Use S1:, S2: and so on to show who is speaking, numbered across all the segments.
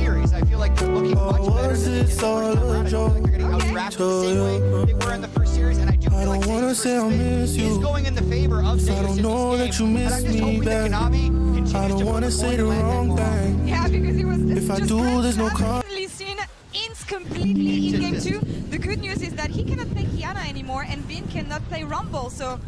S1: series. I feel like they're looking much better than they did the first time around. I feel like they're getting outdrafted the same way they were in the first series, and I do feel like Saints versus Finn is going in the favor of Saints in this game. But I'm just hoping that Kanavi continues to put the wrong thing.
S2: Yeah, because he was just randomly seen completely in game 2. The good news is that he cannot play Kiana anymore, and Bin cannot play Rumble, so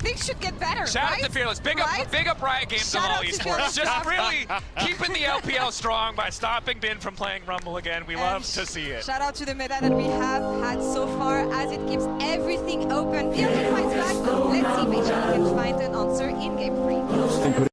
S2: things should get better.
S3: Shout out to Fearless. Big up Riot Games of all esports. Just really keeping the LPL strong by stopping Bin from playing Rumble again. We love to see it.
S2: Shout out to the meta that we have had so far, as it keeps everything open. PLG fights back. Let's see if HL can find an answer in game 3.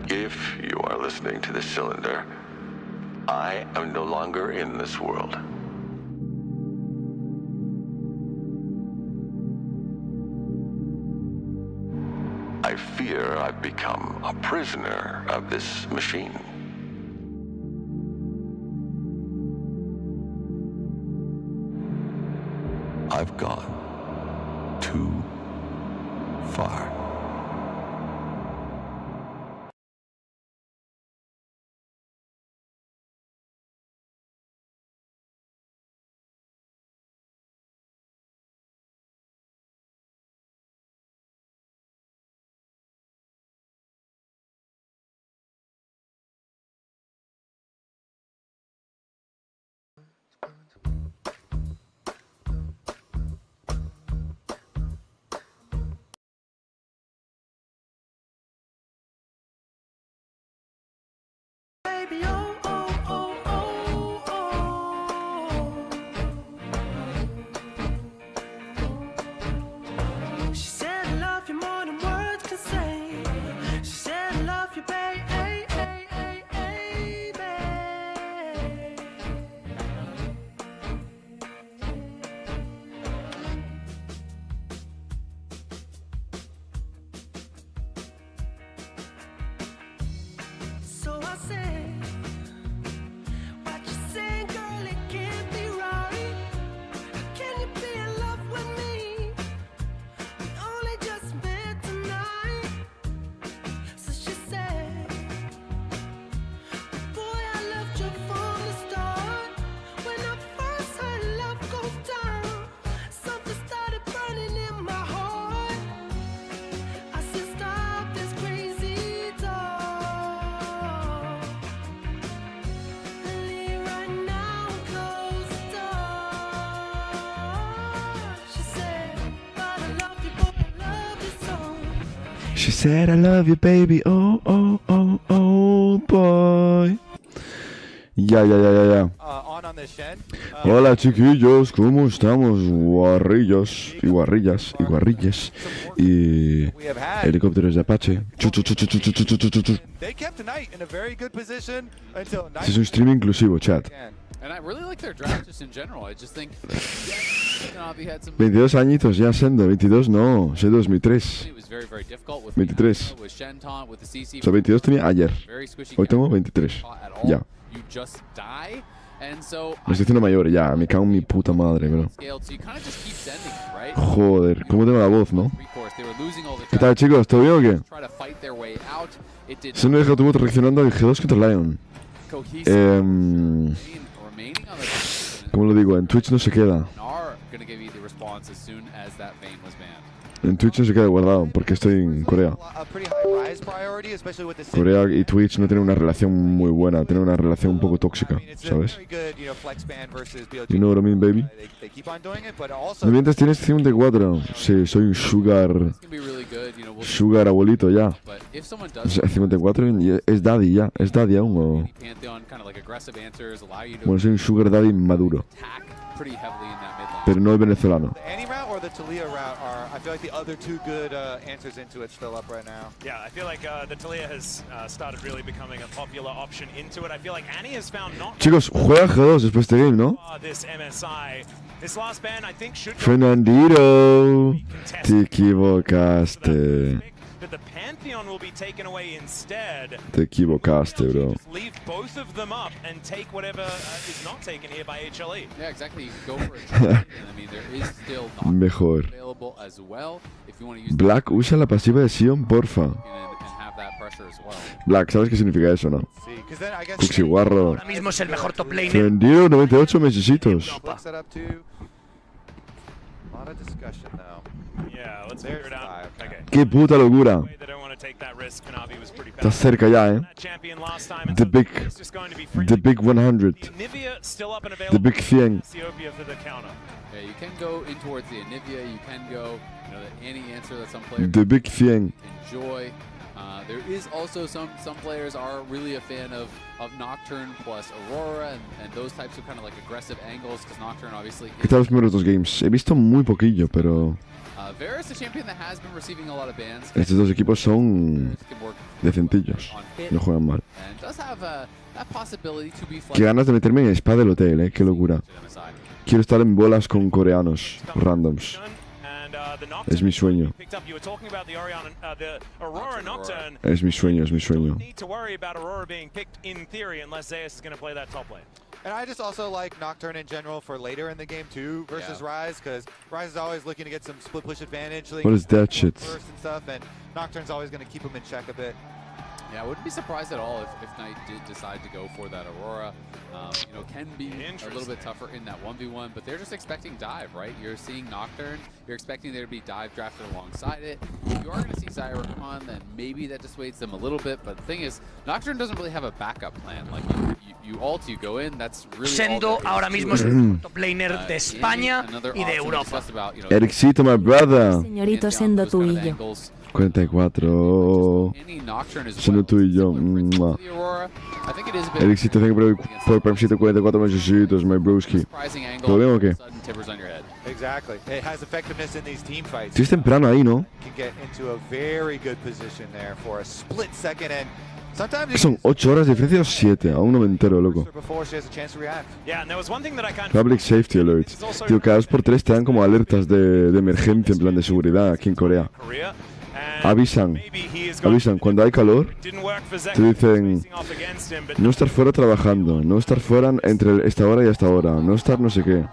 S4: If you are listening to this cylinder. I am no longer in this world. I fear I've become a prisoner of this machine. I've gone too far.
S1: Baby, oh, oh, oh, oh, oh. She said I love you more than words can say. She said I love you, baby. So I say, what you saying, girl, it can't be right. Can you be in love with me? We only just met tonight. So she said, boy, I loved you from the start. When I first heard love goes down, something started burning in my heart. I said, stop this crazy talk. Leave right now and close the door. She said, but I love you, boy, I love you so.
S5: She said I love you, baby, oh, oh, oh, oh, boy. Ya. Hola, chiquillos, ¿cómo estamos? Guarrillos y guarrillas y guarrillas y helicópteros de Apache. Este es un stream inclusivo, chat. 22 añitos ya, Sendo. 22 no, sé 2003. 23. O sea, 22 tenía ayer. Hoy tengo 23. Ya. Me estoy haciendo mayor ya, me cago en mi puta madre, bro. Joder, cómo tengo la voz, ¿no? ¿Qué tal, chicos? ¿Todo bien o qué? Se me deja tu voz reaccionando al G2 contra Lion. ¿Cómo lo digo? En Twitch no se queda. En Twitch no se queda guardado porque estoy en Corea. Corea y Twitch no tienen una relación muy buena, tienen una relación un poco tóxica, ¿sabes? You know what I mean, baby? No mientras tienes 54. Sí, soy un sugar abuelito ya. O sea, 54 y es daddy ya, es daddy aún o... Bueno, soy un sugar daddy maduro. Pero no es venezolano.
S6: The Talia route are, I feel like the other two good answers into it still up right now.
S3: Yeah, I feel like the Talia has started really becoming a popular option into it. I feel like Annie has found not.
S5: Chicos, juega G2 después de este game, ¿no?
S3: This MSI, this last ban, I think should.
S5: Fernandito, te equivocaste.
S3: But the Pantheon will be taken away instead.
S5: Te equivocaste, bro.
S3: Just leave both of them up and take whatever is not taken here by HLE.
S7: Yeah, exactly. You can go for a try. I mean, there is still not
S5: Mejor.
S7: available as well. If you want to use
S5: Black, usa la pasiva de Sion, porfa.
S7: and have that pressure as well.
S5: Black, ¿sabes qué significa eso, no?
S6: See, because then I guess
S5: Cuxiguarro.
S8: Ahora mismo es el mejor top laner.
S5: Fernandito, 98 mesecitos.
S6: looks that up too. A lot of discussion though.
S3: Yeah, let's figure it out. Okay.
S5: Qué puta locura.
S3: They don't want to take that risk. Kanavi was pretty
S5: Estás
S3: fast.
S5: cerca ya, eh.
S3: That champion last time, and
S5: The
S3: so
S5: big,
S3: it's just going to be free.
S5: the big 100.
S3: Nivea still up and
S5: The
S3: available.
S5: big 100.
S3: Ethiopia for the counter.
S7: Yeah, you can go in towards the Anivia. You can go, any answer that some players
S5: The big 100.
S7: enjoy. There is also some players are really a fan of Nocturne plus Aurora and those types of kind of like aggressive angles because Nocturne obviously
S5: ¿Qué tal los primeros dos games? He visto muy poquillo, pero...
S7: Vera is a champion that has been receiving a lot of bans.
S5: Estos dos equipos son decentillos. No juegan mal.
S7: And does have that possibility to be
S5: Qué ganas de meterme en el spa del hotel, qué locura. Quiero estar en bolas con coreanos randoms. Es mi sueño. Es mi sueño, es mi sueño.
S6: And I just also like Nocturne in general for later in the game too versus Rise, because Rise is always looking to get some split push advantage.
S5: What is that shit?
S6: First and stuff, and Nocturne's always going to keep him in check a bit.
S7: Yeah, I wouldn't be surprised at all if Knight did decide to go for that Aurora. You know, can be a little bit tougher in that 1v1, but they're just expecting dive, right? You're seeing Nocturne, you're expecting there to be dive drafted alongside it. If you are going to see Zyra come on, then maybe that dissuades them a little bit, but the thing is, Nocturne doesn't really have a backup plan. Like, you ult, you go in, that's really
S8: Sendo ahora mismo es el top laner de España y de Europa.
S5: Ericito, my brother.
S9: Señorito Sendo, tú y yo.
S5: 44. Sendo tú y yo. Ericito, thank you por Prime 44 mesecitos, my broski. ¿Todo bien o qué?
S6: Exactly. It has effectiveness in these team fights.
S5: Sí, es temprano ahí, ¿no?
S6: Can get into a very good position there for a split second, and sometimes
S5: Son 8 horas de diferencia o 7, aún no me entero, loco.
S6: before she has a chance to react.
S5: Public Safety Alert. Tío, cada 2x3 te dan como alertas de emergencia, en plan de seguridad aquí en Corea. Avisan cuando hay calor, te dicen no estar fuera trabajando, no estar fuera entre esta hora y esta hora, no estar no sé qué.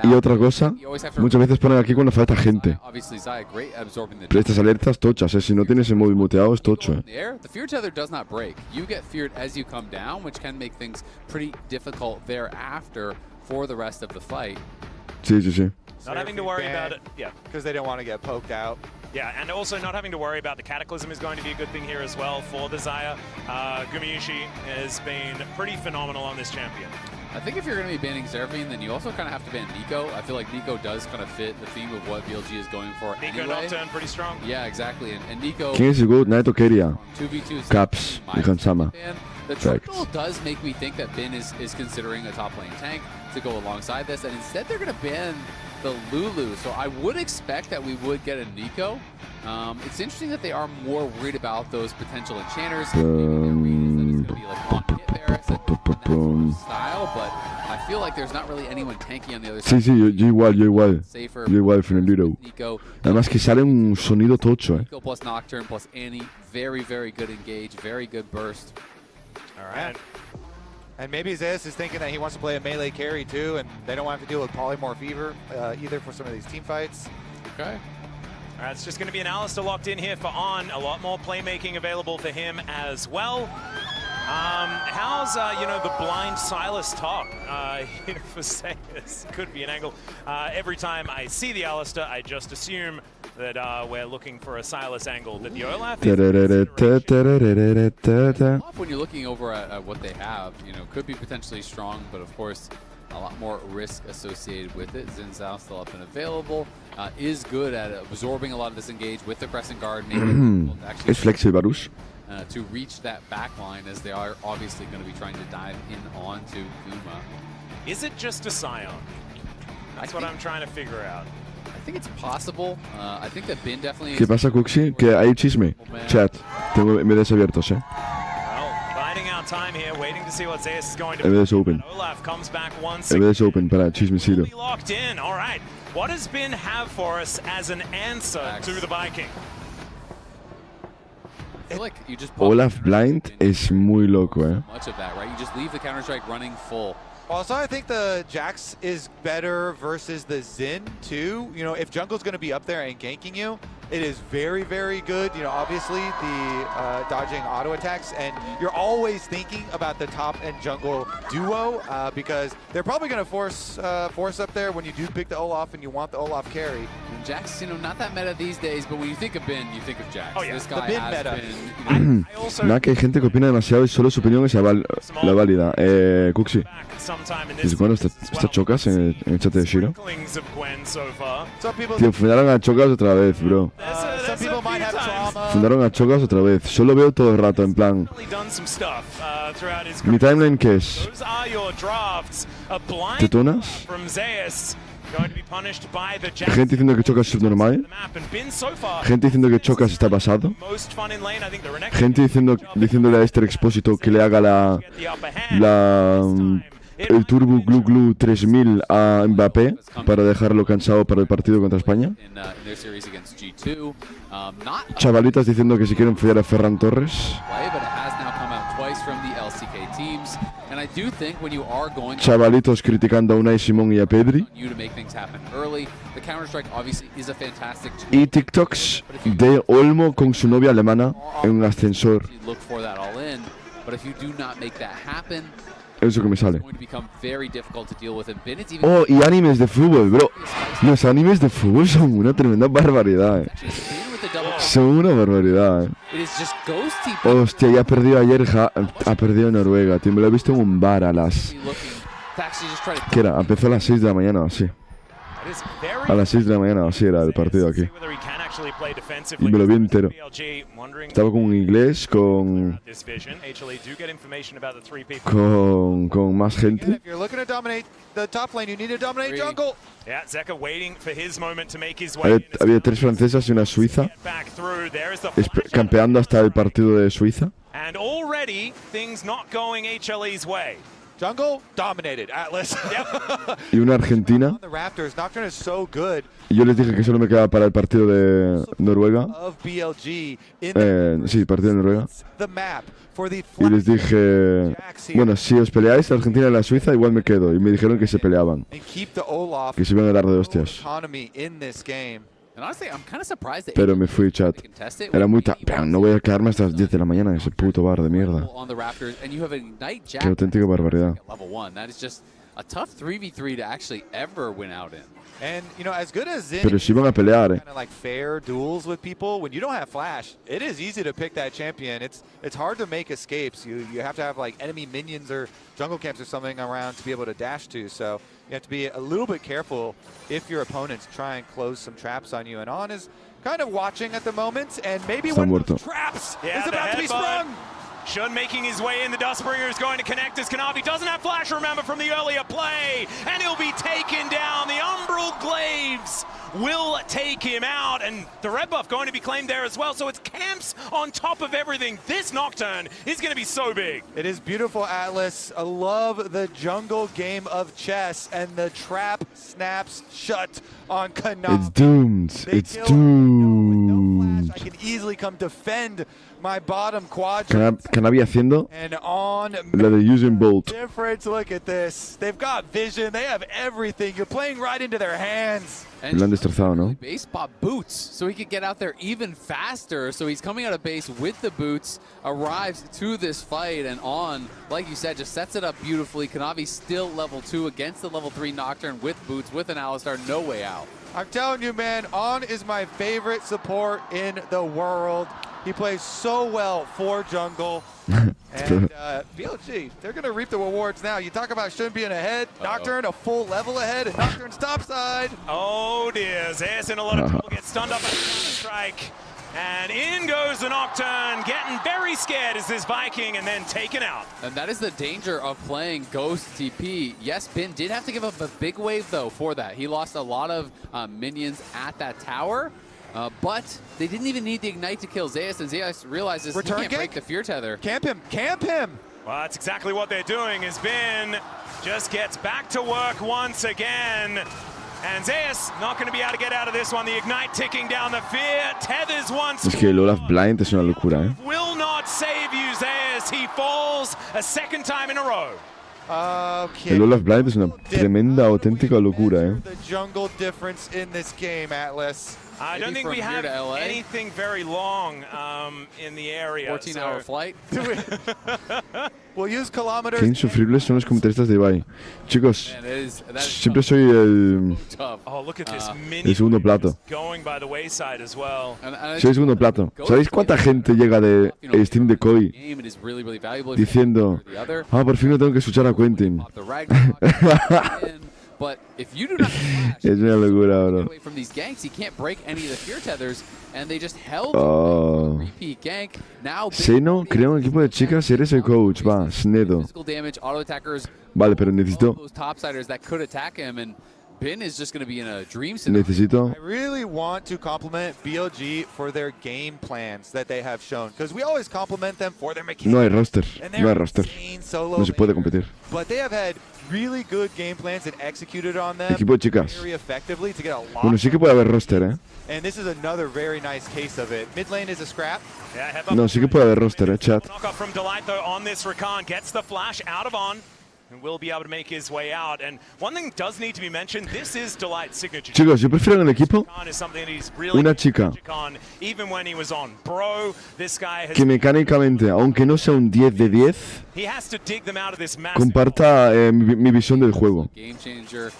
S5: Y otra cosa, muchas veces ponen aquí cuando falta gente. Pero estas alertas tochas, si no tienes el móvil muteado es tocho.
S7: The fear tether does not break. You get feared as you come down, which can make things pretty difficult thereafter for the rest of the fight.
S5: Sí, sí, sí.
S3: Not having to worry about it,
S6: because they don't want to get poked out.
S3: Yeah, and also not having to worry about the Cataclysm is going to be a good thing here as well for the Xayah. Gumayushi has been pretty phenomenal on this champion.
S7: I think if you're going to be banning Zeraphine, then you also kind of have to ban Nico. I feel like Nico does kind of fit the theme of what BLG is going for
S3: Nico
S7: anyway.
S3: Nocturne pretty strong.
S7: Yeah, exactly. And Nico...
S5: ¿Quién es el good? Naito Keria.
S7: 2v2
S5: Caps y Hansama.
S7: The triple does make me think that Bin is considering a top lane tank to go alongside this, and instead they're going to ban the Lulu. So I would expect that we would get a Nico. It's interesting that they are more worried about those potential enchanters. Maybe their read is that it's going to be like on hit there, style, but I feel like there's not really anyone tanky on the other side.
S5: Sí, sí, yo igual. Yo igual, Fernandito. Además que sale un sonido tocho,
S7: Nico plus Nocturne plus Annie, very, very good engage, very good burst.
S6: All right. And maybe Zeus is thinking that he wants to play a melee carry too, and they don't want to have to deal with polymorph either for some of these team fights.
S7: Okay.
S3: All right, it's just going to be an Alistair locked in here for On. A lot more playmaking available for him as well. How's the blind Silas talk for Zeus? Could be an angle. Every time I see the Alistair, I just assume that we're looking for a Silas angle. That the Olaf is
S7: when you're looking over at what they have, could be potentially strong, but of course a lot more risk associated with it. Xin Zhao still up and available. Is good at absorbing a lot of this engage with the Crescent Guard.
S5: Es flexible, Varus.
S7: To reach that back line, as they are obviously going to be trying to dive in onto Guma.
S3: Is it just a Scion? That's what I'm trying to figure out.
S7: I think it's possible. I think that Bin definitely...
S5: ¿Qué pasa, Cuxi? Que hay chisme. Chat. Tengo MDs abiertos,
S3: Well, biding out time here, waiting to see what Zeus is going to do.
S5: MDs open.
S3: Olaf comes back once.
S5: MDs open para chismecito.
S3: Locked in. All right. What does Bin have for us as an answer to the Viking?
S7: I feel like you just
S5: Olaf blind es muy loco,
S7: much of that, right? You just leave the Counter-Strike running full.
S6: Also, I think the Jax is better versus the Xin too. If jungle's going to be up there and ganking you, it is very, very good. Obviously the dodging auto attacks, and you're always thinking about the top and jungle duo because they're probably going to force up there when you do pick the Olaf and you want the Olaf carry.
S7: And Jax, not that meta these days, but when you think of Bin, you think of Jax.
S3: Oh, yeah.
S7: This guy
S6: the Bin
S7: has
S6: meta.
S7: been,
S5: Nada, que hay gente que opina demasiado y solo su opinión es la válida. Cuxi, ¿desde cuándo está Chocas en el chat de Shiro? Tío, fundaron a Chocas otra vez, bro.
S6: Some people might have trauma.
S5: Fundaron a Chocas otra vez. Solo veo todo el rato, en plan... ¿Mi timeline qué es? ¿Tetonas? Gente diciendo que Chocas es subnormal. Gente diciendo que Chocas está pasado. Gente diciéndole a este Expósito que le haga el Turbo Glu Glu 3000 a Mbappé para dejarlo cansado para el partido contra España. Chavalitas diciendo que si quieren follar a Ferran Torres. Chavalitos criticando a Unai Simón y a Pedri. Y TikToks de Olmo con su novia alemana en un ascensor. Eso que me sale. Oh, y animes de fútbol, bro. Los animes de fútbol son una tremenda barbaridad. Son una barbaridad. Hostia, ya perdió ayer. Ha perdido Noruega, tío. Me lo he visto en un bar a las... ¿Qué era? Empezó a las 6 de la mañana, así. A las 6 de la mañana, así era el partido aquí. Y me lo vi entero. Estaba con un inglés, con más gente. Había 3 francesas y una suiza campeando hasta el partido de Suiza.
S6: Jungle dominated Atlas.
S5: Y una argentina. Y yo les dije que solo me quedaba para el partido de Noruega. Sí, partido de Noruega. Y les dije, bueno, si os peleáis Argentina y la Suiza, igual me quedo. Y me dijeron que se peleaban, que se iban a dar de hostias. Pero me fui, chat. Era muy tarde. No voy a quedarme hasta las 10 de la mañana en ese puto bar de mierda. Qué auténtica barbaridad. Pero si van a pelear,
S6: fair duels with people, when you don't have flash, it is easy to pick that champion. It's hard to make escapes. You have to have like enemy minions or jungle camps or something around to be able to dash to. So you have to be a little bit careful if your opponents try and close some traps on you. And On is kind of watching at the moment, and maybe one of those traps is about to be sprung.
S3: Shun making his way in. The Dustbringer is going to connect as Kanavi doesn't have flash, remember, from the earlier play. And he'll be taken down. The Umbral Glaives will take him out. And the red buff going to be claimed there as well. So it's camps on top of everything. This Nocturne is going to be so big.
S6: It is beautiful, Atlas. I love the jungle game of chess. And the trap snaps shut on Kanavi.
S5: It's doomed. It's doomed.
S6: I can easily come defend my bottom quadrant.
S5: Kanavi haciendo la de Usain Bolt.
S6: Difference. Look at this. They've got vision. They have everything. You're playing right into their hands.
S5: Lo han destrozado, ¿no?
S7: Base spot boots, so he could get out there even faster. So he's coming out of base with the boots, arrives to this fight, and On, like you said, just sets it up beautifully. Kanavi still level 2 against the level 3 Nocturne with boots, with an Alistar, no way out.
S6: I'm telling you, man, On is my favorite support in the world. He plays so well for jungle. And BLG, they're going to reap the rewards now. You talk about Shun being ahead, Nocturne a full level ahead, and Nocturne's topside.
S3: Oh dear, Zeus in a lot of trouble, gets stunned up by the strike. And in goes the Nocturne, getting very scared as this Viking, and then taken out.
S7: And that is the danger of playing Ghost TP. Yes, Bin did have to give up a big wave, though, for that. He lost a lot of minions at that tower. But they didn't even need the Ignite to kill Zeus, and Zeus realizes he can't break the Fear Tether.
S6: Camp him! Camp him!
S3: Well, that's exactly what they're doing, is Bin just gets back to work once again. And Zeus not going to be able to get out of this one. The Ignite ticking down the Fear. Tethers once.
S5: Es que el Olaf Blind es una locura, ¿eh?
S3: Will not save you, Zeus. He falls a second time in a row.
S5: El Olaf Blind es una tremenda, auténtica locura, ¿eh?
S6: The jungle difference in this game, Atlas.
S3: I don't think we have anything very long in the area.
S7: 14-hour flight.
S6: We'll use kilometers.
S5: Qué insufribles son los comentaristas de Ibai. Chicos, siempre soy el segundo plato. Soy el segundo plato. ¿Sabéis cuánta gente llega de stream de Koi diciendo, por fin no tengo que escuchar a Quentin?
S7: But if you do not
S5: es una locura, bro.
S7: away from these ganks, he can't break any of the fear tethers, and they just held a repeat gank. Now
S5: Seno crea un equipo de chicas, eres el coach, va, Snedo.
S7: Physical damage, auto attackers.
S5: Vale, pero necesito
S7: those topsiders that could attack him, and Bin is just going to be in a dream
S5: Necesito.
S6: I really want to compliment BLG for their game plans that they have shown, because we always compliment them for their mechanics.
S5: No hay roster.
S6: And
S5: No hay roster.
S6: solo
S5: No se puede competir.
S6: But they have had really good game plans and executed on them
S5: Equipo de chicas.
S6: very effectively to get a lot.
S5: Bueno, sí que puede haber roster,
S6: And this is another very nice case of it. Mid lane is a scrap.
S5: No, sí que puede haber roster, chat.
S3: Knockoff from Delight though on this Rakan, gets the flash out of On and will be able to make his way out. And one thing does need to be mentioned, this is Delight's signature.
S5: Chicos, yo prefiero en el equipo
S3: Rakan is something that he's really
S5: una chica
S3: on, even when he was on Bro, this guy has
S5: que mecánicamente, aunque no sea un 10 de 10,
S3: he has to dig them out of this massive
S5: comparta mi visión del juego.
S7: Game changer.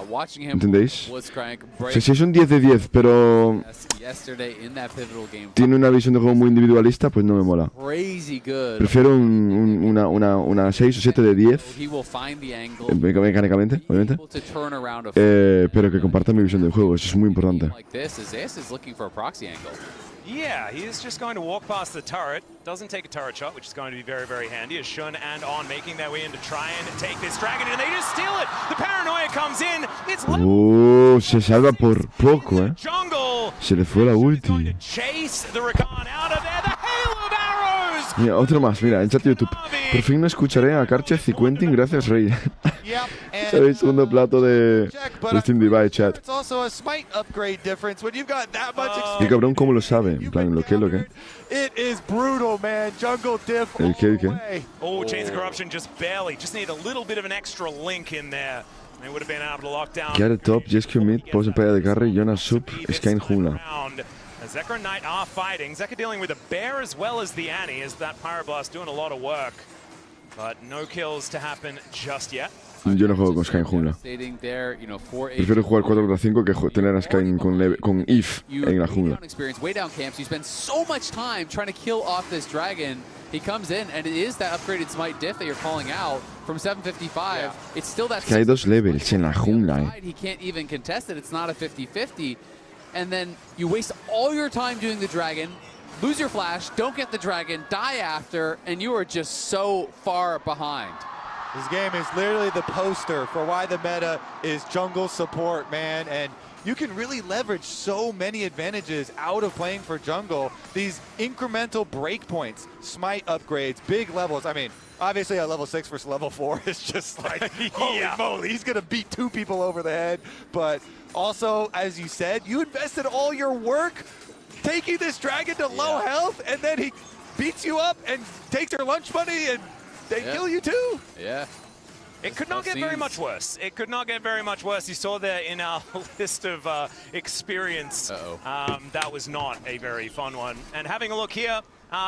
S7: Watching him
S5: ¿Entendéis?
S7: Blitzcrank
S5: O
S7: break
S5: sea, si es un 10 de 10, pero
S7: yesterday in that pivotal game.
S5: tiene una visión de juego muy individualista, pues no me mola.
S7: Crazy good.
S5: Prefiero una 6 o 7 de 10,
S7: He will find the angle.
S5: mecánicamente, obviamente,
S7: Able to turn around a
S5: pero que comparta mi visión del juego. Eso es muy importante.
S7: like this as Ace is looking for a proxy angle.
S3: Yeah, he is just going to walk past the turret. Doesn't take a turret shot, which is going to be very, very handy. As Shun and On making their way in to try and take this dragon, and they just steal it. The paranoia comes in. It's
S5: Oh, se salva por poco,
S3: jungle.
S5: Se le fue la ulti.
S3: Chase the Rakan out of there. The hail of arrows.
S5: Mira, otro más, mira, en chat de YouTube. Por fin no escucharé a Karchev y Quentin, gracias, Rey. ¿Sabéis? Segundo plato de Steam Divide, chat.
S6: It's also a smite upgrade difference when you've got that much
S5: Y cabrón, ¿cómo lo sabe? En plan, ¿lo qué?
S6: It is brutal, man. Jungle diff all
S5: ¿El
S6: the
S5: qué?
S6: way.
S3: Oh, Chains of Corruption just barely. Just need a little bit of an extra link in there. They would have been able to lock down.
S5: Get a top, Jesky mid, pose en playa de carry, Jonas sub, Sky en jungla.
S3: Zekra and Knight are fighting. Zekra dealing with a bear as well as the Annie, as that Pyroblast doing a lot of work. But no kills to happen just yet.
S5: Yo no juego con Sky en jungla. Prefiero jugar 4 contra 5 que tener a Sky con Eve en la jungla.
S7: Way down camps, you spend so much time trying to kill off this dragon. He comes in, and it is that upgraded smite diff that you're calling out from 755. Yeah. It's still that.
S5: Que hay 2 levels en la jungla,
S7: He can't even contest it. It's not a 50-50. And then you waste all your time doing the dragon, lose your flash, don't get the dragon, die after, and you are just so far behind.
S6: This game is literally the poster for why the meta is jungle support, man. And you can really leverage so many advantages out of playing for jungle. These incremental breakpoints, smite upgrades, big levels. I mean, obviously at level 6 versus level 4 is just like, holy moly, he's going to beat 2 people over the head. But also, as you said, you invested all your work taking this dragon to low health, and then he beats you up and takes your lunch money, and they kill you too.
S7: Yeah.
S3: It could not get very much worse. It could not get very much worse. You saw there in our list of experience. That was not a very fun one. And having a look here,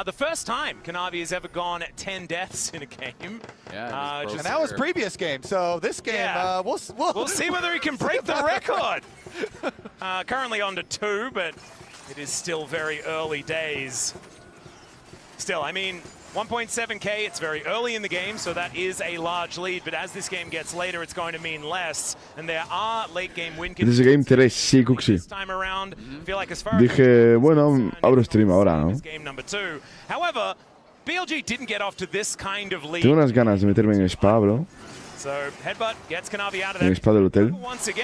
S3: the first time Kanavi has ever gone 10 deaths in a game.
S6: Yeah, and that was previous game. So this game, we'll
S3: see whether he can break the record. Currently on to 2, but it is still very early days. Still, I mean, 1.7k, it's very early in the game, so that is a large lead, but as this game gets later, it's going to mean less, and there are late game win
S5: conditions. Game 3, sí, Cuxi.
S3: This time around, feel like as far
S5: Dije, bueno, abro stream ahora, ¿no?
S3: Game number 2. However, BLG didn't get off to this kind of lead.
S5: Tengo unas ganas de meterme en Spa, bro.
S3: So, Headbutt gets Kanavi out of there.
S5: En Spa del hotel.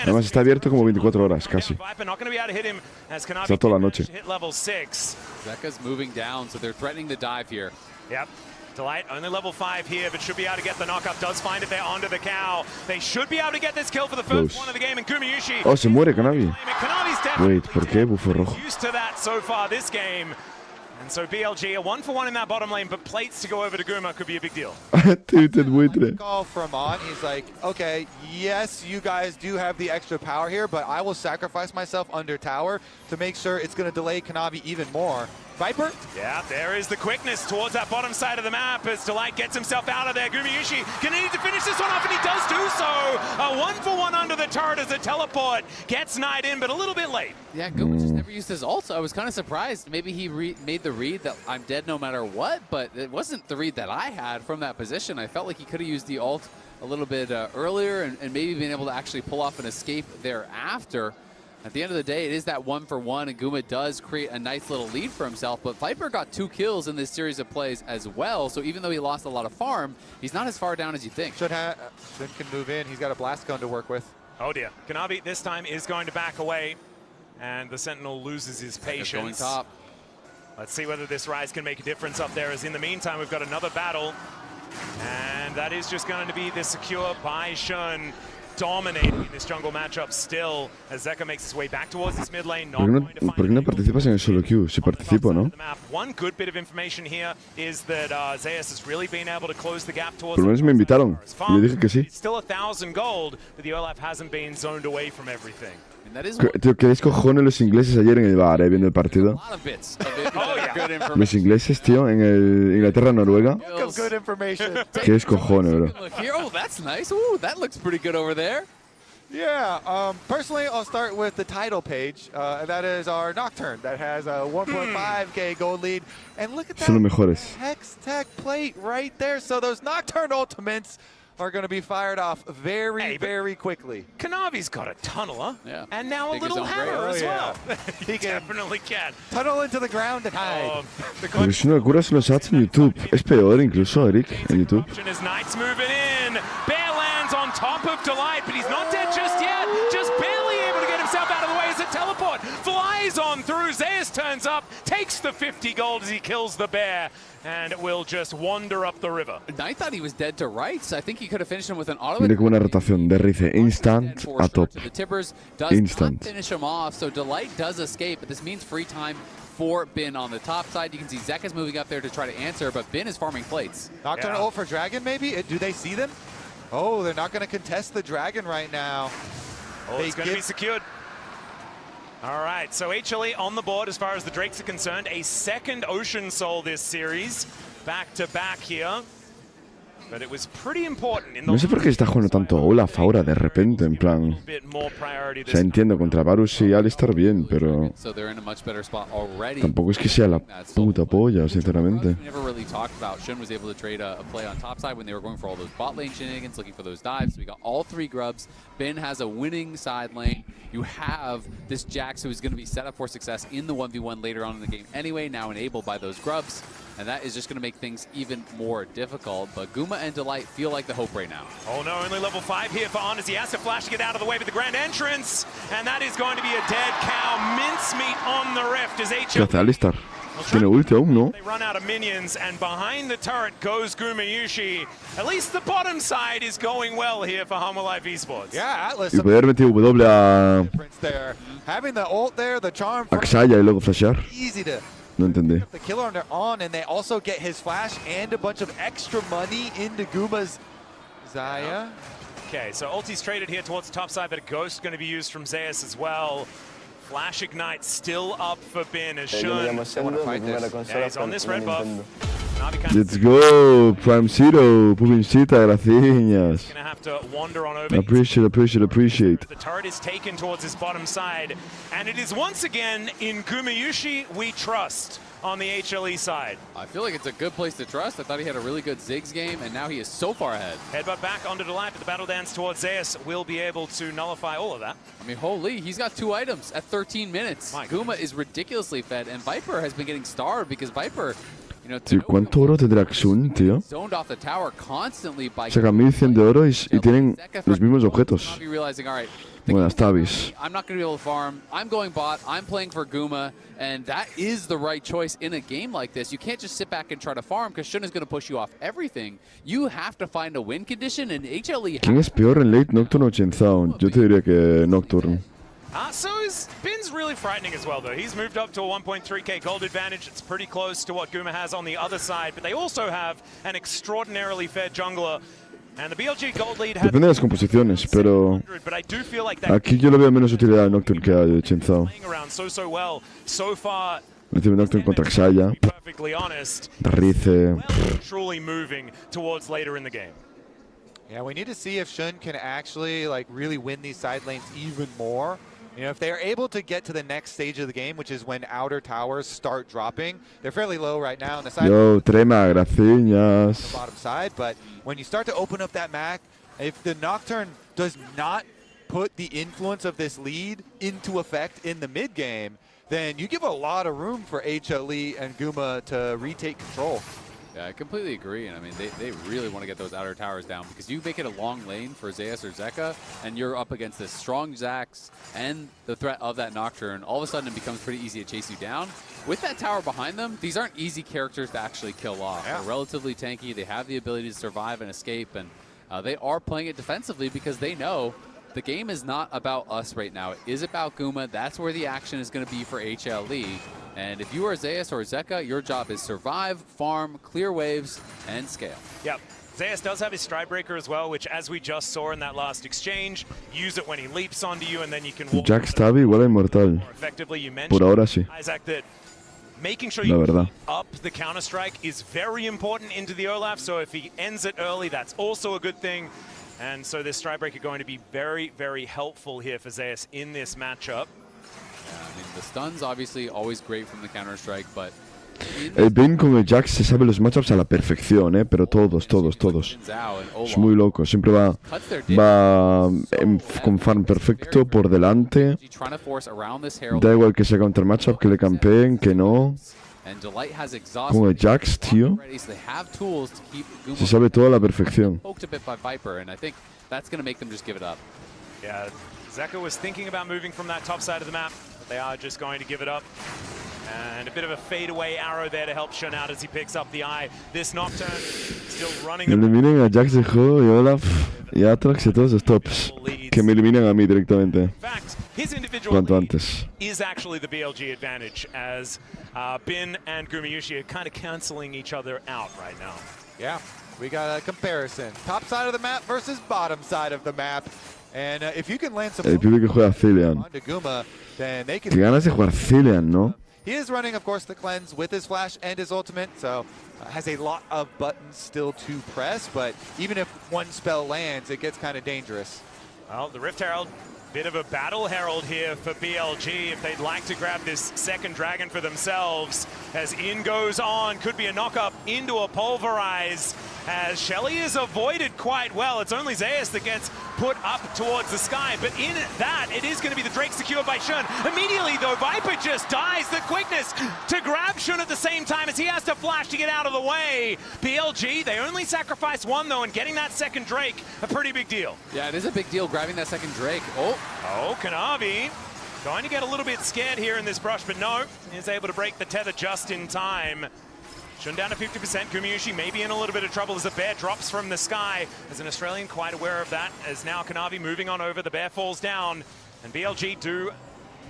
S5: Además está abierto como 24 horas, casi. Está toda la noche.
S7: Zeka's moving down, so they're threatening the dive here.
S3: Yep. Delight only level 5 here, but should be able to get the knockup. Does find it there onto the cow. They should be able to get this kill for the first one of the game. And Kumiyushi.
S5: Oh, se muere Kanavi.
S3: Wait,
S5: ¿por qué? Bufo rojo.
S3: Used to that so far this game. And so BLG, a 1-for-1 in that bottom lane, but plates to go over to Guma could be a big deal.
S6: Call from On, he's like, okay, yes, you guys do have the extra power here, but I will sacrifice myself under tower to make sure it's going to delay Kanavi even more. Viper?
S3: Yeah, there is the quickness towards that bottom side of the map as Delight gets himself out of there. Gumayushi gonna need to finish this one off, and he does do so. A 1-for-1 under the turret as a teleport gets Knight in, but a little bit late.
S7: Yeah, Guma just never used his ult, so I was kind of surprised. Maybe he made the read that I'm dead no matter what, but it wasn't the read that I had from that position. I felt like he could have used the ult a little bit earlier and maybe been able to actually pull off an escape thereafter. At the end of the day, it is that 1-for-1, and Guma does create a nice little lead for himself, but Viper got 2 kills in this series of plays as well, so even though he lost a lot of farm, he's not as far down as you think.
S6: Shun can move in. He's got a blast gun to work with.
S3: Oh dear. Kanavi this time is going to back away, and the Sentinel loses his patience.
S7: Going top.
S3: Let's see whether this Rise can make a difference up there, as in the meantime we've got another battle. And that is just going to be the secure by Shun, dominating this jungle matchup still, as Zeka makes his way back towards this mid lane.
S5: ¿Por qué no participas en el solo queue? Si participo, ¿no?
S3: One good bit of information here is that Zeus has really been able to close the gap towards.
S5: Por lo menos me invitaron. Y le dije que sí.
S3: Still 1,000 gold, but the Olaf hasn't been zoned away from everything.
S5: Tío, ¿qué cojones los ingleses ayer en el bar, viendo el partido? Los ingleses, tío, en el Inglaterra-Noruega. ¿Qué es cojones, bro?
S7: Oh, that's nice. Ooh, that looks pretty good over there.
S6: Yeah, personally, I'll start with the title page, and that is our Nocturne that has a 1.5k gold lead. And look at that
S5: Son los mejores.
S6: Hex Tech plate right there. So those Nocturne ultimates are going to be fired off very quickly.
S3: Kanavi's got a tunneler,
S7: yeah,
S3: and now a little hammer as well. He definitely can.
S6: Tunnel into the ground and hide.
S5: Porque es una locura los ads en YouTube. Es peor incluso, Eric, en YouTube.
S3: Knight's moving in. Bear lands on top of Delight, but he's not dead just yet. Just barely able to get himself out of the way as a teleport. Flies on through. Zeus turns up, takes the 50 gold as he kills the bear, and will just wander up the river.
S7: I thought he was dead to rights. I think he could have finished him with an auto.
S5: Mira qué buena rotación de Rice. Instant a top.
S7: The Tibbers does
S5: Instant.
S7: not finish him off, so Delight does escape, but this means free time for Bin on the top side. You can see Zeka's moving up there to try to answer, but Bin is farming plates.
S6: Nocturne ult for Dragon, maybe? Do they see them? Oh, they're not going to contest the Dragon right now.
S3: Oh, it's going to be secured. All right, so HLE on the board as far as the Drakes are concerned. A second Ocean Soul this series, back to back here. But it was pretty important in the.
S5: No sé por qué está jugando tanto Olaf ahora de repente, en plan. O sea, entiendo, contra Varus y Alistar bien, pero. Tampoco es que sea la puta polla, sinceramente.
S7: We never really talked about Shun was able to trade a play on top side when they were going for all those bot lane shenanigans, looking for those dives. So we got all three grubs. Ben has a winning side lane. You have this Jax who is going to be set up for success in the 1v1 later on in the game anyway, now enabled by those grubs. And that is just going to make things even more difficult. But Guma and Delight feel like the hope right now.
S3: Oh no, only level 5 here for On as he has to flash to get out of the way with the grand entrance. And that is going to be a dead cow. Mincemeat on the rift as
S5: ¿Qué hace Alistar? Tiene ulti aún, ¿no?
S3: They run out of minions, and behind the turret goes Gumayushi. At least the bottom side is going well here for Hamo Life Esports.
S6: Yeah, Atlas.
S5: Y poder meter W a
S6: Having the ult there, the charm.
S5: Xayah y luego flashear.
S6: Easy to.
S5: No entendí.
S6: The killer on, and they also get his flash and a bunch of extra money into Guma's Xayah.
S3: Okay, so ulti's traded here towards the top side, but a ghost going to be used from Zeus as well. Flash Ignite still up for Bin as Shun. Yeah, he's on this red buff.
S5: Let's go, Prime Zero, Pubincita, gracias.
S3: Gonna have to wander on over.
S5: Appreciate.
S3: The turret is taken towards his bottom side, and it is once again in Gumayushi we trust on the HLE side.
S7: I feel like it's a good place to trust. I thought he had a really good Ziggs game, and now he is so far ahead.
S3: Headbutt back onto Delight, but the battle dance towards Zeus will be able to nullify all of that.
S7: I mean, holy, he's got 2 items at 13 minutes. Guma is ridiculously fed, and Viper has been getting starved because Viper, you know,
S5: Tío, ¿cuánto oro tendrá Xun, tío?
S7: zoned off the tower constantly by
S5: Sacan 1100 de oro y tienen los mismos objetos.
S7: realizing, all right,
S5: Buenas tabis.
S7: I'm not going to be able to farm. I'm going bot. I'm playing for Guma, and that is the right choice in a game like this. You can't just sit back and try to farm because Shun is going to push you off everything. You have to find a win condition, and HLE.
S5: ¿Quién es peor en late, Nocturne o Chenzaun? Yo te diría que Nocturne.
S3: So is Bin's really frightening as well, though. He's moved up to a 1.3k gold advantage. It's pretty close to what Guma has on the other side, but they also have an extraordinarily fed jungler. And the BLG gold lead has
S5: Depende de las composiciones, pero aquí yo le veo menos utilidad a Nocturne que a Chenzaun. Recibe Nocturne contra Xayah, Rice.
S3: Truly moving towards later in the game.
S6: Yeah, we need to see if Shun can actually really win these side lanes even more. You know, if they're able to get to the next stage of the game, which is when outer towers start dropping, they're fairly low right now on the side.
S5: Yo, Trema, gracias.
S6: The bottom side, but when you start to open up that map, if the Nocturne does not put the influence of this lead into effect in the mid game, then you give a lot of room for HLE and Guma to retake control.
S7: Yeah, I completely agree. And I mean, they really want to get those outer towers down because you make it a long lane for Zeus or Zeka, and you're up against this strong Zax and the threat of that Nocturne. All of a sudden, it becomes pretty easy to chase you down. With that tower behind them, these aren't easy characters to actually kill off.
S6: Yeah.
S7: They're relatively tanky. They have the ability to survive and escape, and they are playing it defensively because they know the game is not about us right now. It is about Guma. That's where the action is going to be for HLE. And if you are Zeus or Zeka, your job is survive, farm, clear waves, and scale.
S3: Yep. Zeus does have his Stride Breaker as well, which, as we just saw in that last exchange, use it when he leaps onto you, and then you can walk.
S5: Jax Tabi igual a Inmortal.
S3: Effectively, you mentioned,
S5: Por ahora sí.
S3: Isaac, that making sure
S5: La
S3: you
S5: verdad.
S3: keep up the counter-strike is very important into the Olaf, so if he ends it early, that's also a good thing. And so this Stride Breaker going to be very, very helpful here for Zeus in this matchup.
S7: I mean, the stun's obviously always great from the counter-strike, but...
S5: El Ben con el Jax se sabe los matchups a la perfección, pero todos. Es muy loco, siempre va con farm perfecto por delante. Da igual que sea counter matchup, que le campeen, que no. Con el Jax, tío, se sabe todo a la perfección.
S3: Yeah, Zeka was thinking about moving from that top side of the map, but they are just going to give it up. And a bit of a fadeaway arrow there to help Shun out as he picks up the eye. This Nocturne still running.
S5: Eliminen a Jax de juego y Olaf y Atrox y todos los tops. Que me eliminen a mí directamente.
S3: In fact, his individual
S5: Cuanto
S3: lead
S5: antes.
S3: is actually the BLG advantage, as Bin and Gumayushi are kind of canceling each other out right now.
S6: Yeah, we got a comparison. Top side of the map versus bottom side of the map. And if you can land some
S5: El pibe que juega Cillian.
S6: onto Guma, then they can...
S5: Qué ganas de jugar Cillian, ¿no?
S6: He is running, of course, the cleanse with his flash and his ultimate, so has a lot of buttons still to press, but even if one spell lands, it gets kind of dangerous.
S3: Well, the Rift Herald, bit of a battle herald here for BLG if they'd like to grab this second dragon for themselves. As in goes on, could be a knock-up into a pulverize, as Shelly is avoided quite well. It's only Zeus that gets put up towards the sky, but in that, it is going to be the Drake secured by Shun. Immediately, though, Viper just dies. The quickness to grab Shun at the same time as he has to flash to get out of the way. BLG, they only sacrifice one, though, and getting that second Drake, a pretty big deal.
S7: Yeah, it is a big deal grabbing that second Drake.
S3: Oh, Kanavi going to get a little bit scared here in this brush, but no, is able to break the tether just in time. Shun down to 50%. Gumayushi may be in a little bit of trouble as the bear drops from the sky. As an Australian, quite aware of that. As now Kanavi moving on over, the bear falls down. And BLG do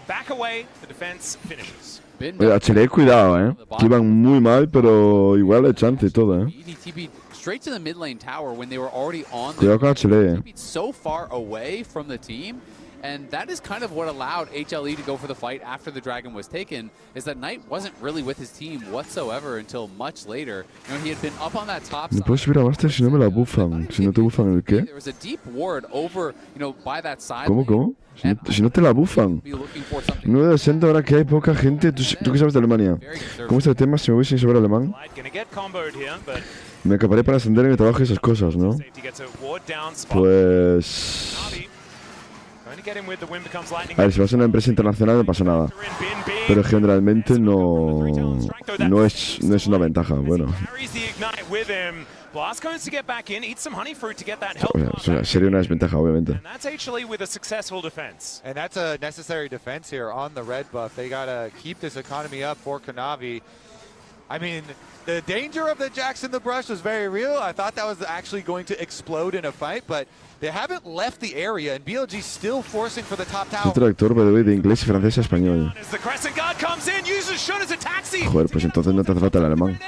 S3: back away. The defense finishes.
S5: Oye, HLE, cuidado, que iban muy mal, pero igual hay chance y todo,
S7: EDTB straight to the mid lane tower when they were already on
S5: Cuidado con HLE,
S7: so far away from the team. And that is kind of what allowed HLE to go for the fight after the dragon was taken, is that Knight wasn't really with his team whatsoever until much later. You know, he had been up on that top
S5: No
S7: side.
S5: puedo subir a Master si no me la bufan. Si no te bufan el qué.
S7: There was a deep ward over, you know, by that side.
S5: ¿Cómo? Si no te la bufan. No de siento ahora que hay poca gente. ¿Tú qué sabes de Alemania? ¿Cómo está el tema si me voy sin saber alemán? Me acaparé para ascender en el trabajo y esas cosas, ¿no? Pues... A ver, si vas a una empresa internacional no pasa nada. Pero generalmente no es una ventaja, bueno. O sea, sería una desventaja, obviamente.
S6: And that's a necessary defense here on the red buff. They gotta keep this economy up for Kanavi. I mean, the danger of the Jax in the brush was very real. I thought that was actually going to explode in a fight, but they haven't left the area, and BLG still forcing for the top tower.
S5: Soy traductor, by the way, de inglés y francés a español. Joder, pues entonces no te hace falta el alemán.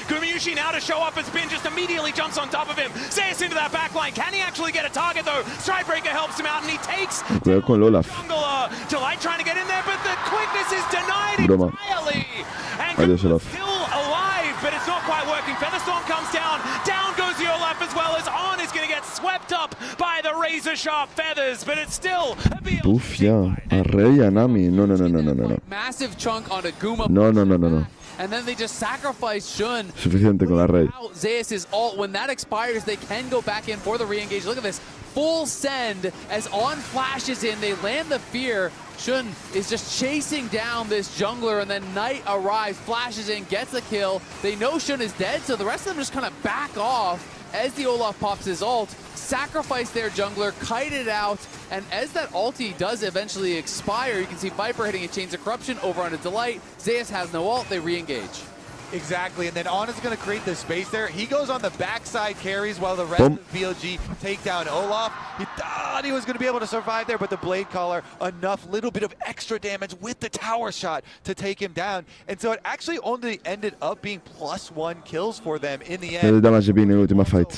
S3: Gumayushi now to show up as Bin just immediately jumps on top of him. Zeus into that backline. Can he actually get a target though? Stridebreaker helps him out and he takes
S5: Cuidado con Olaf.
S3: Delight trying to get in there, but the quickness is denied
S5: Broma.
S3: entirely. And
S5: Adiós, Olaf.
S3: still alive, but it's not quite working. Featherstorm comes down. Down goes the Olaf as well as On is going to get swept up by the razor sharp feathers, but it's still a
S5: Uf, ya. A Rey y a Nami. No.
S7: Massive chunk on a Guma.
S5: No.
S7: And then they just sacrifice Shun.
S5: Suficiente con la Rey.
S7: Zeus' ult, when that expires, they can go back in for the re-engage. Look at this. full send as On flashes in. They land the fear. Shun is just chasing down this jungler, and then Knight arrives, flashes in, gets a kill. They know Shun is dead, so the rest of them just kind of back off as the Olaf pops his ult, sacrifice their jungler, kite it out, and as that ulti does eventually expire, you can see Viper hitting a Chains of Corruption over on a Delight. Zeus has no ult, they re-engage.
S6: Exactly, and then On is going to create the space there. He goes on the backside carries while the rest of BLG take down Olaf. He thought he was going to be able to survive there, but the Blade Caller, enough little bit of extra damage with the tower shot to take him down. And so it actually only ended up being +1 kills for them in the end.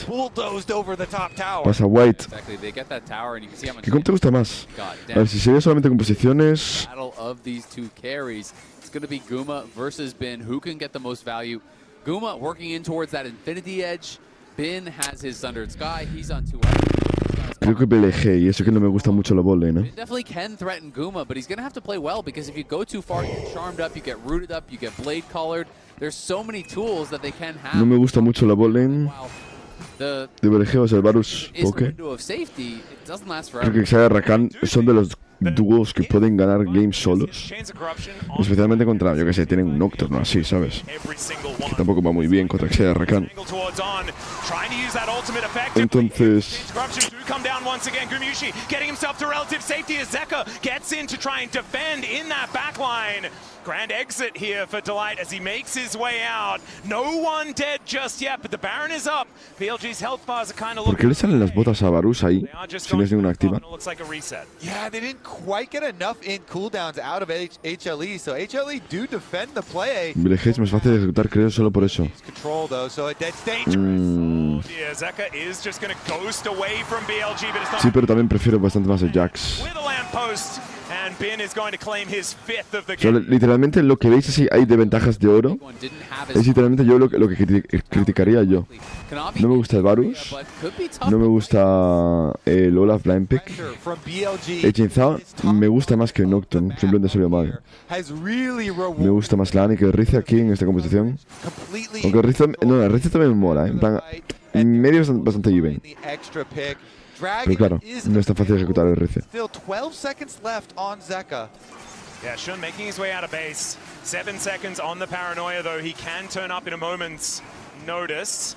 S6: Bulldozed over the top tower.
S5: Pasa White.
S7: Exactly, they get that tower and you can see how much.
S5: ¿Qué comp te gusta más? A ver, si sigue solamente con posiciones.
S7: Battle of these two carries. It's going to be Guma versus Bin. Who can get the most value? Guma working in towards that Infinity Edge. Bin has his Sundered Sky. He's on 2 items.
S5: Creo que PLG, y eso que no me gusta mucho la bot lane, ¿eh?
S7: Bin definitely can threaten Guma, but he's going to have to play well because if you go too far, you get charmed up, you get rooted up, you get blade collared. There's so many tools that they can have.
S5: No me gusta mucho la bot lane. De PLG va a ser Varus, Poke. Creo que Xayah y Rakan son de los dúos que pueden ganar games solos, especialmente contra, yo que sé, tienen un Nocturne así, ¿sabes? Que tampoco va muy bien contra Xayah y Rakan. Entonces
S3: Grand exit here for Delight as he makes his way out. No one dead just yet, but the Baron is up. PLG's health bars are kind of looking.
S5: ¿Por qué le salen las botas a Varus ahí si no es ninguna activa?
S6: Yeah, they didn't quite get enough in cooldowns out of HLE, so HLE do defend the play.
S5: PLG es más fácil de ejecutar, creo, solo por eso.
S6: Control though, so that's dangerous.
S3: Zeka is just going to ghost away from BLG, but it's not.
S5: Sí, pero también prefiero bastante más el Jax.
S3: With a lamppost. And Bin is going to claim his 5th of the
S5: game. O sea, literalmente lo que veis así hay de ventajas de oro. Es literalmente yo lo que criticaría yo. No me gusta el Varus. No me gusta el Olaf Blind Pick. El Chainsaw me gusta más que el Nocturne. Simplemente salió mal. Me gusta más la Annie que el Rize aquí en esta composición. Aunque el Rize, no, el Rize también me mola, en plan, en medio es bastante even. Pero claro, no es tan fácil ejecutar el RC.
S6: Still 12 seconds left on Zeka.
S3: Yeah, Shun making his way out of base. 7 seconds on the Paranoia, though. He can turn up in a moment's notice.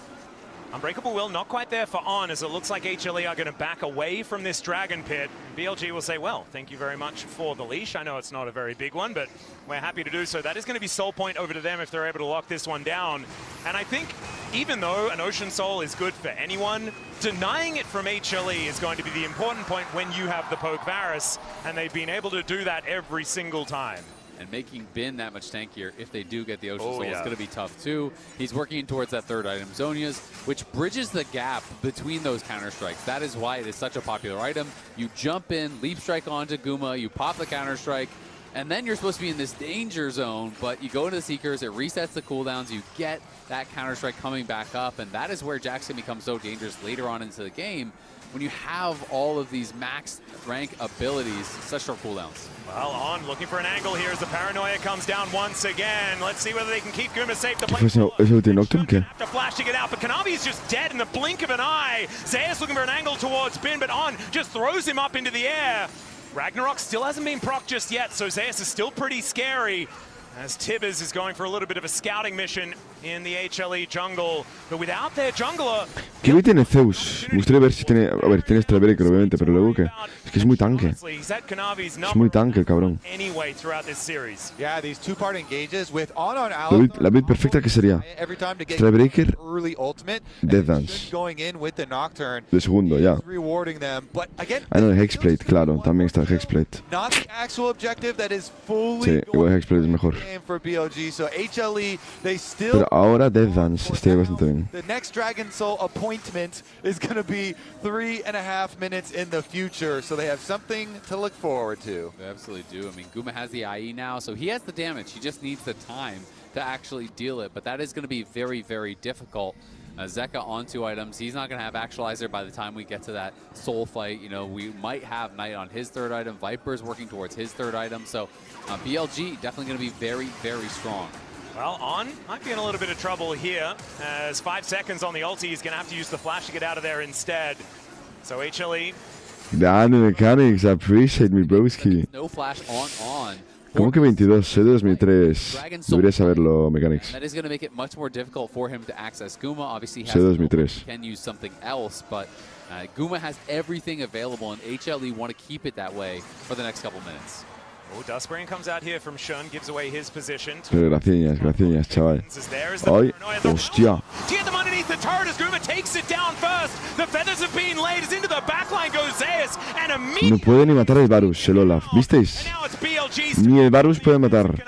S3: Unbreakable Will not quite there for On, as it looks like HLE are going to back away from this Dragon Pit. BLG will say, well, thank you very much for the leash. I know it's not a very big one, but we're happy to do so. That is going to be soul point over to them if they're able to lock this one down. And I think even though an Ocean Soul is good for anyone, denying it from HLE is going to be the important point when you have the Poke Varus, and they've been able to do that every single time.
S7: And making Bin that much tankier if they do get the Ocean Soul is going to be tough too. He's working towards that third item, Zonia's, which bridges the gap between those counter-strikes. That is why it is such a popular item. You jump in, leap strike onto Guma, you pop the counter-strike, and then you're supposed to be in this danger zone, but you go into the Seekers, it resets the cooldowns, you get that counter-strike coming back up, and that is where Jax can become so dangerous later on into the game when you have all of these max rank abilities, such short cooldowns.
S3: Well, On looking for an angle here as the Paranoia comes down once again. Let's see whether they can keep Guma safe. The
S5: ¿Es ulti Nocturne qué?
S3: Have to flash to get out, but Kanavi is just dead in the blink of an eye. Zeus looking for an angle towards Bin, but On just throws him up into the air. Ragnarok still hasn't been proc just yet, so Zeus is still pretty scary. As Tibbers is going for a little bit of a scouting mission in the HLE jungle, but without their jungler.
S5: ¿Qué B tiene Zeus? Me gustaría ver si tiene. A ver, tiene Strawberry, obviamente, pero luego que. Es que es muy tanque. Es muy tanque el cabrón.
S6: Yeah, these two-part engages with On out.
S5: La build perfecta que sería Strawbreaker, Death Dance. De segundo, ya. Ah, no, el Hexplate, claro, también está el Hexplate. Sí, igual el Hexplate es mejor. Pero ahora Death Dance estaría bastante bien.
S6: The next Dragon Soul appointment is going to be 3.5 minutes in the future, so they have something to look forward to.
S7: They absolutely do. I mean, Guma has the IE now, so he has the damage. He just needs the time to actually deal it, but that is going to be very, very difficult. Zeka on 2 items. He's not going to have Actualizer by the time we get to that soul fight. You know, we might have Knight on his 3rd item. Viper's working towards his 3rd item, so BLG definitely going to be very, very strong.
S3: Well, On might be in a little bit of trouble here, as 5 seconds on the ulti. He's going to have to use the flash to get out of there instead. So HLE.
S5: Dani Mechanics, appreciate me, broski.
S7: No flash on.
S5: ¿Cómo que 22? Soy de 2003. Debería saberlo, Mechanics.
S7: That is going to make it much more difficult for him to access Guma. Obviously, he has
S5: 2003.
S7: can use something else, but Guma has everything available, and HLE want to keep it that way for the next couple minutes.
S3: Oh, Dustbrain comes out here from Shun, gives away his position.
S5: Pero gracias, chaval. Ay, hostia.
S3: Get them underneath the turret as Guma takes it down first. The feathers have been laid as into the backline goes Zeus, and immediately.
S5: No puede ni matar el Varus, el Olaf. ¿Visteis? Ni el Varus puede matar.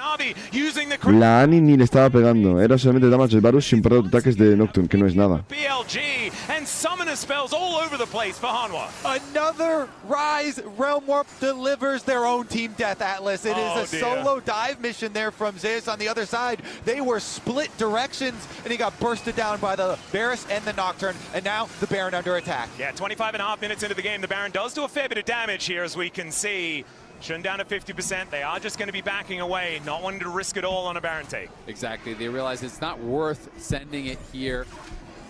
S5: La Annie ni le estaba pegando. Era solamente damage del Varus sin perder ataques de Nocturne, que no es nada.
S3: BLG and summoner spells all over the place for Hanwha.
S6: Another Rise Realm Warp delivers their own team death, Atlas. It is a solo dive mission there from Zeus on the other side. They were split directions, and he got bursted down by the Varus and the Nocturne, and now the Baron under attack.
S3: Yeah, 25.5 minutes into the game, the Baron does do a fair bit of damage here, as we can see. Shun down to 50%. They are just going to be backing away, not wanting to risk it all on a Baron take.
S7: Exactly. They realize it's not worth sending it here.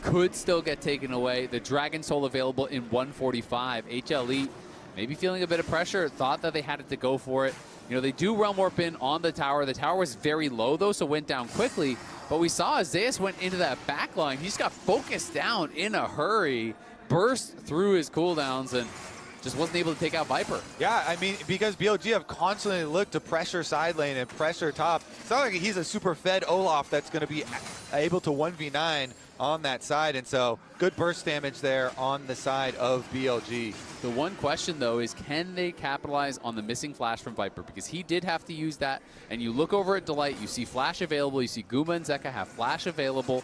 S7: Could still get taken away. The Dragon Soul available in 145. HLE maybe feeling a bit of pressure. Thought that they had it to go for it. You know, they do Realm Warp in on the tower. The tower was very low, though, so went down quickly. But we saw as Zeus went into that back line, he just got focused down in a hurry, burst through his cooldowns, and just wasn't able to take out Viper.
S6: Yeah, I mean, because BLG have constantly looked to pressure side lane and pressure top. It's not like he's a super fed Olaf that's going to be able to 1v9 on that side, and so good burst damage there on the side of BLG.
S7: The one question, though, is can they capitalize on the missing flash from Viper? Because he did have to use that, and you look over at Delight, you see flash available, you see Guma and Zeka have flash available.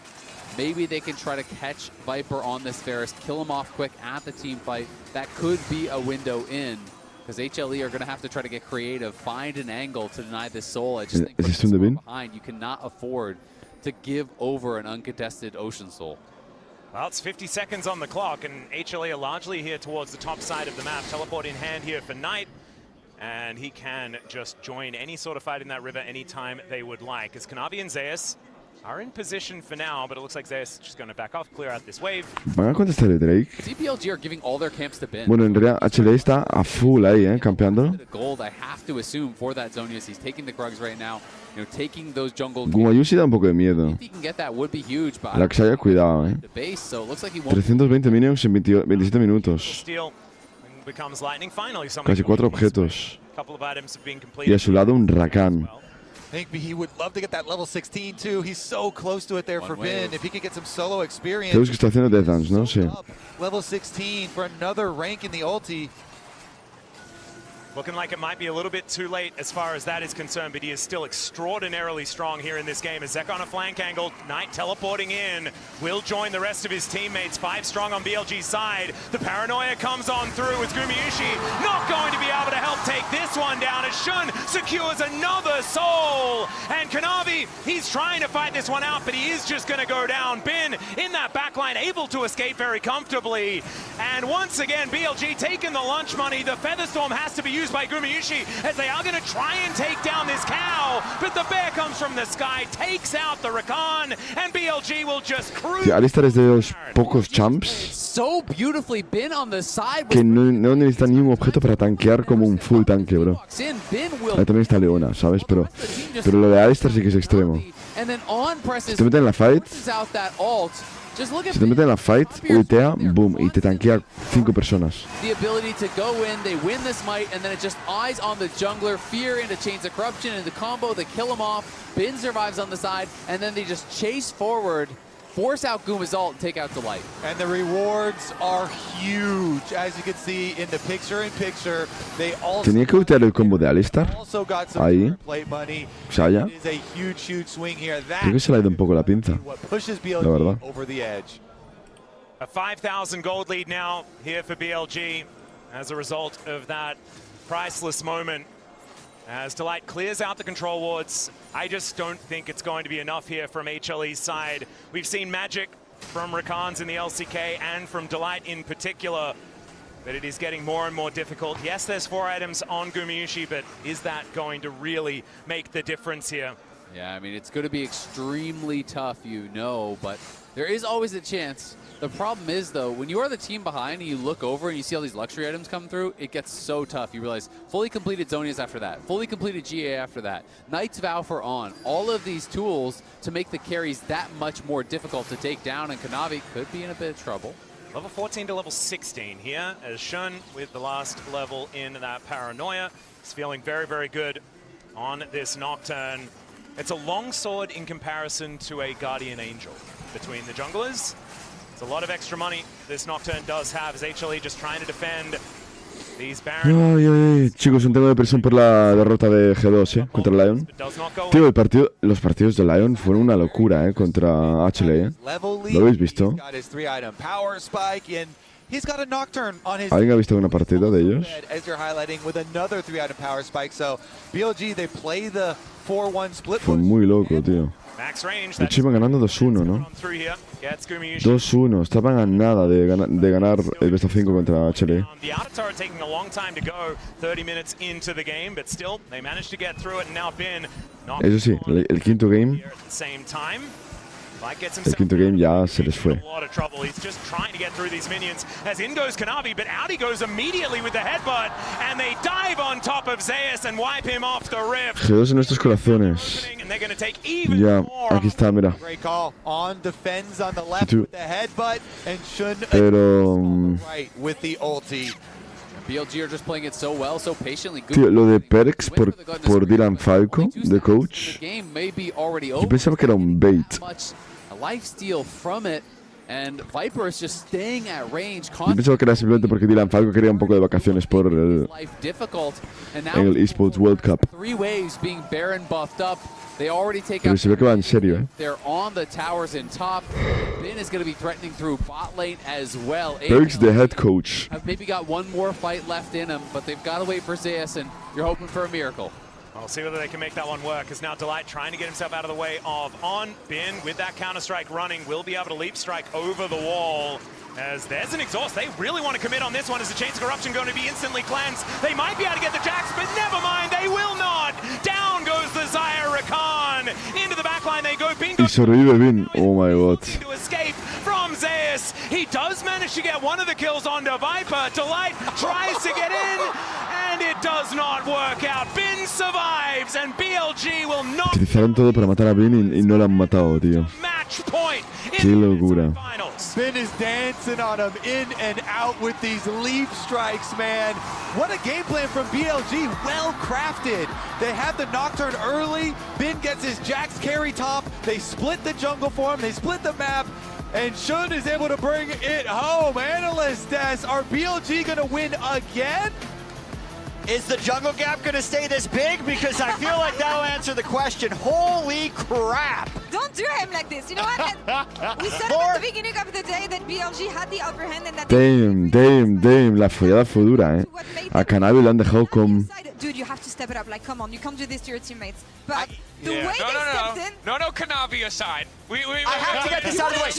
S7: Maybe they can try to catch Viper on this Varus, kill him off quick at the team fight. That could be a window in, because HLE are going to have to try to get creative, find an angle to deny this soul. I just think from behind, you cannot afford to give over an uncontested Ocean Soul.
S3: Well, it's 50 seconds on the clock, and HLE are largely here towards the top side of the map. Teleport in hand here for Knight, and he can just join any sort of fight in that river anytime they would like. As Kanavi and Zeus are in position for now, but it looks like Zeus is just going to back off, clear out this wave.
S5: ¿Van a contestar el Drake?
S7: CPLG are giving all their camps to Ben.
S5: Bueno, en realidad HLE está a full ahí, campeando.
S7: Gold, I have to assume, for that Zonius. He's taking the Krugs right now. You know, taking those jungle.
S5: Gumayusi da un poco de miedo.
S7: If he can get that, would be huge, but
S5: La que se haya cuidado,
S7: the base, so it looks like he won't.
S5: 320 minions en 27 minutos.
S3: Steel becomes lightning finally.
S5: Casi 4 objetos.
S3: Couple of items have been
S5: Y
S3: completed.
S5: a su lado un Rakan.
S6: I think he would love to get that level 16 too. He's so close to it there for Ben. If he could get some solo experience.
S5: Creo que está haciendo Death Dance, ¿no? Sí.
S6: Level 16 for another rank in the ulti.
S3: Looking like it might be a little bit too late as far as that is concerned, but he is still extraordinarily strong here in this game. As Zek on a flank angle, Knight teleporting in, will join the rest of his teammates. 5 strong on BLG's side. The paranoia comes on through with Gumayusi not going to be able to help take this one down as Shun secures another soul. And Kanavi, he's trying to fight this one out, but he is just going to go down. Ben in that backline, able to escape very comfortably. And once again, BLG taking the lunch money. The Featherstorm has to be used by Gumayusi as they are going to try and take down this cow, but the bear comes from the sky, takes out the Rakan, and BLG will just cruise.
S5: Alistar es de los pocos champs
S7: So beautifully been on the side
S5: que no necesita ni un objeto para tanquear como un full tanque, bro. Ahí también está Leona, ¿sabes? Pero lo de Alistar sí que es extremo. Si te meten en la fight, si te meten en la fight, ultea, boom, y te tanquea 5 personas.
S7: The ability to go in, they win this might, and then it just eyes on the jungler, fear into Chains of Corruption, and the combo, they kill him off. Ben survives on the side, and then they just chase forward, force out Guma's ult, and take out Delight.
S6: And the rewards are huge, as you can see in the picture-in-picture. They also
S5: Tenía que ultear el combo de Alistar.
S6: got some
S5: Ahí.
S6: play money.
S5: Saya.
S6: It is a huge swing here.
S5: Creo que se le ha ido un poco la pinza.
S6: What pushes
S5: La verdad.
S6: BLG over the edge.
S3: A 5,000 gold lead now here for BLG as a result of that priceless moment. As Delight clears out the control wards, I just don't think it's going to be enough here from HLE's side. We've seen magic from Rakans in the LCK and from Delight in particular, but it is getting more and more difficult. Yes, there's 4 items on Gumayusi, but is that going to really make the difference here?
S7: Yeah, I mean, it's going to be extremely tough, you know, but there is always a chance. The problem is, though, when you are the team behind and you look over and you see all these luxury items come through, it gets so tough. You realize fully completed Zonias after that, fully completed GA after that, Knight's Vow for On, all of these tools to make the carries that much more difficult to take down, and Kanavi could be in a bit of trouble.
S3: Level 14 to level 16 here, as Shun with the last level in that Paranoia. He's feeling very, very good on this Nocturne. It's a long sword in comparison to a Guardian Angel between the junglers. It's a lot of extra money this Nocturne does have, as HLE just trying to defend these Baron.
S5: Ay, chicos, un tema de presión por la derrota de G2, contra Lion. Tío, los partidos de Lion fueron una locura, contra HLE. ¿Lo habéis visto? ¿Alguien ha visto una partida de ellos? Fue muy loco, tío. De hecho iban ganando 2-1, ¿no? 2-1, estaban a nada de ganar el Best of 5 contra HLE. Eso sí, el quinto game ya se les fue. G2 en nuestros corazones. Ya, aquí está, mira. Pero... Tío, lo de perks por Dylan Falco, de coach, yo pensaba que era un bait. Yo pensaba que era simplemente porque Dylan Falco quería un poco de vacaciones por el eSports World Cup. Pero se ve que va en serio, Eric's the head coach.
S7: Maybe got one more fight left in him, but they've got to wait for Zeus, and you're hoping for a miracle.
S3: We'll see whether they can make that one work, as now Delight trying to get himself out of the way of On. Bin with that counter-strike running will be able to leap strike over the wall. As there's an exhaust, they really want to commit on this one. Is the Chains of Corruption going to be instantly cleansed? They might be able to get the Jax, but never mind, they will not! Down goes the Zaya Rakan! Into the backline they go. Bin
S5: Y sobrevive Bin, oh my god.
S3: To escape from Zeus. He does manage to get one of the kills onto Viper. Delight tries to get in, and it does not work out. Bin survives, and BLG will not...
S5: Utilizaron todo para matar a Bin y no lo han matado, tío.
S3: Match point.
S5: Qué locura.
S6: Bin is dancing on him in and out with these leap strikes, man. What a game plan from BLG, well crafted. They have the Nocturne early, Bin gets his Jax carry top, they split the jungle for him, they split the map, and Shun is able to bring it home. Analyst Des, are BLG gonna win again?
S10: Is the jungle gap going to stay this big? Because I feel like that'll answer the question. Holy crap!
S2: Don't do him like this. You know what? We said at the beginning of the day that BLG had the upper hand and that...
S5: Damn. La follada fue dura, A Kanavi lo han dejado con...
S2: Dude, you have to step it up. Like, come on, you can't do this to your teammates. But the way they stepped in...
S11: No, Kanavi aside.
S10: I have to get this out of the way.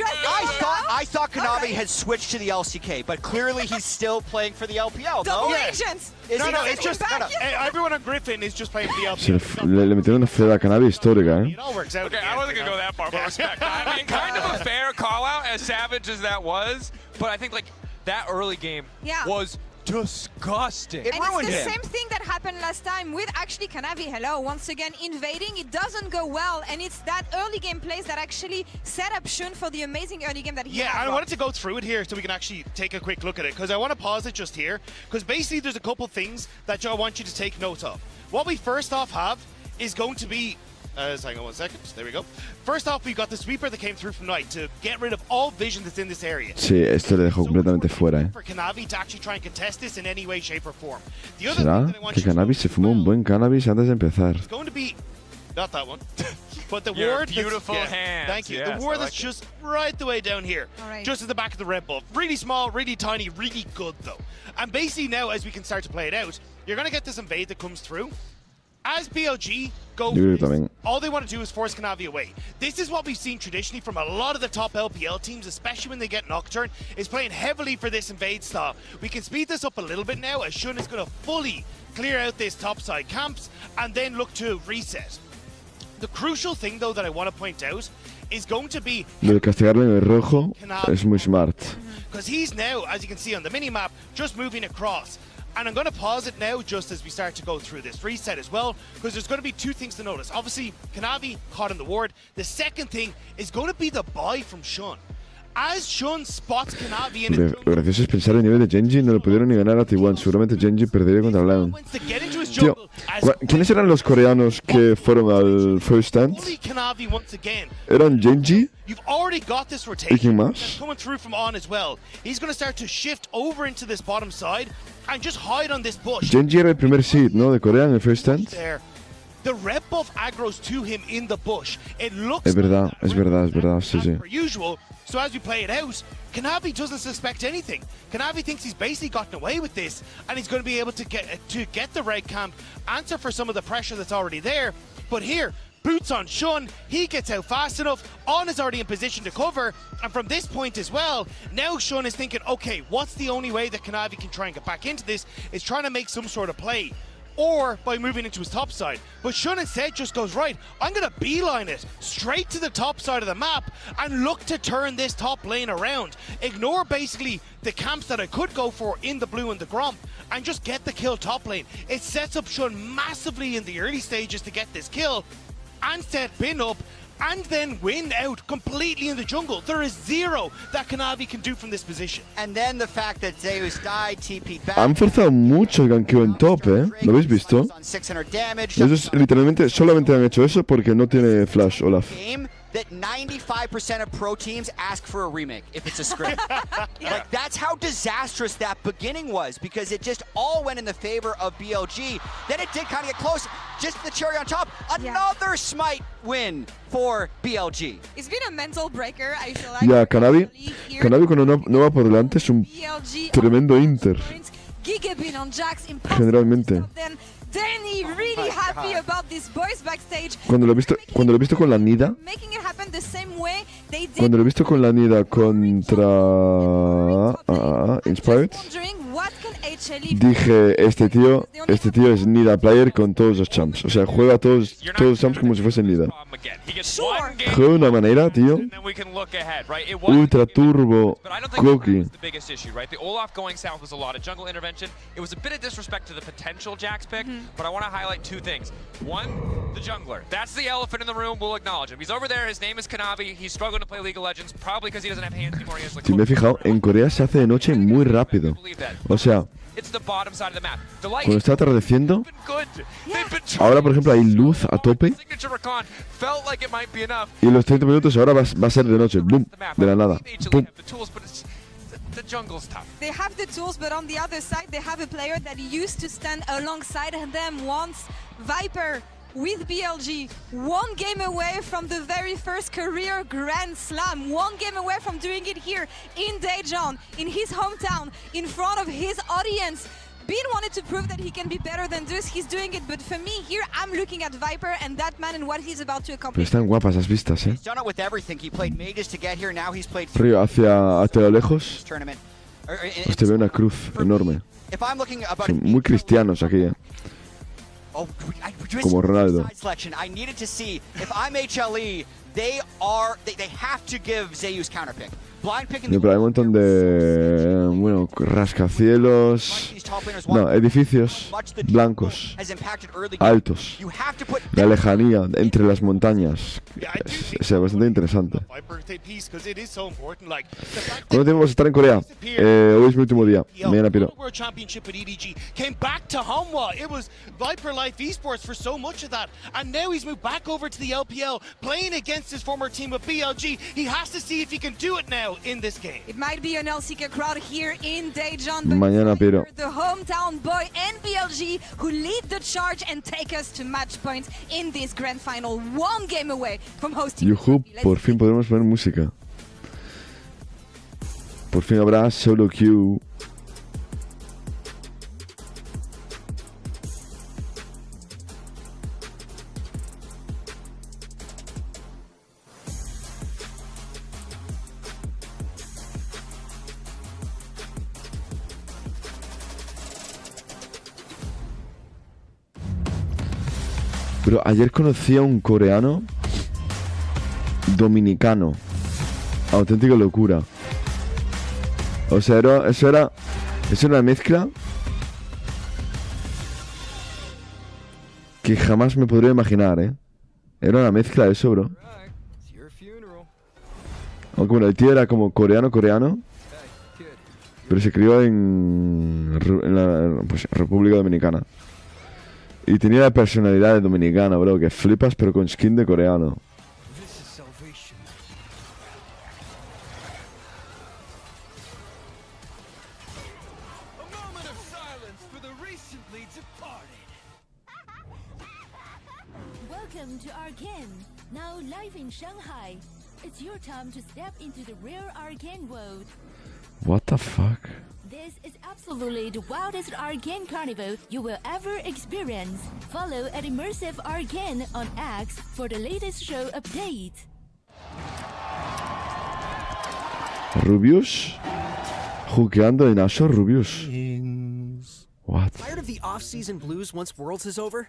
S10: I thought Kanavi had switched to the LCK, but clearly he's still playing for the LPL, no?
S2: Dominations!
S11: It's just... everyone on Griffin is just playing for the LPL.
S5: Le metieron una follada a Kanavi histórica,
S11: It all works out. Okay, I wasn't going to go that far, but respect. I mean, kind of a fair call-out, as savage as that was, but I think, like, that early game was disgusting.
S2: It ruined him. It's the same thing that happened last time with actually Kanavi. Hello, once again invading. It doesn't go well, and it's that early game plays that actually set up Shun for the amazing early game that he had.
S12: Yeah, I wanted to go through it here so we can actually take a quick look at it, because I want to pause it just here, because basically there's a couple things that I want you to take note of. What we first off have is going to be hang on 1 second. There we go. First off, we've got the sweeper that came through from Knight to get rid of all vision that's in this area.
S5: Sí, esto le dejó completamente fuera,
S12: For Kanavi to actually try and contest this in any way, shape, or form. The
S5: ¿Será
S12: other thing that I want
S5: que
S12: you to
S5: Kanavi se fumó un buen cannabis antes de empezar?
S12: It's going to be not that one, but the
S11: Your
S12: ward.
S11: beautiful hands.
S12: Thank you.
S11: Yes,
S12: the ward
S11: like
S12: that's just right the way down here, just at the back of the red buff. Really small, really tiny, really good though. And basically now, as we can start to play it out, you're going to get this invade that comes through. As BLG go, all they want to do is force Kanavi away. This is what we've seen traditionally from a lot of the top LPL teams, especially when they get Nocturne, is playing heavily for this invade style. We can speed this up a little bit now, as Shun is going to fully clear out this topside camps and then look to reset. The crucial thing, though, that I want to point out is going to be
S5: Lo de castigarle en el rojo es muy smart.
S12: because he's now, as you can see on the mini-map, just moving across. And I'm going to pause it now just as we start to go through this reset as well, because there's going to be two things to notice. Obviously, Kanavi caught in the ward. The second thing is going to be the buy from Shun. As Shun spots Kanavi in
S5: Lo gracioso es pensar el nivel de Genji, no lo pudieron ni ganar a T1. Seguramente Genji perdería contra Leon. Tío, ¿quiénes eran los coreanos que fueron al First Dance? Eran Genji y quién más.
S12: Coming through from on as well. He's going to start to shift over into this bottom side and just hide on this bush.
S5: Genji era el primer seed, ¿no? De Corea en el First Dance.
S12: The red buff aggroes to him in the bush. It looks
S5: Es verdad, sí, sí.
S12: per usual. So as we play it out, Kanavi doesn't suspect anything. Kanavi thinks he's basically gotten away with this, and he's going to be able to get the red camp, answer for some of the pressure that's already there. But here, boots on Shun, he gets out fast enough. On is already in position to cover, and from this point as well, now Shun is thinking, okay, what's the only way that Kanavi can try and get back into this? Is trying to make some sort of play, or by moving into his top side. But Shun instead just goes, right, I'm going to beeline it straight to the top side of the map and look to turn this top lane around. Ignore basically the camps that I could go for in the blue and the gromp and just get the kill top lane. It sets up Shun massively in the early stages to get this kill and set Bin up and then win out completely in the jungle. There is zero that Kanavi can do from this position.
S10: And then the fact that Zeus died, TP'd back.
S5: Han forzado mucho el ganqueo en top, ¿eh? ¿Lo habéis visto? Ellos literalmente solamente han hecho eso porque no tiene flash, Olaf.
S10: That 95% of pro teams ask for a remake if it's a script. Like, that's how disastrous that beginning was, because it just all went in the favor of BLG. Then it did kind of get close. Just the cherry on top. Another smite win for BLG.
S2: It's been a mental breaker, I feel like.
S5: Ya, Kanavi cuando no va por delante es un tremendo Inter.
S2: Gigabin on Jax,
S5: Generalmente.
S2: Danny really happy about this boys backstage.
S5: Cuando lo he visto con la Nida. Cuando lo he visto con la Nida contra Inspired, dije, este tío es Nida player con todos los champs. O sea, juega todos los champs como si fuesen Nida. Juega de una manera, tío, ultra turbo cookie.
S11: But I want to highlight two things. One, the jungler. That's the elephant in the room. We'll acknowledge him. He's over there. His name is Kanavi. He's struggling to play League of Legends, probably because he doesn't have hands anymore.
S5: Si me he fijado, en Corea se hace de noche muy rápido. O sea, cuando está atardeciendo, ahora por ejemplo hay luz a tope y los 30 minutos ahora va a ser de noche. Boom, de la nada. Boom.
S11: The jungle's tough.
S2: They have the tools, but on the other side, they have a player that used to stand alongside them once. Viper with BLG, one game away from the very first career Grand Slam, one game away from doing it here in Daejeon, in his hometown, in front of his audience. Bean wanted to prove that he can be better than this. He's doing it, but for me here, I'm looking at Viper and that man and what he's about to accomplish.
S5: Pero están guapas las vistas,
S10: He's done it with everything. He played mages to get here. Now he's played
S5: Río hacia lo lejos. Hostia, veo una cruz enorme. Muy cristianos aquí, como Ronaldo.
S10: I needed to see if I'm HLE, they have to give Zeus counterpick.
S5: Pero hay un montón de, bueno, rascacielos, no, edificios blancos, altos, la lejanía entre las montañas, es bastante interesante. ¿Cuánto tiempo vamos a estar en Corea? Hoy es mi último día, mañana piro.
S12: Viper Life Esports for so much of that, and now he's moved back over to the LPL, playing against his former team of BLG. He has to see if he can do it now in this game.
S2: It might be an LCK crowd here in Daejeon,
S5: mañana piro.
S2: The hometown boy and BLG who lead the charge and take us to match points in this grand final, one game away from hosting.
S5: Yuhu, por fin podremos poner música. Por fin habrá solo queue. Pero ayer conocí a un coreano dominicano. Auténtica locura. O sea, eso era una mezcla que jamás me podría imaginar, ¿eh? Era una mezcla de eso, bro. Aunque bueno, el tío era como coreano, pero se crió en la República Dominicana. Y tenía la personalidad de dominicana, bro, que flipas, pero con skin de coreano.
S13: Welcome to Arcane, now live in Shanghai. It's your time to step into the rare Arcane world.
S5: What the fuck?
S13: This is absolutely the wildest Arcane carnival you will ever experience. Follow at Immersive Arcane on X for the latest show update.
S5: Rubius? Jugueando en Asher, Rubius. What?
S14: Tired of the off-season blues once Worlds is over?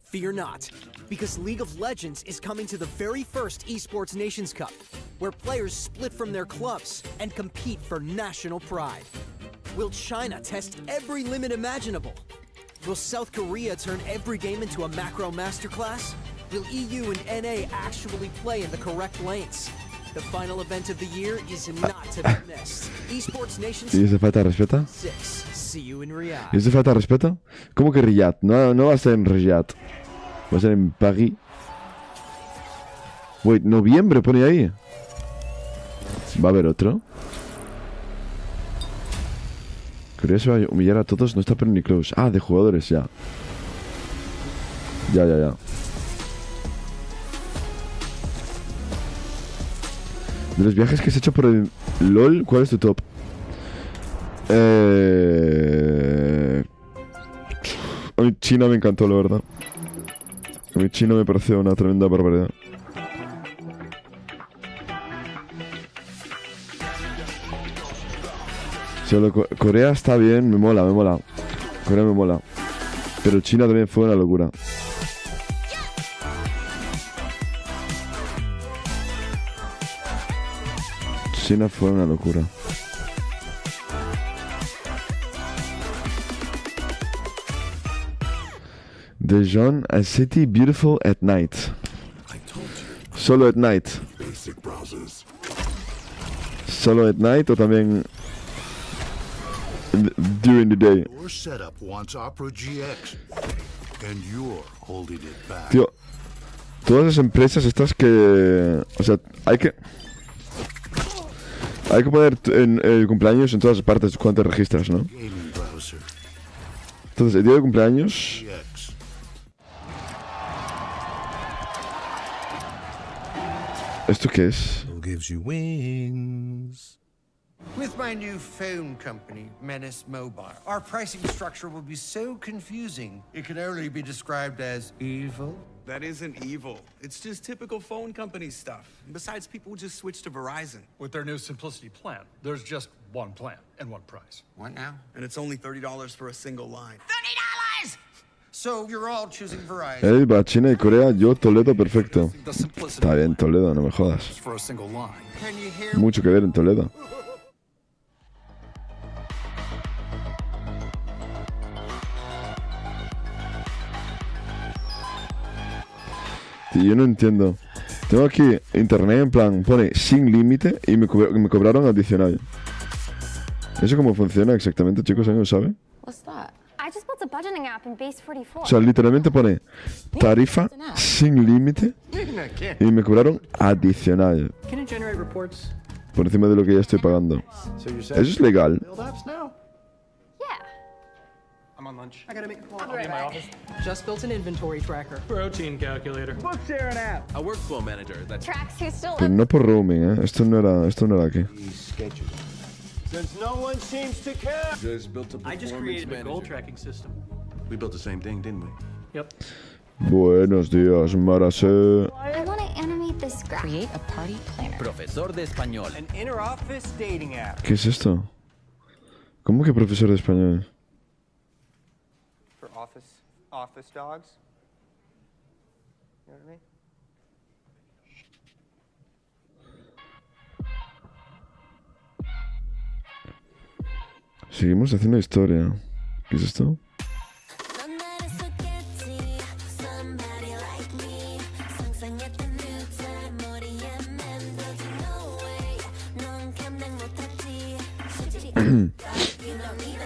S14: Fear not, because League of Legends is coming to the very first Esports Nations Cup, where players split from their clubs and compete for national pride. Will China test every limit imaginable? Will South Korea turn every game into a macro masterclass? Will EU and NA actually play in the correct lanes? The final event of the year is not to be missed. Esports Nations
S5: ¿Y ese falta de respeto?
S14: 6. See you in Riyadh.
S5: ¿Y ese falta de respeto? ¿Cómo que Riyadh? No va a ser en Riyadh. Va a ser en París. Wait, noviembre pone ahí. ¿Va a haber otro? Creo que se va a humillar a todos. No está pero ni close. Ah, de jugadores, ya. Ya. De los viajes que has hecho por el LOL, ¿cuál es tu top? A mí China me encantó, la verdad. A mí China me pareció una tremenda barbaridad. Solo Corea está bien, me mola. Corea me mola. Pero China también fue una locura. China fue una locura. The John, a city beautiful at night. Solo at night. Solo at night o también during the day.
S15: Your setup wants Opera GX, and you're holding it back.
S5: Tío, todas las empresas estas que, o sea, hay que poner en el cumpleaños en todas partes cuando te registras, ¿no? Entonces, el día de cumpleaños. ¿Esto qué es?
S16: Gives you wings. With my new phone company, Menace Mobile, our pricing structure will be so confusing, it can only be described as evil.
S17: That isn't evil. It's just typical phone company stuff. Besides, people just switch to Verizon.
S18: With their new Simplicity plan, there's just one plan and one price.
S16: What now?
S17: And it's only $30 for a single line.
S16: $30! So you're all choosing Verizon.
S5: Va China y Corea, yo Toledo perfecto. Está bien Toledo, no me jodas.
S17: For a single line.
S16: Can you hear
S5: Mucho que ver en Toledo. Tío, yo no entiendo. Tengo aquí internet en plan, pone sin límite y me cobraron adicional. ¿Eso cómo funciona exactamente, chicos? ¿Alguien lo sabe? O sea, literalmente pone tarifa sin límite y me cobraron adicional. Por encima de lo que ya estoy pagando. ¿Eso es legal?
S18: I'm on lunch. I gotta make a call. I'll be in my office. Just built an inventory tracker. Protein calculator. Book share an app. A workflow manager that tracks who still.
S5: Pero no por roaming, ¿eh? Esto no era aquí.
S16: Since no one seems to care.
S18: I just created a goal tracking system.
S15: We built the same thing, didn't we?
S18: Yep.
S5: Buenos días, Marase.
S19: I want to animate this graph. Create a party planner.
S20: Profesor de español.
S16: An inter-office dating app.
S5: ¿Qué es esto? ¿Cómo que profesor de español?
S21: Office dogs.
S5: Seguimos haciendo historia. ¿Qué es esto?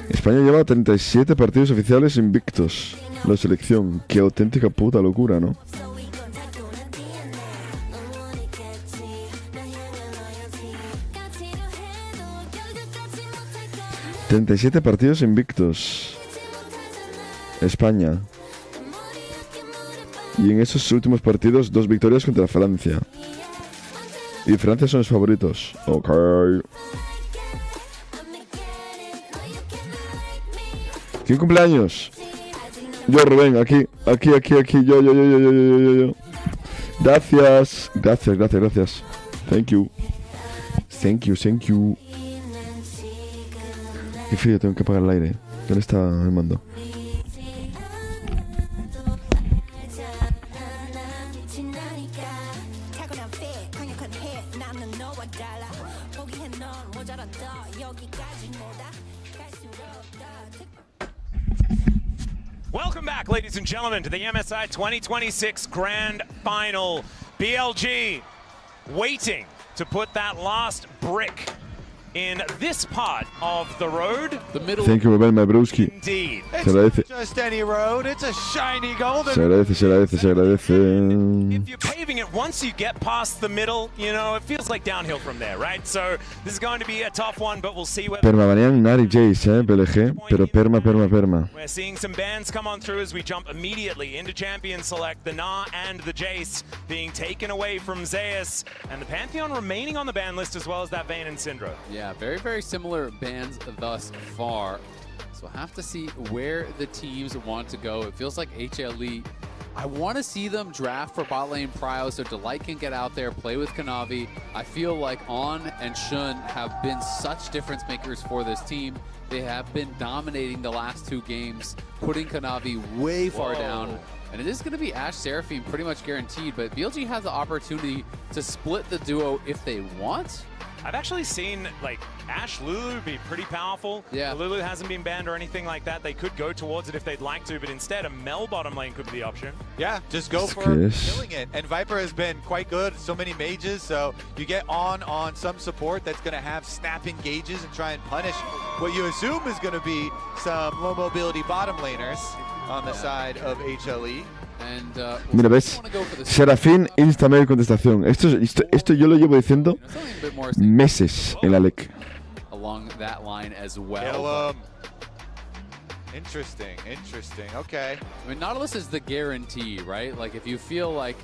S5: España lleva 37 partidos oficiales invictos. La selección. Qué auténtica puta locura, ¿no? ...37 partidos invictos... España. Y en esos últimos partidos, 2 victorias contra Francia. Y Francia son los favoritos. Ok. ¿Quién cumpleaños? Yo, Rubén, aquí. Yo. Gracias. Thank you. Qué frío, tengo que apagar el aire. ¿Dónde está el mando?
S3: Welcome back, ladies and gentlemen, to the MSI 2026 Grand Final. BLG waiting to put that last brick in this part of the road.
S7: The middle.
S5: Thank you, Rubén, my broski.
S3: Indeed.
S5: Se agradece.
S6: Just any road, it's a shiny golden.
S5: Se agradece.
S3: If you're paving it, once you get past the middle, you know, it feels like downhill from there, right? So this is going to be a tough one, but we'll see where.
S5: Permabanean Nari Jace, PLG, pero perma.
S3: We're seeing some bans come on through as we jump immediately into Champion Select. The Na and the Jace being taken away from Zeus, and the Pantheon remaining on the ban list as well as that Vayne and Syndra.
S7: Yeah, very similar bans thus far. So we'll have to see where the teams want to go. It feels like HLE, I want to see them draft for bot lane prio so Delight can get out there, play with Kanavi. I feel like On and Shun have been such difference makers for this team. They have been dominating the last 2 games, putting Kanavi way far down. And it is going to be Ashe Seraphine pretty much guaranteed, but BLG has the opportunity to split the duo if they want.
S3: I've actually seen like Ashe Lulu be pretty powerful.
S7: Yeah.
S3: Lulu hasn't been banned or anything like that. They could go towards it if they'd like to, but instead a Mel bottom lane could be the option.
S6: Yeah, just go for killing it. And Viper has been quite good. So many mages, so you get on some support that's going to have snap engages and try and punish what you assume is going to be some low mobility bottom laners on the side of HLE.
S5: Mira, ves, Serafín Instamail contestación. Esto yo lo llevo diciendo meses en la LEC.
S7: Along that line as well.
S6: Interesting. Okay.
S7: I mean, Nautilus is the guarantee, right? Like, if you feel like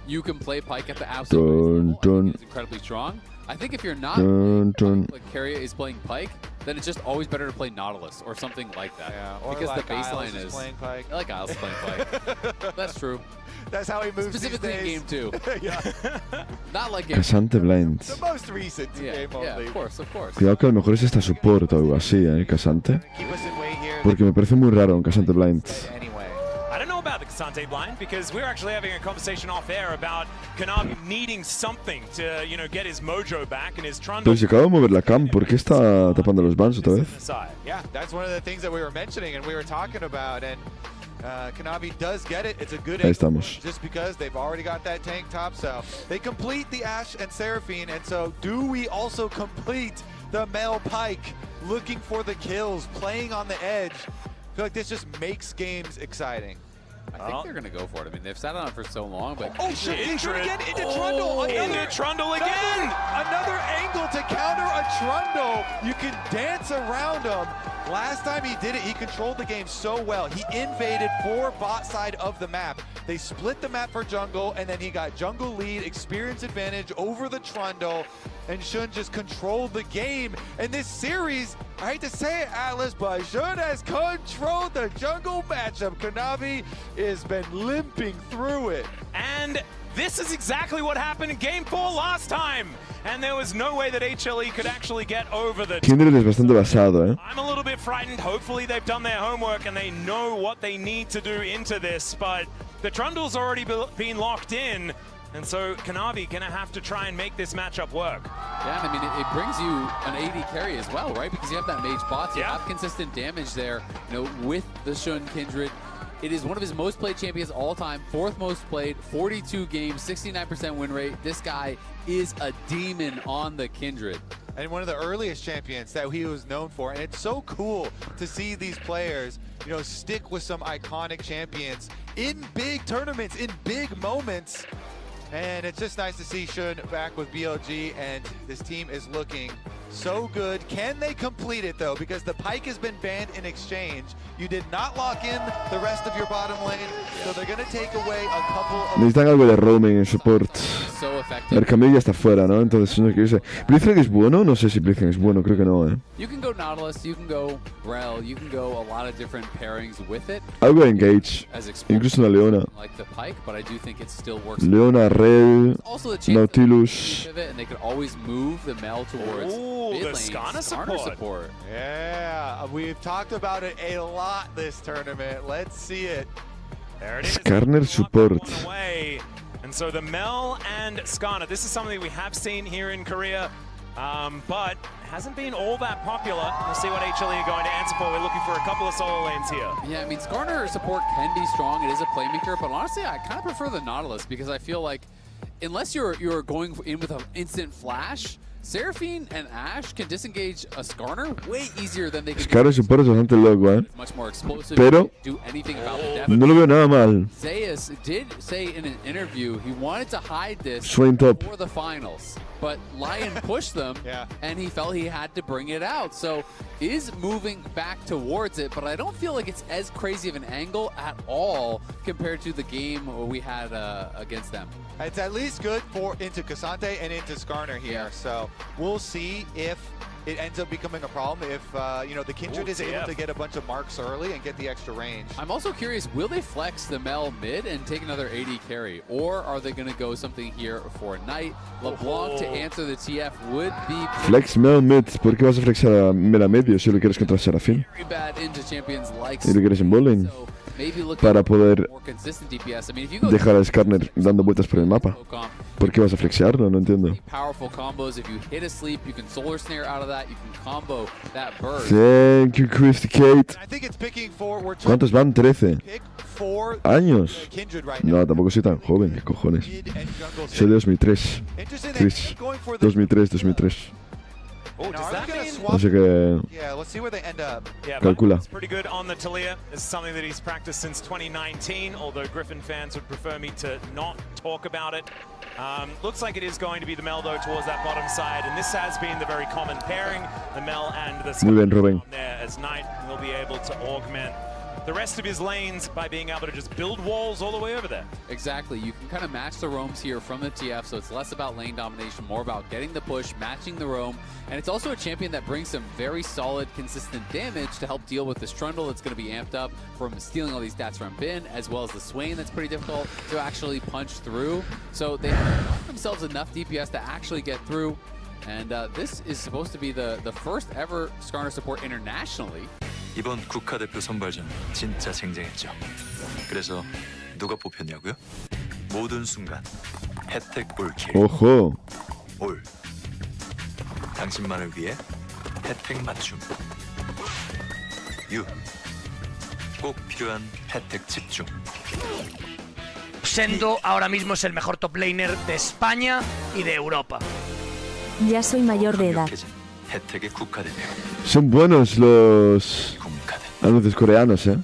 S7: you can play Pyke at the absolute level, it's incredibly strong. I think if you're not like Carrier is playing Pyke, then it's just always better to play Nautilus or something like that.
S6: Yeah, or
S7: because
S6: like
S7: the baseline
S6: Isles is playing Pyke.
S7: I like Isles playing Pyke. That's true.
S6: That's how he moves
S7: specifically
S6: these days.
S7: in game 2.
S6: Yeah.
S7: Not like game
S5: Casante Blinds.
S6: The most recent game only.
S7: Yeah, of course.
S5: Cuidado que a lo mejor es esta support o algo así, Casante. Porque me parece muy raro un Casante Blinds.
S3: I don't know about the Casante blind because we're actually having a conversation off air about Kanavi needing something to, you know, get his mojo back and his Trundle.
S5: Pero se acaba de mover la cam, ¿por qué está tapando los bans otra vez?
S6: Yeah, that's one of the things that we were mentioning and we were talking about, and Kanavi does get it. It's a good angle just because they've already got that tank top, so they complete the Ashe and Seraphine, and so do we also complete the Mel Pyke looking for the kills, playing on the edge? I feel like this just makes games exciting.
S7: I think they're going to go for it. I mean, they've sat on it for so long, but...
S6: Oh, shit, again, into Trundle.
S3: Into Trundle again.
S6: Another angle to counter a Trundle. You can dance around him. Last time he did it, he controlled the game so well. He invaded 4 bot side of the map. They split the map for jungle, and then he got jungle lead, experience advantage over the Trundle, and Shun just controlled the game. And this series, I hate to say it, Atlas, but Shun has controlled the jungle matchup. Kanavi has been limping through it.
S3: And this is exactly what happened in Game 4 last time. And there was no way that HLE could actually get over the...
S5: Kindred es bastante basado,
S3: I'm a little bit frightened. Hopefully they've done their homework and they know what they need to do into this, but the Trundle's already been locked in, and so Kanavi gonna have to try and make this matchup work.
S7: Yeah, I mean, it brings you an AD carry as well, right? Because you have that mage bot, you have consistent damage there, you know, with the Shun Kindred. It is one of his most played champions all time, 4th most played, 42 games, 69% win rate. This guy is a demon on the Kindred.
S6: And one of the earliest champions that he was known for. And it's so cool to see these players, you know, stick with some iconic champions in big tournaments, in big moments. And it's just nice to see Shun back with BLG, and this team is looking so good. Can they complete it, though? Because the Pyke has been banned in exchange. You did not lock in the rest of your bottom lane, so they're going to take away a couple of...
S5: Necesitan algo de roaming en support. A ver, Camille ya está fuera, ¿no? Entonces, no sé. ¿Blitzcrank es bueno? No sé si Blitzcrank es bueno, creo que no, ¿eh?
S7: You can go Nautilus, you can go Rel, you can go a lot of different pairings with it.
S5: Algo de Engage, incluso una Leona.
S7: Like the Pyke, but I do think it still works.
S5: Leona, Rel, Nautilus.
S7: And they could always move the Mel towards mid lane,
S3: Skarner support.
S6: Yeah, we've talked about it a lot this tournament. Let's see it.
S3: There it is.
S5: Skarner support.
S3: And so the Mel and Skarner, this is something we have seen here in Korea, but hasn't been all that popular. We'll see what HLE are going to answer for. We're looking for a couple of solo lanes here.
S7: Yeah, I mean, Skarner support can be strong. It is a playmaker, but honestly, I kind of prefer the Nautilus because I feel like unless you're going in with an instant flash, Seraphine and Ashe can disengage a Skarner way easier than they can.
S5: Skarner support es bastante loco, ¿eh?
S7: Much more explosive.
S5: Pero
S7: do anything about the depth.
S5: No lo veo nada mal.
S7: Zeus did say in an interview he wanted to hide this
S5: Swain top
S7: for the finals, but Lion pushed them, and he felt he had to bring it out. So is moving back towards it, but I don't feel like it's as crazy of an angle at all compared to the game we had against them.
S6: It's at least good for into Cassante and into Skarner here. So we'll see if it ends up becoming a problem, if you know, the Kindred is able to get a bunch of marks early and get the extra range.
S7: I'm also curious, will they flex the Mel mid and take another AD carry, or are they going to go something here for Knight? LeBlanc to answer the TF would be
S5: flex Mel mid. ¿Por qué vas a flexar a Mela medio si lo quieres contra Seraphine? Y lo quieres en bowling para poder dejar a Skarner dando vueltas por el mapa. ¿Por qué vas a flexearlo? No entiendo. Thank you, Christy Kate. ¿Cuántos van? 13 años. No, tampoco soy tan joven, ¿qué cojones? Soy de 2003. 2003. Así que calcula.
S3: It's pretty good on the Talia. This is something that he's practiced since 2019, although Griffin fans would prefer me to not talk about it. Looks like it is going to be the Mel, though, towards that bottom side, and this has been the very common pairing, the Mel and the Skarner there, as Knight will be able to augment the rest of his lanes by being able to just build walls all the way over there.
S7: Exactly. You can kind of match the roams here from the TF, so it's less about lane domination, more about getting the push, matching the roam, and it's also a champion that brings some very solid, consistent damage to help deal with this Trundle that's going to be amped up from stealing all these stats from Bin, as well as the Swain that's pretty difficult to actually punch through. So they have themselves enough DPS to actually get through, and this is supposed to be the first ever Skarner support internationally.
S20: 이번 국가대표 선발전 진짜 쟁쟁했죠. 그래서 누가 뽑혔냐고요? 모든 순간 혜택 올킬.
S5: 오호.
S20: 올. 당신만을 위해 혜택 맞춤. 유. 꼭 필요한 혜택 집중.
S8: Sendo ahora mismo es el mejor top laner de España y de Europa.
S9: Ya soy mayor de edad.
S20: 혜택의 국가대표.
S5: Son buenos los anuncios coreanos, ¿eh?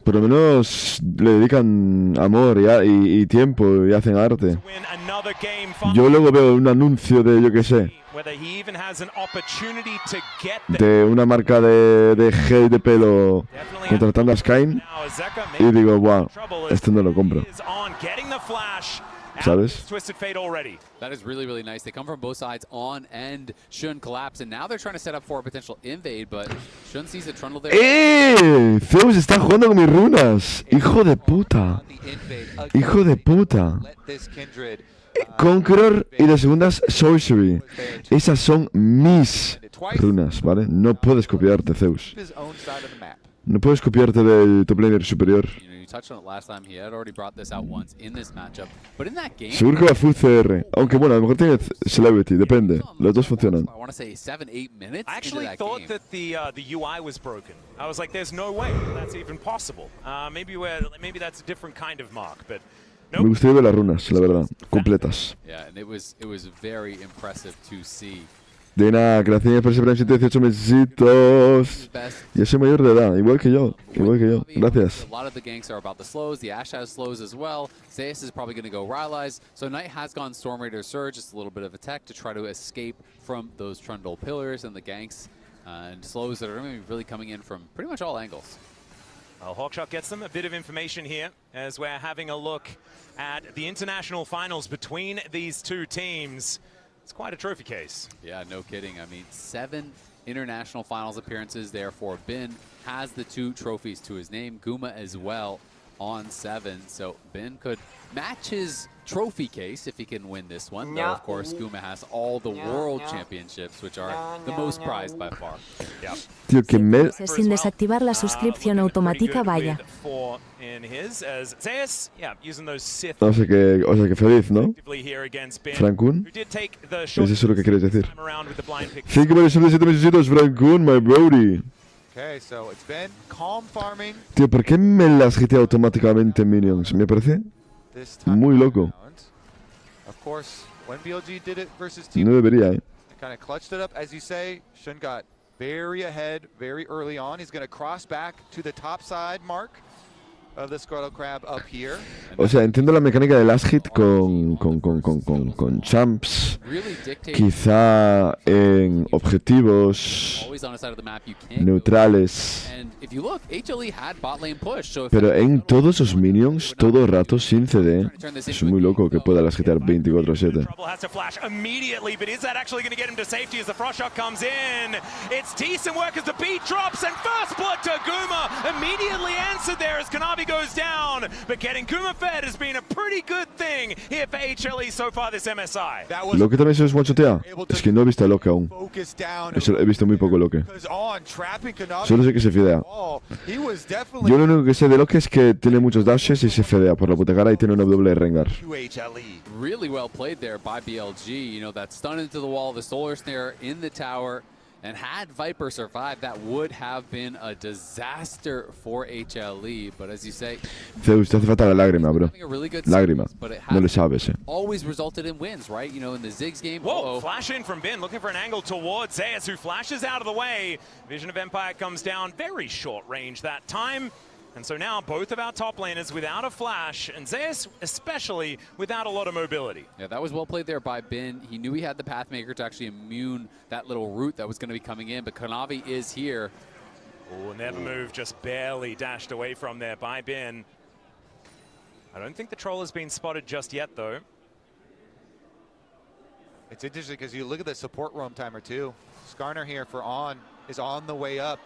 S5: Por lo menos le dedican amor y tiempo y hacen arte. Yo luego veo un anuncio de, yo qué sé, de una marca de gel de pelo contratando a Skyne y digo, wow, esto no lo compro. ¿Sabes?
S7: That is really, really nice. They come from both sides on end. Shun collapse, and now they're trying to set up for a potential invade, but Shun sees a Trundle there.
S5: Zeus está jugando con mis runas. Hijo de puta. Hijo de puta. Conqueror y de segundas Sorcery. Esas son mis runas, ¿vale? No puedes copiarte, Zeus. No puedes copiarte del top laner superior.
S7: You touched on it last time. He had already brought this out once in this matchup, but in that game.
S5: Seguro que va full CR. Aunque bueno, a lo mejor tiene Celebrity, depende. Los dos funcionan.
S7: I want to say 7-8 minutes.
S3: I actually thought that the UI was broken. I was like, there's no way that's even possible. Maybe that's a different kind of mark, but. Nope.
S5: Me gustaría ver las runas, la verdad, completas.
S7: Yeah, and it was very impressive to see.
S5: De nada, gracias por ese plan 118 mesitos. Ya soy mayor de edad, igual que yo. Gracias.
S7: A lot of the ganks are about the slows. The Ashe has slows as well. Zeus is probably going to go Rylai's. So Knight has gone Storm Raider Surge, just a little bit of a tech to try to escape from those Trundle pillars and the ganks and slows that are going to be really coming in from pretty much all angles.
S3: Well, Hawkshot gets them a bit of information here as we're having a look at the international finals between these two teams. It's quite a trophy case.
S7: Yeah, no kidding. I mean, 7 international finals appearances there for Bin. Has the 2 trophies to his name. Guma as well on 7. So Bin could match his trophy case if he can win this one. Though, of course, Guma has all the world championships, which are the most prized by far.
S5: Tío, que me...
S9: Sin desactivar la suscripción automática, vaya.
S5: O sea que feliz, ¿no? Frankun. ¿Es eso lo que quieres decir? 5 por 7 mesitos, Frankun, my brody.
S6: Okay, so it's been calm farming.
S5: Tío, ¿por qué me las hitea automáticamente en Minions? Me parece muy loco.
S6: Of course, when BLG did it versus
S5: No debería,
S6: They kind of clutched it up, as you say. Shun got very ahead, very early on. He's going to cross back to the top side mark of the Scrotal Crab up here.
S5: O sea, entiendo la mecánica del last hit con champs. Quizá en objetivos neutrales. Pero en todos los minions, todo el rato sin CD, es muy loco que pueda las hitear 24/7.
S3: Has to flash immediately, but is that actually going to get him to safety as the frost shot comes in? It's decent work as the beat drops, and first blood to Guma immediately answered there as Kanavi goes down. But getting Guma fed has been a pretty good thing here for HLE so far this MSI.
S5: Loque también se os one-shotea. Es que no he visto a Loque aún. He visto muy poco Loque. Solo sé que se fidea. Yo lo único que sé de Loque es que tiene muchos dashes y se fidea por la puta cara y tiene una doble de Rengar.
S7: Really well played there by BLG. You know, that stun into the wall, the solar snare in the tower. And had Viper survived, that would have been a disaster for HLE. But as you say,
S5: Zeus, te hace falta la lágrima, bro. Lágrima. No le sabes,
S7: always resulted in wins, right? You know, in the Ziggs game.
S3: Whoa, flash in from Bin, looking for an angle towards Zeus, who flashes out of the way. Vision of Empire comes down, very short range that time. And so now both of our top laners without a flash, and Zeus especially without a lot of mobility.
S7: Yeah, that was well played there by Bin. He knew he had the Pathmaker to actually immune that little root that was going to be coming in, but Kanavi is here.
S3: Oh, Nevermove just barely dashed away from there by Bin. I don't think the troll has been spotted just yet, though.
S6: It's interesting because you look at the support roam timer, too. Skarner here for On is on the way up.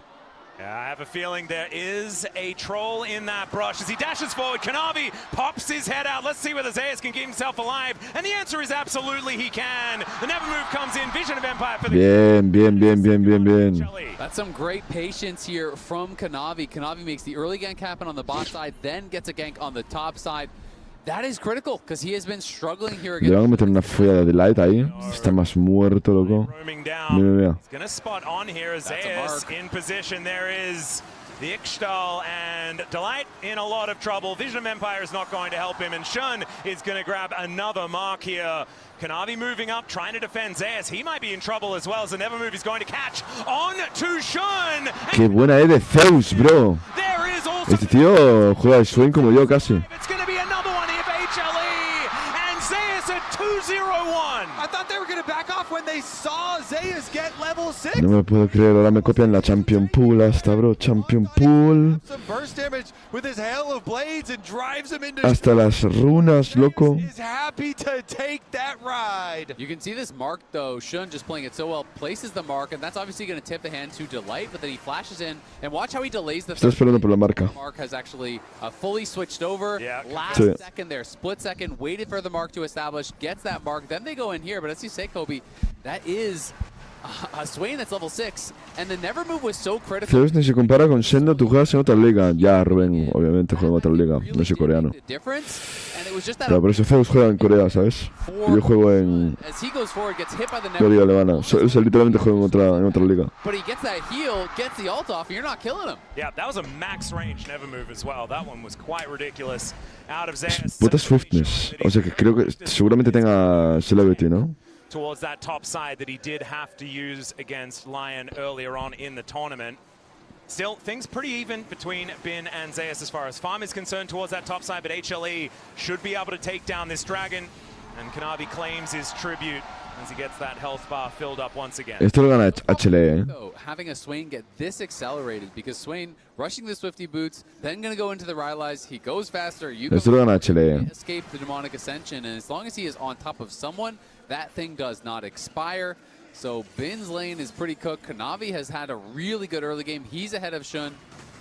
S3: Yeah, I have a feeling there is a troll in that brush. As he dashes forward, Kanavi pops his head out. Let's see whether Zeus can keep himself alive. And the answer is absolutely he can. The Nevermove comes in. Vision of Empire for the...
S5: Bien.
S7: That's some great patience here from Kanavi. Kanavi makes the early gank happen on the bot side, then gets a gank on the top side. That is critical, because he has been struggling here again.
S5: Le van a meter una follada de light ahí. Está más muerto, loco. Mira.
S3: He's going to spot On here as Zeus in position. There is the Ixtal, and Delight in a lot of trouble. Vision of Empire is not going to help him, and Shun is going to grab another mark here. Kanavi moving up, trying to defend Zeus. He might be in trouble as well, as the Nevermove is going to catch on to Shun.
S5: Qué buena de Zeus, bro. Este tío juega el swing como yo casi.
S3: It's going to be another one here for HLE, and Zeus at 2-0-1.
S6: I thought they were going to back off when they saw Zeus get level 6.
S5: No me puedo creer, ahora me copian la Champion Pool hasta, bro. Champion Pool.
S6: Some burst damage with his hail of blades and drives him into...
S5: Hasta las runas, loco.
S6: Is happy to take that ride.
S7: You can see this mark, though. Shun just playing it so well, places the mark, and that's obviously going to tip the hand to Delight, but then he flashes in, and watch how he delays the...
S5: Está esperando por la marca.
S7: Mark has actually fully switched over. Last second there, split second, waited for the mark to establish, gets that mark, then they go in here, but as you say, Kobe, that is a Swain that's level 6, and the never move was so critical.
S5: Zeus ni se compara con Sendo, tú juegas en otra liga. Ya, Rubén, obviamente juega en otra liga, no soy coreano. Pero por eso Zeus juega en Corea, ¿sabes? Y yo juego en la liga alemana. Él literalmente juega en otra liga.
S7: But he gets that heal, gets the ult off, and you're not killing him.
S3: Yeah, that was a max range never move as well. That one was quite ridiculous. Out of Zeus.
S5: Puta Swiftness. O sea que creo que seguramente tenga Celebrity, ¿no?
S3: Towards that top side that he did have to use against Lion earlier on in the tournament. Still, things pretty even between Bin and Zeus as far as farm is concerned towards that top side, but HLE should be able to take down this dragon, and Kanavi claims his tribute as he gets that health bar filled up once again.
S5: Esto lo gana HLE,
S7: Having a Swain get this accelerated, because Swain rushing the Swifty boots, then going to go into the Rylai's, he goes faster, you
S5: Esto lo gana HLE.
S7: escape the demonic ascension, and as long as he is on top of someone, that thing does not expire. So Bin's lane is pretty cooked. Kanavi has had a really good early game. He's ahead of Shun.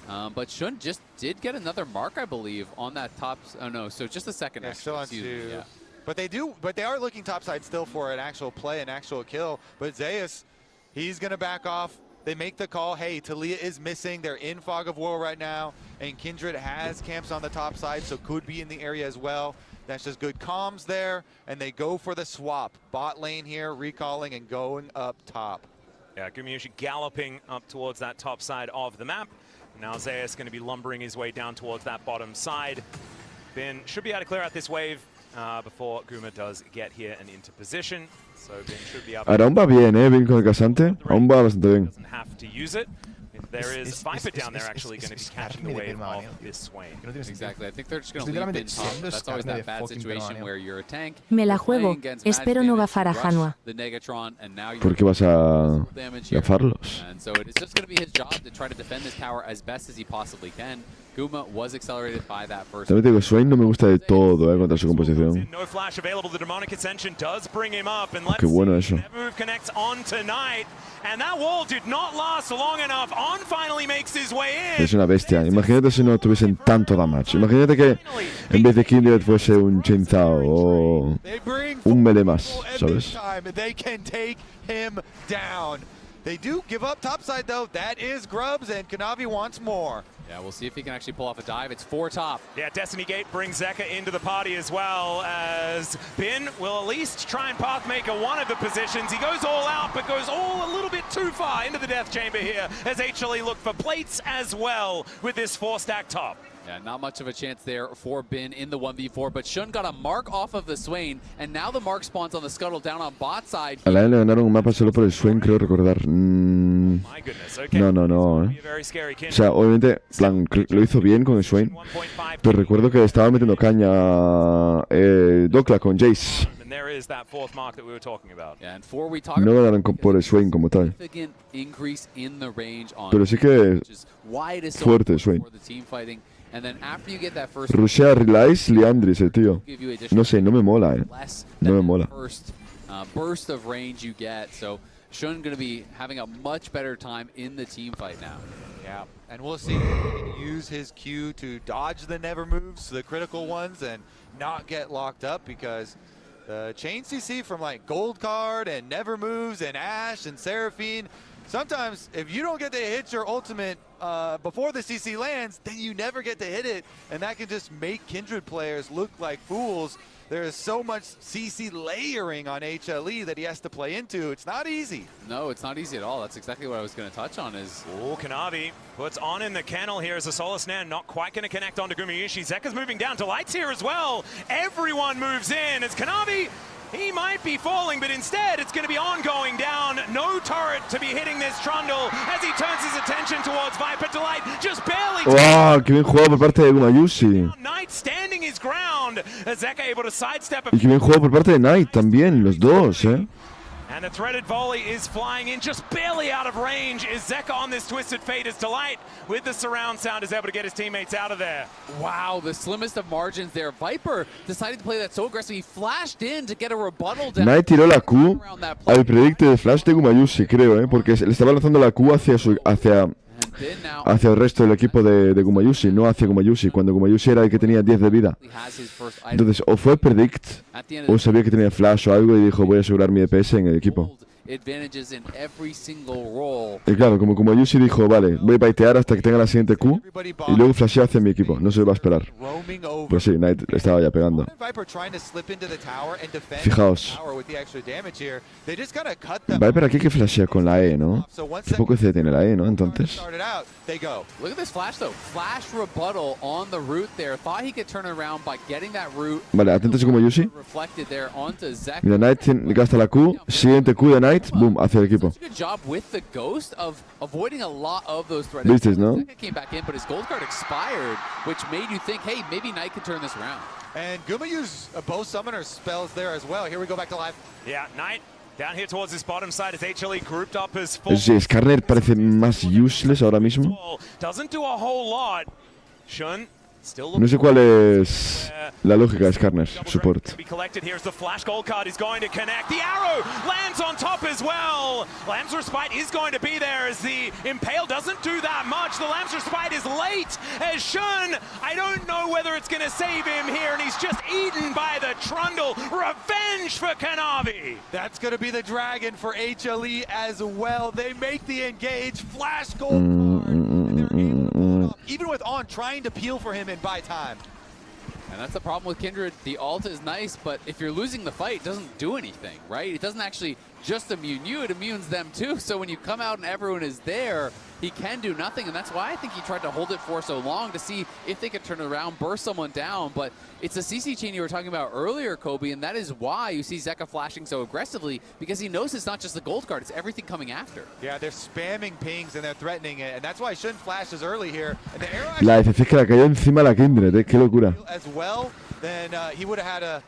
S7: But Shun just did get another mark, I believe, on that top. Oh no, so just the second.
S6: Yeah, still on
S7: excuse
S6: two.
S7: me, yeah.
S6: But they are looking topside still for an actual play, an actual kill. But Zeus, he's gonna back off. They make the call. Hey, Talia is missing. They're in Fog of War right now, and Kindred has camps on the top side, so could be in the area as well. That's just good comms there, and they go for the swap. Bot lane here, recalling and going up top.
S3: Yeah, Gumayushi galloping up towards that top side of the map. Now Zeus going to be lumbering his way down towards that bottom side. Bin should be able to clear out this wave before Guma does get here and into position. So Bin should be able to...
S5: Ahora aún va bien, Bin con el casante. Aún va bastante bien.
S3: Doesn't have to use it. There is Viper down there actually going to be catching the wave off this Swain.
S7: Exactly. I think they're just going to leave Bin top. That's always that bad situation where you're a tank.
S9: Me la juego. Espero no gafar a Hanwha.
S7: The Negatron, and now
S5: ¿Por qué vas a gafarlos?
S7: And so it's just going to be his job to try to defend this tower as best as he possibly can. Guma was accelerated by that first.
S5: También te digo, Swain no me gusta de todo contra su composición.
S3: No flash available. The demonic ascension does bring him up, and
S5: Qué bueno eso.
S3: move connects on tonight. And that wall did not last long enough. On finally makes his way in.
S5: Es una bestia. Imagínate si no tuviesen tanto damage. Imagínate que en vez de Kindred fuese un Chainsaw o un melee más, ¿sabes?
S6: They can take him down. They do give up topside though. That is Grubs, and Kanavi wants more.
S7: Yeah, we'll see if he can actually pull off a dive. It's 4 top.
S3: Yeah, Destiny Gate brings Zeka into the party as well, as Bin will at least try and pathmaker one of the positions. He goes all out, but goes all a little bit too far into the death chamber here, as HLE look for plates as well with this 4-stack top.
S7: Yeah, not much of a chance there for Bin in the 1v4, but Shun got a mark off of the Swain, and now the mark spawns on the Scuttle down on bot side.
S5: A la N le ganaron un mapa solo por el Swain, creo recordar. No. O sea, obviamente, plan, lo hizo bien con el Swain, pero recuerdo que estaba metiendo caña Dokla con Jace. No ganaron por el Swain como tal. Pero sí que fuerte el Swain. Rushea, Relais, Liandris, el tío. No sé, no me mola, No me mola.
S7: Burst of range you get, so Shun going to be having a much better time in the team fight now.
S6: Yeah, and we'll see if he can use his Q to dodge the never moves, the critical ones, and not get locked up, because the chain CC from like Gold Card and never moves and Ashe and Seraphine, sometimes if you don't get to hit your ultimate before the CC lands, then you never get to hit it, and that can just make Kindred players look like fools. There is so much CC layering on HLE that he has to play into. It's not easy.
S7: No, it's not easy at all. That's exactly what I was going to touch on. Is
S3: Kanavi puts on in the kennel here as a Solar Snare, not quite going to connect onto Gumayushi. Zeka's moving down to Lights here as well. Everyone moves in as Kanavi, he might be falling, but instead it's going to be ongoing down. No turret to be hitting this Trundle as he turns his attention towards Viper. Delight just barely.
S5: ¡Wow! ¡Qué bien jugado por parte de Gumayushi!
S3: Knight standing his ground. Zeka able to sidestep.
S5: Y qué bien jugado por parte de Knight también, los dos,
S3: And the threaded volley is flying in just barely out of range. Is Zeka on this Twisted Fate as Delight with the surround sound is able to get his teammates out of there.
S7: Wow, the slimmest of margins there. Viper decided to play that so aggressive. He flashed in to get a rebuttal down.
S5: Knight tiró la Q al predict de flash de Gumayushi, creo, porque le estaba lanzando la Q hacia el resto del equipo de Gumayushi, no hacia Gumayushi, cuando Gumayushi era el que tenía 10 de vida. Entonces, o fue predict, o sabía que tenía flash o algo y dijo, voy a asegurar mi DPS en el equipo.
S7: advantages in every single role.
S5: Y claro, como Yushi dijo, vale, voy a baitear hasta que tenga la siguiente Q y luego flasheo hacia mi equipo, no se va a esperar. Pues sí, Knight le estaba ya pegando. Fijaos. Viper aquí que flashea con la E, ¿no? Qué poco CD tiene la E, ¿no? Entonces.
S7: Look at this flash though. Flash rebuttal on the root there. Thought he could turn around by getting that root.
S5: Vale, atentos como Yushi.
S7: Reflected there onto Zeka.
S5: Mira, Knight gasta la Q, siguiente Q de Knight, boom, hacia el equipo.
S7: Good job with the ghost of avoiding a lot of those threats.
S5: ¿Visteis, no?
S7: Zeka came back in, but his gold card expired, which made you think, hey, maybe Knight could turn this around.
S6: And Guma used both summoner spells there as well. Here we go back to live.
S3: Yeah, Knight down here towards his bottom side is HLE grouped up as full.
S5: Sí, Skarner parece más useless ahora mismo.
S3: Doesn't do a whole lot. Shun
S5: No sé cuál es la lógica de Skarner, support.
S3: Here's the flash gold card. He's going to connect. The arrow lands on top as well. Lamb's Respite is going to be there as the Impale doesn't do that much. The Lamb's Respite is late as Shun. I don't know whether it's going to save him here, and he's just eaten by the Trundle. Revenge for Kanavi.
S6: That's going to be the Dragon for HLE as well. They make the engage. Flash gold. Even with On trying to peel for him and buy time.
S7: And that's the problem with Kindred. The ult is nice, but if you're losing the fight, it doesn't do anything, right? It doesn't actually just immune you, it immunes them too. So when you come out and everyone is there, he can do nothing, and that's why I think he tried to hold it for so long to see if they could turn it around, burst someone down. But it's a CC chain you were talking about earlier, Kobe, and that is why you see Zeka flashing so aggressively, because he knows it's not just the gold card, it's everything coming after.
S6: Yeah, they're spamming pings and they're threatening it, and that's why Shun flashes early here. And the arrow
S5: La FF que la cayó encima la Kindred, qué locura.
S6: As well, then he would have had a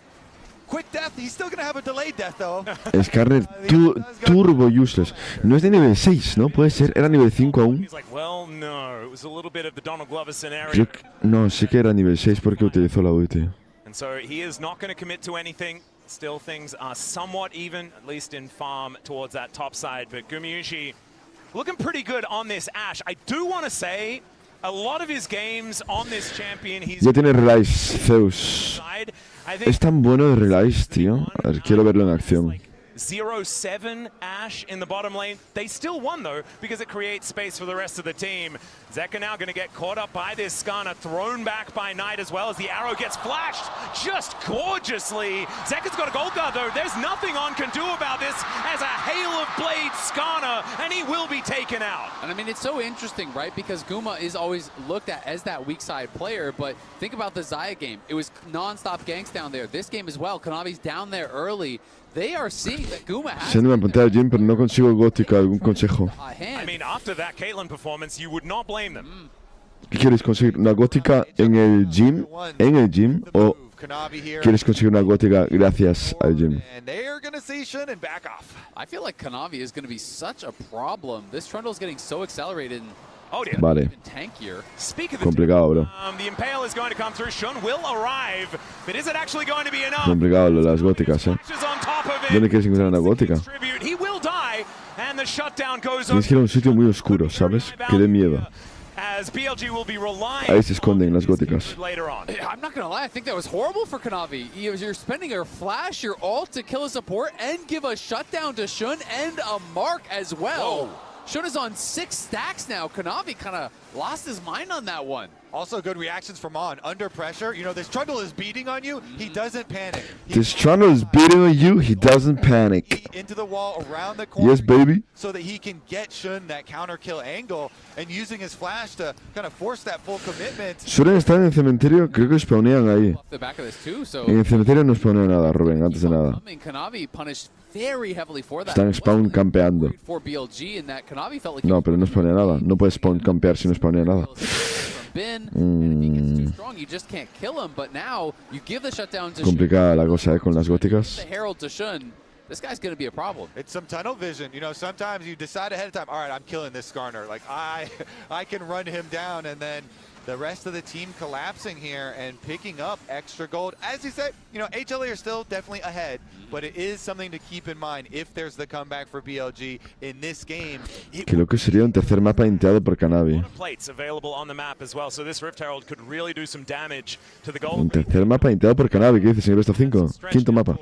S6: quick death. He's still going to have a delayed death, though.
S5: Skarner turbo useless. No es de nivel 6, ¿no? Puede ser. Era nivel 5 aún. No, sí que era nivel 6 porque utilizó la ulti.
S3: And so he is not going to commit to anything. Still things are somewhat even, at least in farm towards that top side. But Gumayushi looking pretty good on this Ashe. I do want to say a lot of his games on this champion, he's
S5: Ya tiene Relice, Zeus. Es tan bueno de Relice, tío. A ver, quiero verlo en acción.
S3: 0-7 Ashe in the bottom lane. They still won, though, because it creates space for the rest of the team. Zeka now going to get caught up by this Skarner, thrown back by Knight as well as the arrow gets flashed just gorgeously. Zeka's got a gold guard, though. There's nothing On can do about this as a hail of blades Skarner, and he will be taken out.
S7: And I mean, it's so interesting, right? Because Guma is always looked at as that weak side player, but think about the Xayah game. It was non-stop ganks down there. This game as well, Kanavi's down there early. They are seeing that Guma has...
S5: Siendo una pantalla de gym, pero no consigo gótica. ¿Algún consejo?
S3: I mean, after that Caitlyn performance, you would not blame them.
S5: ¿Qué quieres conseguir? ¿Una gótica en el gym? ¿En el gym? ¿O quieres conseguir una gótica gracias al gym?
S7: I feel like Kanavi is going to be such a problem. This Trundle is getting so accelerated.
S5: Vale. Complicado, bro.
S3: The Impale is going to come through. Shun will arrive, but is it actually going to be enough?
S5: Complicado lo de las góticas, ¿Dónde quieres encontrar una gótica?
S3: He will die, and the shutdown goes
S5: Tienes que ir a un sitio muy oscuro, ¿sabes? Que dé miedo. Ahí se esconden las góticas.
S7: I'm not going to lie, I think that was horrible for Kanavi. You're spending your flash, your ult to kill a support and give a shutdown to Shun and a mark as well. Whoa. Shun is on 6 stacks now. Kanavi kind of lost his mind on that one.
S6: Also good reactions from On. Under pressure, you know, this Trundle is beating on you. He doesn't panic.
S5: This Trundle is beating on you. He doesn't panic.
S6: Into the wall, around the corner.
S5: Yes, baby.
S6: So that he can get Shun that counter kill angle and using his flash to kind of force that full commitment.
S5: Suelen estar en el cementerio, creo que spawnean ahí. En el cementerio no spawnea nada, Rubén, antes de nada. Están spawn campeando. No, pero no spawnea nada. No puedes spawn campear si no spawnea nada. Complicada la cosa, con las góticas.
S7: This guy's going to be a problem.
S6: It's some tunnel vision. You know, sometimes you decide ahead of time, all right, I'm killing this Skarner. Like, I can run him down, and then the rest of the team collapsing here and picking up extra gold. As you said, you know, HLE are still definitely ahead, but it is something to keep in mind if there's the comeback for BLG in this game.
S5: Creo que sería un tercer mapa inteado por Canavi. Un tercer mapa inteado por Canavi, ¿qué dices, señor Best of 5? Quinto mapa.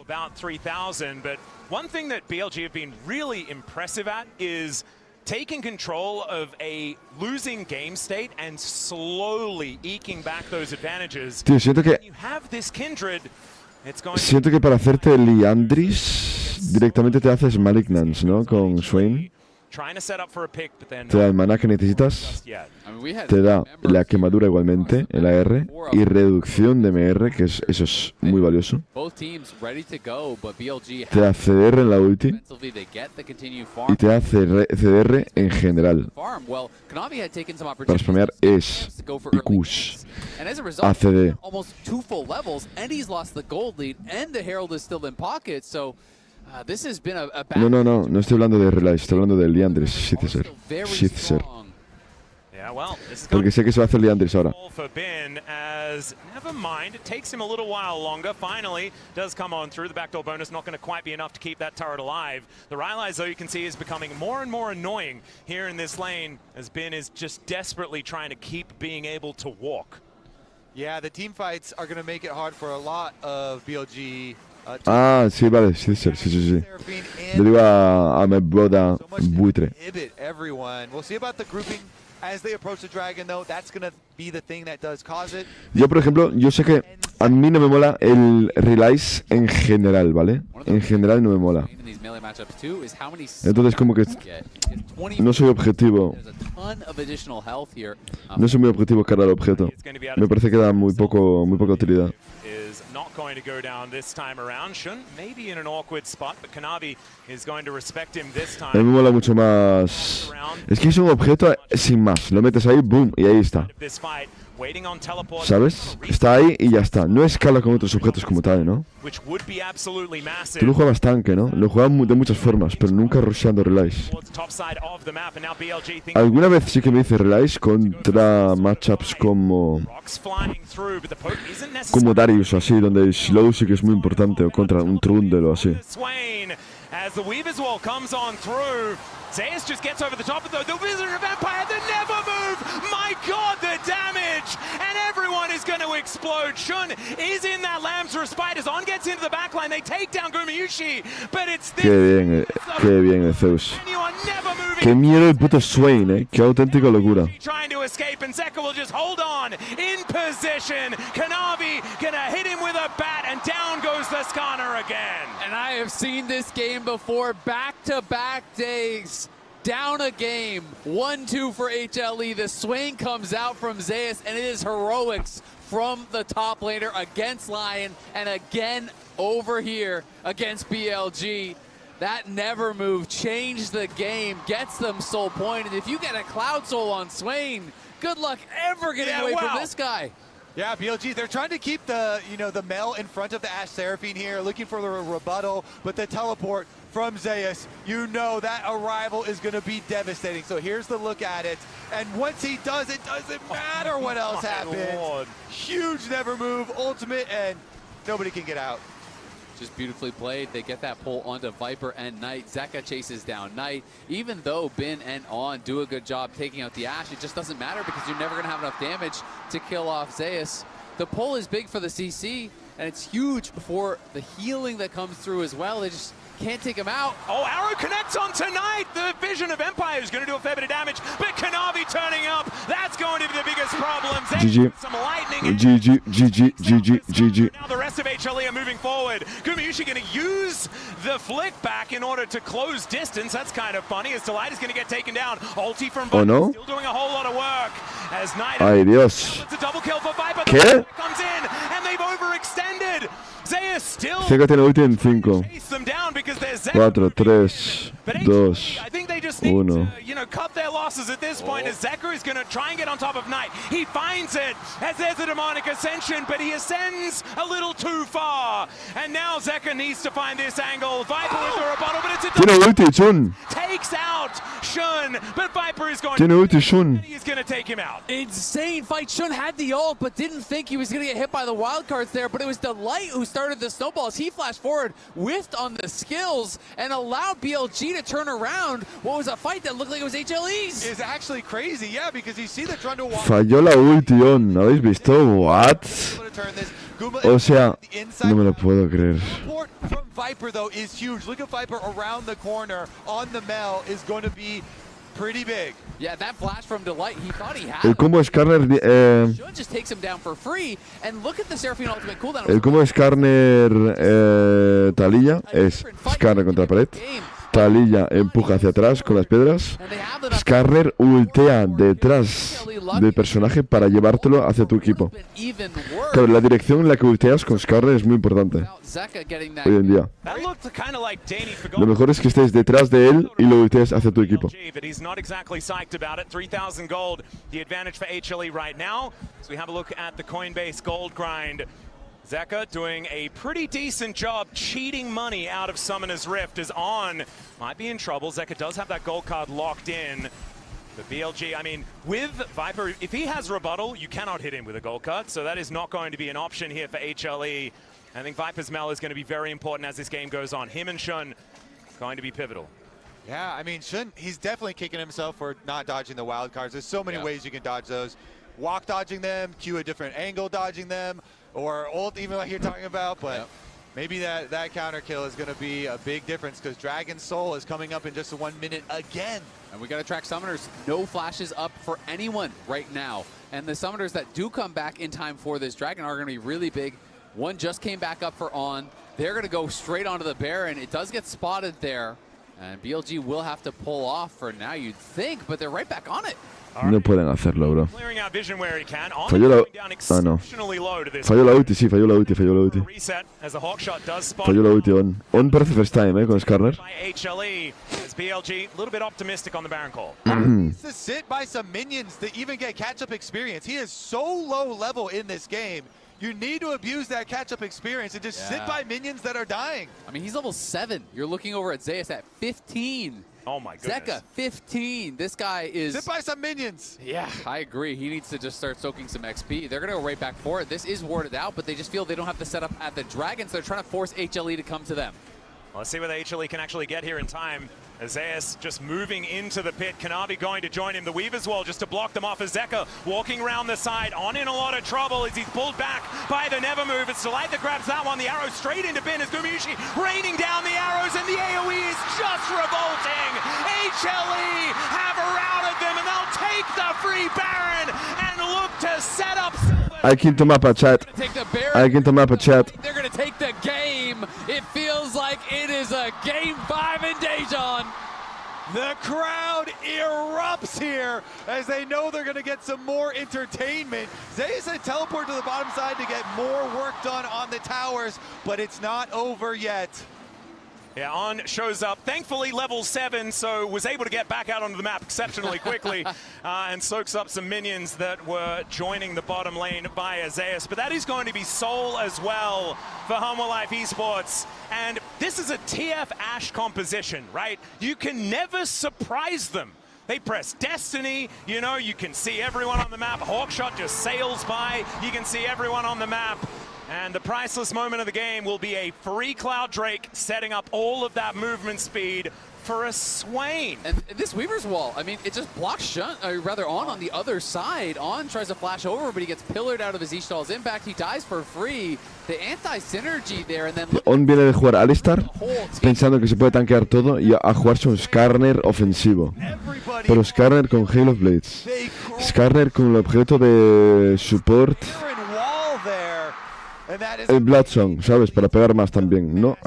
S3: One thing that BLG have been really impressive at is taking control of a losing game state and slowly eking back those advantages.
S5: Tío, siento que para hacerte Liandris directamente te haces Malignance, ¿no? Con Swain. Te da el mana que necesitas, te da la quemadura igualmente, el AR, y reducción de MR, que eso es muy valioso. Te da CDR en la ulti y te da CDR en general para spamear ES y Kush, ACD. No estoy hablando de Relay, estoy hablando de Liandris, Shitzer. Porque sé que se va a hacer Liandris ahora.
S3: Never mind, it takes him a little while longer. Finally, does come on through. The backdoor bonus not going to quite be enough to keep that turret alive. The Rylai's, though, you can see, is becoming more and more annoying here in this lane as Bin is just desperately trying to keep being able to walk.
S6: Yeah, the team fights are going to make it hard for a lot of BLG.
S5: Sí, vale, sí. Le digo a mi boda buitre. Yo, por ejemplo, yo sé que a mí no me mola el Relays en general, ¿vale? En general no me mola. Entonces, como que no soy objetivo. No soy muy objetivo cara al objeto. Me parece que da muy poca utilidad.
S3: Going to go down this time around. Shun maybe in an awkward spot, but Kanavi is going to respect him this time.
S5: A mí me mola mucho más. Es que es un objeto sin más. Lo metes ahí, boom, y ahí está. ¿Sabes? Está ahí y ya está. No escala con otros objetos como tal, ¿no? Tú lo juegas tanque, ¿no? Lo juegas de muchas formas, pero nunca rusheando Relays. Alguna vez sí que me hice Relays contra matchups como Darius o así, donde el slow sí que es muy importante, o contra un Trundle o así.
S3: As the Weaver's Wall comes on through, Zeus just gets over the top of the Wizard of Empire, the never move! My god, the damage! And everyone is going to explode. Shun is in that Lamb's Respite as On gets into the backline. They take down Gumayushi, but it's this.
S5: Qué bien, Zeus. Qué miedo el puto Swain, Qué auténtica locura.
S3: Trying to escape, and Zeka will just hold on in position. Kanavi gonna hit him with a bat, and down goes the Skarner again.
S7: And I have seen this game before, back-to-back days. Down a game, 1-2 for HLE. The Swain comes out from Zeus, and it is heroics from the top laner against Lion, and again over here against BLG. That never move changed the game, gets them soul point, and if you get a Cloud Soul on Swain, good luck ever getting away from this guy.
S6: Yeah, BLG, they're trying to keep the Mel in front of the Ashe Seraphine here, looking for the rebuttal, but the teleport from Zeus, you know that arrival is going to be devastating. So here's the look at it, and once he does, it doesn't matter what else happens.
S3: Lord.
S6: Huge never move, ultimate, and nobody can get out.
S7: Just beautifully played. They get that pull onto Viper and Knight. Zeka chases down Knight. Even though Bin and On do a good job taking out the Ashe, it just doesn't matter because you're never going to have enough damage to kill off Zeus. The pull is big for the CC, and it's huge for the healing that comes through as well. They just can't take him out.
S3: Oh, Arrow connects on tonight. The Vision of Empire is going to do a fair bit of damage, but Kanavi turning up, that's going to be the biggest problem.
S5: GG.
S3: Some lightning.
S5: GG.
S3: Now the rest of HLE are moving forward. Gumayushi going to use the flick back in order to close distance. That's kind of funny as Delight is going to get taken down. Ulti from Viper still doing a whole lot of work. As Knight
S5: Ay, Dios.
S3: It's a double kill for Viper.
S5: ¿Qué?
S3: Comes in and they've overextended. Zeus still
S5: Zeka tiene ulti en 5, 4, 3, 2,
S3: need to, you know, cut their losses at this point, as Zeka is going to try and get on top of Knight. He finds it as there's a demonic ascension, but he ascends a little too far. And now Zeka needs to find this angle. Viper with the rebuttal, but it's a
S5: Tiene ulti, Shun.
S3: takes out Shun, but Viper is going
S5: Tiene ulti, Shun.
S3: he's going to take him out.
S7: Insane fight. Shun had the ult, but didn't think he was going to get hit by the wild cards there. But it was Delight who started the snowballs. He flashed forward, whiffed on the skills, and allowed BLG to turn around what was a fight that looked like it was HLE's.
S6: It's actually crazy, yeah, because you see the Trundle walk.
S5: Falló la ulti, ¿no habéis visto? What? O sea, no me lo puedo creer.
S6: Support from Viper though is huge. Look at Viper around the corner on the Mel is going to be pretty big.
S7: Yeah, that flash from Delight, he thought he had
S5: El combo Skarner,
S7: Shun just takes him down for free, and look at the Seraphine ultimate cooldown.
S5: el combo Skarner Taliyah es Skarner contra la pared. Taliyah empuja hacia atrás con las piedras. Skarner ultea detrás del personaje para llevártelo hacia tu equipo. Claro, la dirección en la que ulteas con Skarner es muy importante hoy en día. Lo mejor es que estés detrás de él y lo ultees hacia tu equipo.
S3: Zeka doing a pretty decent job cheating money out of Summoner's Rift as On might be in trouble. Zeka does have that gold card locked in. But BLG, I mean, with Viper, if he has rebuttal, you cannot hit him with a gold card, so that is not going to be an option here for HLE. I think Viper's Mel is going to be very important as this game goes on. Him and Shun going to be pivotal.
S6: Yeah, I mean, Shun, he's definitely kicking himself for not dodging the wild cards. There's so many ways you can dodge those. Walk dodging them, Q a different angle dodging them, or ult even like you're talking about, but maybe that counter kill is going to be a big difference because Dragon's Soul is coming up in just 1 minute again.
S7: And we got to track summoners. No flashes up for anyone right now. And the summoners that do come back in time for this Dragon are going to be really big. One just came back up for On. They're going to go straight onto the Baron. It does get spotted there. And BLG will have to pull off for now, you'd think, but they're right back on it.
S5: No pueden hacerlo, bro.
S3: Falló
S5: la... Ah, no. Falló la ulti, sí, falló la ulti. Falló la ulti, On. On parece first time, con Skarner.
S6: To sit by some minions to even get catch-up experience. He is so low level in this game. You need to abuse that catch-up experience and just sit by minions that are dying.
S7: I mean, he's level 7. You're looking over at Zeus at 15.
S3: Oh my goodness.
S7: Zeka, 15. This guy is...
S6: Sit by some minions.
S7: Yeah, I agree. He needs to just start soaking some XP. They're going to go right back for it. This is warded out, but they just feel they don't have the setup at the Dragons. They're trying to force HLE to come to them.
S3: Well, let's see whether HLE can actually get here in time. Azaeus just moving into the pit. Kanavi going to join him. The Weaver's Wall just to block them off. As Zeka walking around the side. On in a lot of trouble as he's pulled back by the Never Move. It's Delight that grabs that one. The arrow straight into Bin as Gumayushi raining down the arrows, and the AoE is just revolting. HLE have routed them, and they'll take the free Baron and look to set up.
S5: Hay quinto mapa, chat. Hay quinto mapa, chat.
S7: They're going to take the game. It feels like it is a Game 5 in Daejeon.
S6: The crowd erupts here as they know they're going to get some more entertainment. Zeus had teleport to the bottom side to get more work done on the towers, but it's not over yet.
S3: Yeah, On shows up, thankfully level 7, so was able to get back out onto the map exceptionally quickly and soaks up some minions that were joining the bottom lane via Zeus. But that is going to be Soul as well for Humble Life Esports. And this is a TF Ashe composition, right? You can never surprise them. They press Destiny, you know, you can see everyone on the map. Hawkshot just sails by, you can see everyone on the map. And the priceless moment of the game will be a free Cloud Drake setting up all of that movement speed for a Swain.
S7: And this Weaver's Wall, I mean, it just blocks Shun, or rather On the other side. On tries to flash over, but he gets pillared out of his Ishtal's impact. He dies for free. The anti-synergy there, and then...
S5: On viene de jugar Alistar pensando que se puede tanquear todo y a jugarse un Skarner ofensivo. Pero Skarner con Hail of Blades. Skarner con el objeto de support. El Bloodsong, ¿sabes? Para pegar más también, ¿no?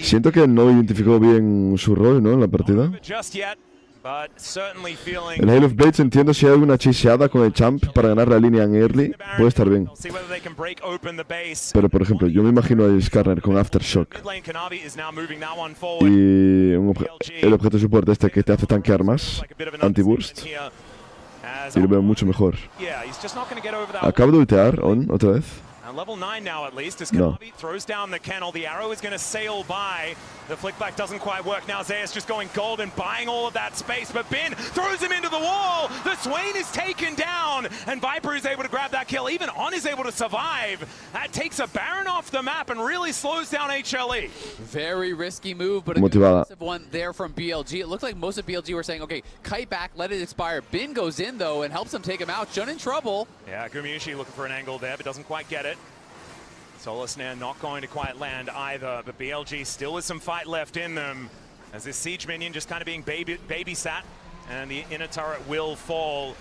S5: Siento que no identificó bien su rol, ¿no? En la partida. El Hail of Blades entiendo si hay alguna chiseada con el champ para ganar la línea en early, puede estar bien. Pero por ejemplo, yo me imagino a Skarner con Aftershock y el objeto de soporte este que te hace tanquear más, anti-burst, y lo veo mucho mejor. Acabo de ultear, otra vez.
S3: Level 9 now at least, as
S5: No.
S3: Kanavi throws down the kennel. The arrow is going to sail by. The flick back doesn't quite work. Now Zayas just going gold and buying all of that space, but Bin throws him into the wall. The Swain is taken down, and Viper is able to grab that kill. Even On is able to survive. That takes a Baron off the map and really slows down HLE.
S7: Very risky move, but a
S5: Motivada.
S7: good one there from BLG. It looked like most of BLG were saying, okay, kite back, let it expire. Bin goes in, though, and helps him take him out. Shun in trouble.
S3: Yeah, Gumayushi looking for an angle there, but doesn't quite get it. Solar Snare not going to quite land either, but BLG still with some fight left in them as this Siege minion just kind of being babysat, and the inner turret will fall.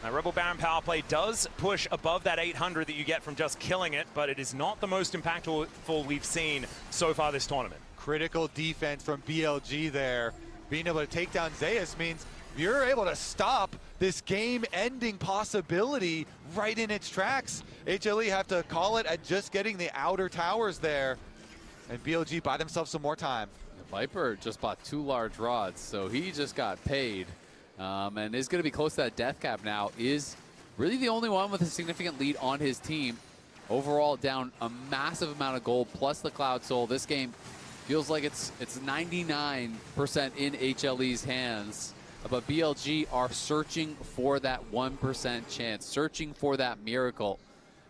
S3: Now, Rebel Baron power play does push above that 800 that you get from just killing it, but it is not the most impactful we've seen so far this tournament.
S6: Critical defense from BLG there. Being able to take down Zayas means you're able to stop this game-ending possibility right in its tracks. HLE have to call it at just getting the outer towers there, and BLG buy themselves some more time.
S7: Viper just bought 2 large rods, so he just got paid, and is going to be close to that death cap now. Is really the only one with a significant lead on his team. Overall, down a massive amount of gold plus the Cloud Soul. This game feels like it's 99% in HLE's hands. But BLG are searching for that 1% chance, searching for that miracle.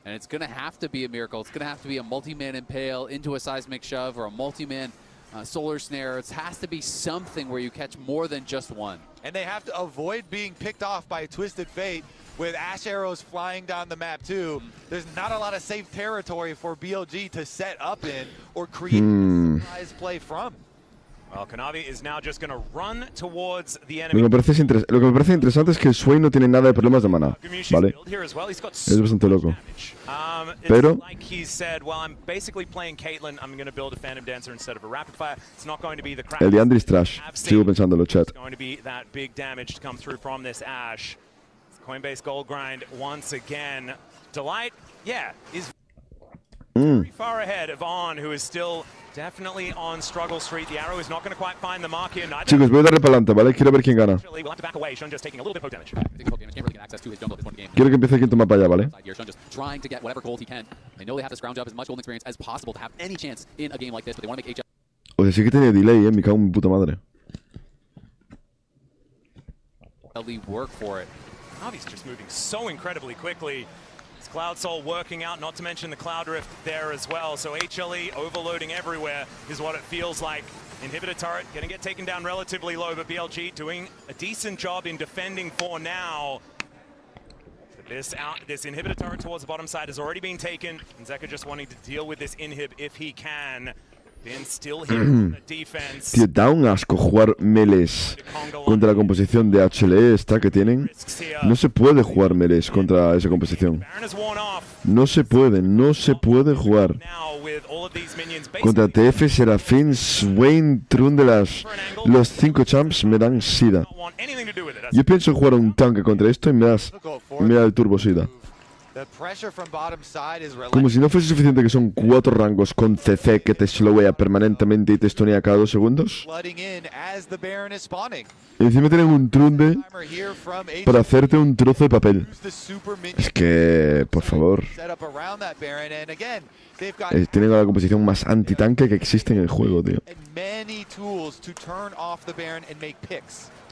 S7: And it's going to have to be a miracle. It's going to have to be a multi-man impale into a seismic shove or a multi-man solar snare. It has to be something where you catch more than just one.
S6: And they have to avoid being picked off by a Twisted Fate with Ash arrows flying down the map too. There's not a lot of safe territory for BLG to set up in or create a surprise play from.
S3: Well, Kanavi is now just going to run towards the
S5: Lo
S3: enemy.
S5: que me parece interesante es que el Swain no tiene nada de problemas de mana, ¿vale? Es bastante loco. Pero
S3: Like he said, well, I'm basically playing Caitlyn. I'm going to build a Phantom Dancer instead of a Rapid Fire. It's not going to be the crack.
S5: el de Andris trash. Sigo pensándolo, chat.
S3: It's going to be that big damage to come through from this Ashe. Coinbase gold grind once again. Delight, yeah, is very far ahead of On, who is still definitely on struggle street. The arrow is not going to quite find the mark here.
S5: Chicos, voy a darle para adelante, ¿vale? Quiero ver quién gana.
S3: We'll have to back away. Shun just taking a little bit of poke damage.
S5: Quiero que empiece quien toma para allá, ¿vale?
S7: Shun just trying to get whatever gold he can. They know they have to scrounge up as much gold experience as possible to have any chance in a game like this, but they want to make HL.
S5: O sea, sí que tenía delay, me cago en mi puta madre.
S7: work for it.
S3: Navi's just moving so incredibly quickly. It's Cloud Soul working out, not to mention the Cloud Rift there as well. So HLE overloading everywhere is what it feels like. Inhibitor turret going to get taken down relatively low, but BLG doing a decent job in defending for now. This inhibitor turret towards the bottom side has already been taken. And Zeka just wanting to deal with this inhib if he can. Been still here on the defense.
S5: Tío, da un asco jugar melees contra la composición de HLE esta que tienen. No se puede jugar melees contra esa composición. No se puede jugar. Contra TF, Serafín, Swain, Trundelas, los 5 champs me dan sida. Yo pienso jugar un tanque contra esto y me da el turbo sida. Como si no fuese suficiente que son 4 rangos con CC que te slowea permanentemente y te stonea cada 2 segundos. Y encima tienen un trunde para hacerte un trozo de papel. Es que, por favor. Tienen la composición más anti-tanque que existe en el juego, tío.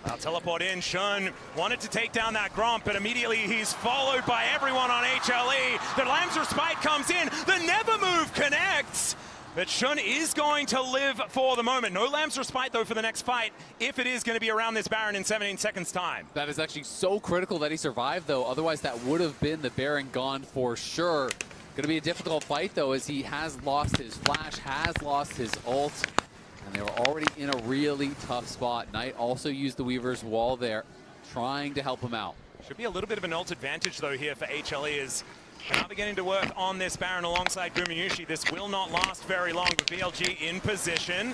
S3: I'll teleport in. Shun wanted to take down that Gromp, but immediately he's followed by everyone on HLE. The Lamb's Respite comes in. The Never Move connects. But Shun is going to live for the moment. No Lamb's Respite, though, for the next fight, if it is going to be around this Baron in 17 seconds' time.
S7: That is actually so critical that he survived, though. Otherwise, that would have been the Baron gone for sure. Going to be a difficult fight, though, as he has lost his flash, has lost his ult. And they were already in a really tough spot. Knight also used the Weaver's wall there, trying to help him out.
S3: Should be a little bit of an ult advantage, though, here for HLE as now beginning to work on this Baron alongside Gumayushi. This will not last very long, but BLG in position.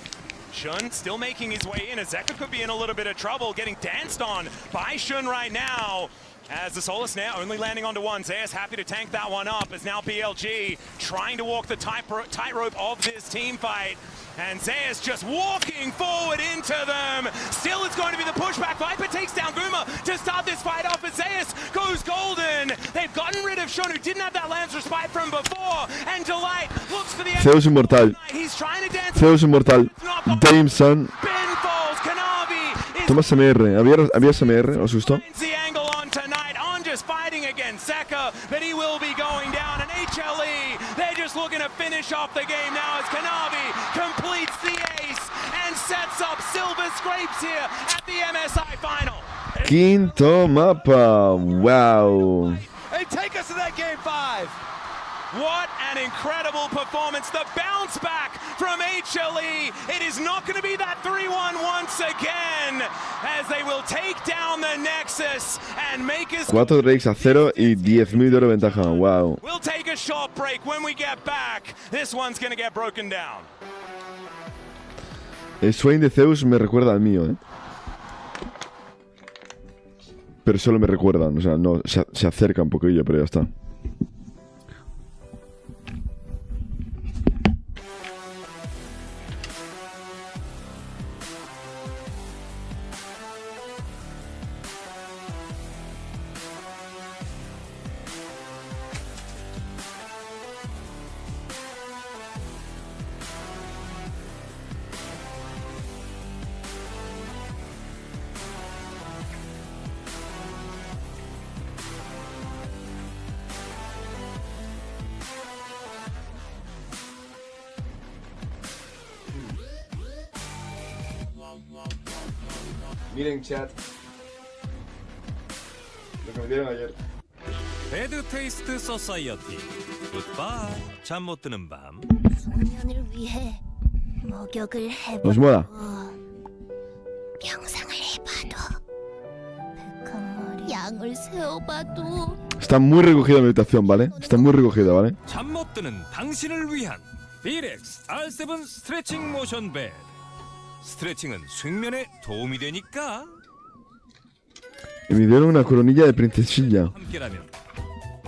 S3: Shun still making his way in. Azeka could be in a little bit of trouble, getting danced on by Shun right now. As the Solar Snare only landing onto one. Zeus happy to tank that one up as now BLG trying to walk the tightrope of this team fight. And Zeus just walking forward into them. Still it's going to be the pushback. Viper takes down Guma to start this fight off as Zeus goes golden. They've gotten rid of Shun, who didn't have that Lancer Spike from before. And Delight looks for the end.
S5: Zeus inmortal.
S3: He's trying to dance.
S5: Zeus inmortal. Dameson.
S3: Ben falls. Kanavi.
S5: Toma SMR. ¿Había SMR? ¿Os gustó?
S3: Fighting against Zeka, but he will be going down. And HLE, they're just looking to finish off the game now as Kanavi completes the ace and sets up Silver Scrapes here at the MSI final.
S5: Quinto mapa. Wow.
S3: Hey, take us to that game 5. What an incredible performance. The bounce back from HLE. It is not going to be that 3-1 once again as they will take down the Nexus and make us
S5: 4 Drakes a 0 y 10.000 de oro ventaja. Wow.
S3: We'll take a short break. When we get back, this one's going to get broken down.
S5: El Swain de Zeus me recuerda al mío, ¿eh? Pero solo me recuerdan, o sea, no se acerca un poquillo, pero ya está. Miren chat lo que me dieron ayer.
S21: 배드 테이스트 소사이어티 굿바 잠 못 드는 밤
S13: 소년을 위해 목욕을 해보고
S5: ¿Os mola?
S13: 명상을 해봐도 백한머리 양을 세어봐도
S5: Está muy recogida mi habitación, ¿vale? Está muy recogida, ¿vale?
S21: 잠 못 드는 당신을 위한 디렉스 R7 스트레칭 모션 베드 스트레칭은 숙면에 도움이 되니까
S5: Y me dieron una coronilla de princesilla.
S21: 함께라면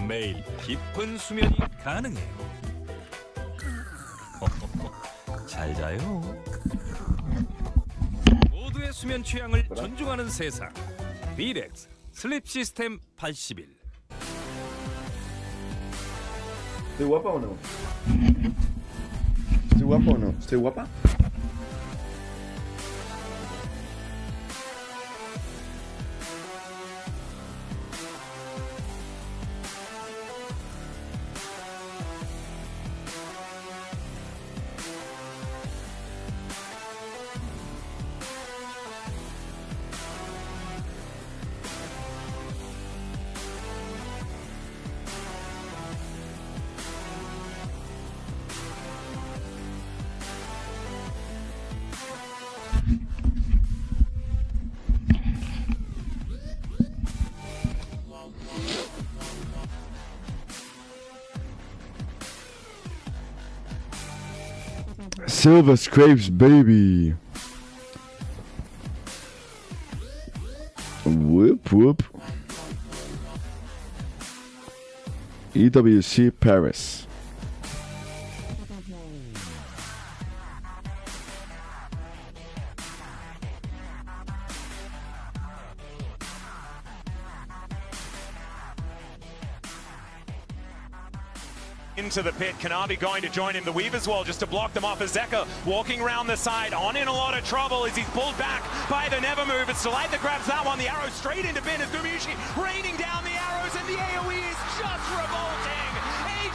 S21: 매일 깊은 수면이 가능해요. 잘 자요. 모두의 수면 취향을 존중하는 세상. 디렉스 슬립 시스템 81.
S5: ¿Estoy guapa o no? ¿Estoy guapa o no? ¿Estoy guapa? Silver Scrapes, baby. Whoop whoop. EWC Paris.
S3: Into the pit, Kanavi going to join him. The Weaver's Wall just to block them off. As Zeka walking around the side, on in a lot of trouble as he's pulled back by the Never Move. It's Delight that grabs that one. The arrow straight into Ben as Gumayushi raining down the arrows, and the AoE is just revolting.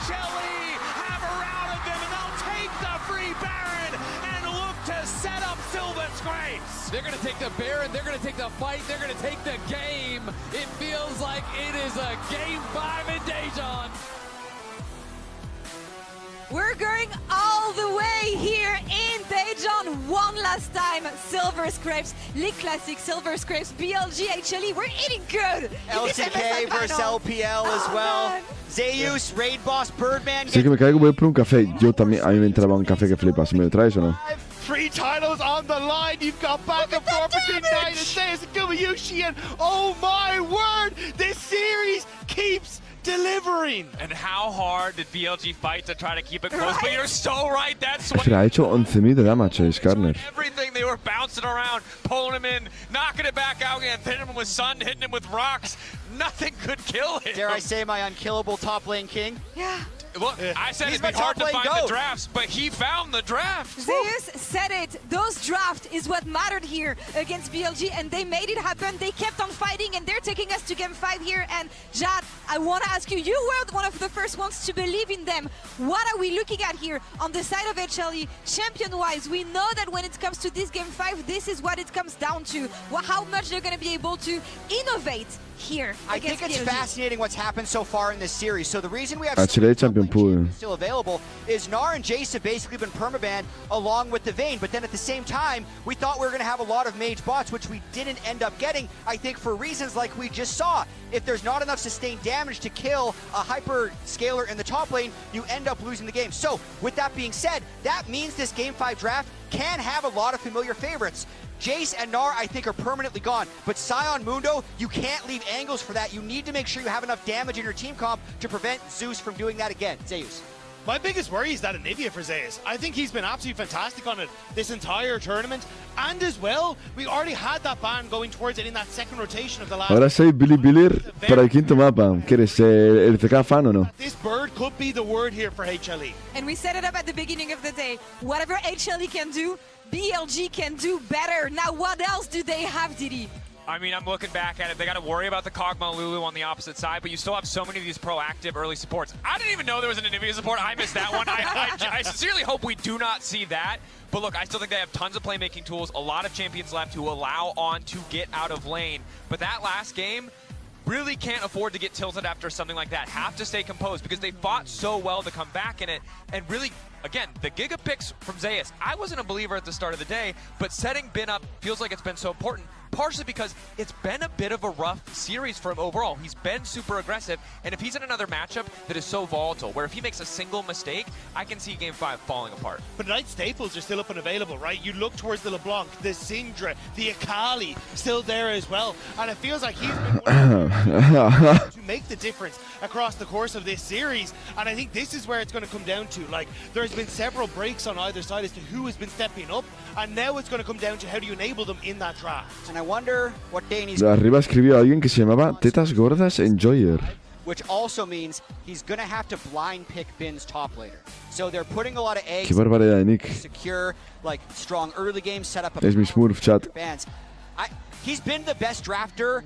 S3: HLE have routed them, and they'll take the free Baron and look to set up Silver Scrapes.
S7: They're going to take the Baron, they're going to take the fight, they're going to take the game. It feels like it is a Game 5 in Daejeon.
S2: We're going all the way here in Daejeon one last time. Silver Scrapes, League Classic, Silver Scrapes, BLG, HLE, we're eating good.
S10: LCK versus LPL as well. Zeus, Raid Boss, Birdman.
S5: Sí que me caigo, voy por un café. Yo también, a mí me entraba un café que flipas. ¿Me lo traes o no?
S12: 3 titles on the line. You've got back and forth between Knight and Zeus and Gumayushi, and oh my word, this series keeps delivering.
S11: And how hard did BLG fight to try to keep it close? But you're so right. That's what.
S5: Ha hecho 11.000 de damage a Skarner.
S11: Everything they were bouncing around, pulling him in, knocking it back out again, hitting him with sun, hitting him with rocks. Nothing could kill him.
S10: Dare I say my unkillable top lane king?
S2: Yeah.
S11: Look, I said it'd be hard to find the drafts, but he found the draft.
S2: Zeus said it. Those draft is what mattered here against BLG, and they made it happen. They kept on fighting, and they're taking us to game 5 here. And Jad, I want to ask you, you were one of the first ones to believe in them. What are we looking at here on the side of HLE? Champion-wise, we know that when it comes to this game 5, this is what it comes down to. How much they're going to be able to innovate here.
S10: I think it's fascinating what's happened so far in this series. So the reason we have
S5: champion pool
S10: still available is Gnar and Jace have basically been permabanned along with the Vayne, but then at the same time we thought we were going to have a lot of mage bots, which we didn't end up getting, I think for reasons like we just saw. If there's not enough sustained damage to kill a hyper scaler in the top lane, you end up losing the game. So with that being said, that means this game 5 draft can have a lot of familiar favorites. Jace and Gnar, I think, are permanently gone. But Scion Mundo, you can't leave angles for that. You need to make sure you have enough damage in your team comp to prevent Zeus from doing that again. Zeus.
S12: My biggest worry is that Anivia for Zeus. I think he's been absolutely fantastic on it this entire tournament. And as well, we already had that ban going towards it in that second rotation of the last.
S5: Ahora soy Billy Biller para el quinto mapa. ¿Quieres ser el CK fan o no?
S12: This bird could be the word here for HLE.
S2: And we set it up at the beginning of the day. Whatever HLE can do, BLG can do better. Now, what else do they have, Didi?
S11: I mean, I'm looking back at it. They got to worry about the Kog'Maw Lulu on the opposite side, but you still have so many of these proactive early supports. I didn't even know there was an Anivia support. I missed that one. I sincerely hope we do not see that. But look, I still think they have tons of playmaking tools, a lot of champions left who allow On to get out of lane. But that last game really can't afford to get tilted after something like that. Have to stay composed because they fought so well to come back in it. And really, again, the Giga picks from Zeus. I wasn't a believer at the start of the day, but setting Bin up feels like it's been so important. Partially because it's been a bit of a rough series for him overall. He's been super aggressive, and if he's in another matchup that is so volatile, where if he makes a single mistake, I can see Game 5 falling apart.
S12: But Knight staples are still up and available, right? You look towards the LeBlanc, the Syndra, the Akali, still there as well. And it feels like he's been to make the difference across the course of this series. And I think this is where it's going to come down to. Like, there's been several breaks on either side as to who has been stepping up, and now it's going to come down to how do you enable them in that draft.
S10: And I wonder what Danny's.
S5: Arriba escribió alguien que se llamaba Tetas Gordas Enjoyer.
S10: Which also means he's going to have to blind pick Bin's top laner. So they're putting a lot of eggs.
S5: Qué barbaridad de Nick.
S10: Secure, like strong early game setup.
S5: Es mi Smurf chat.
S10: He's been the best drafter,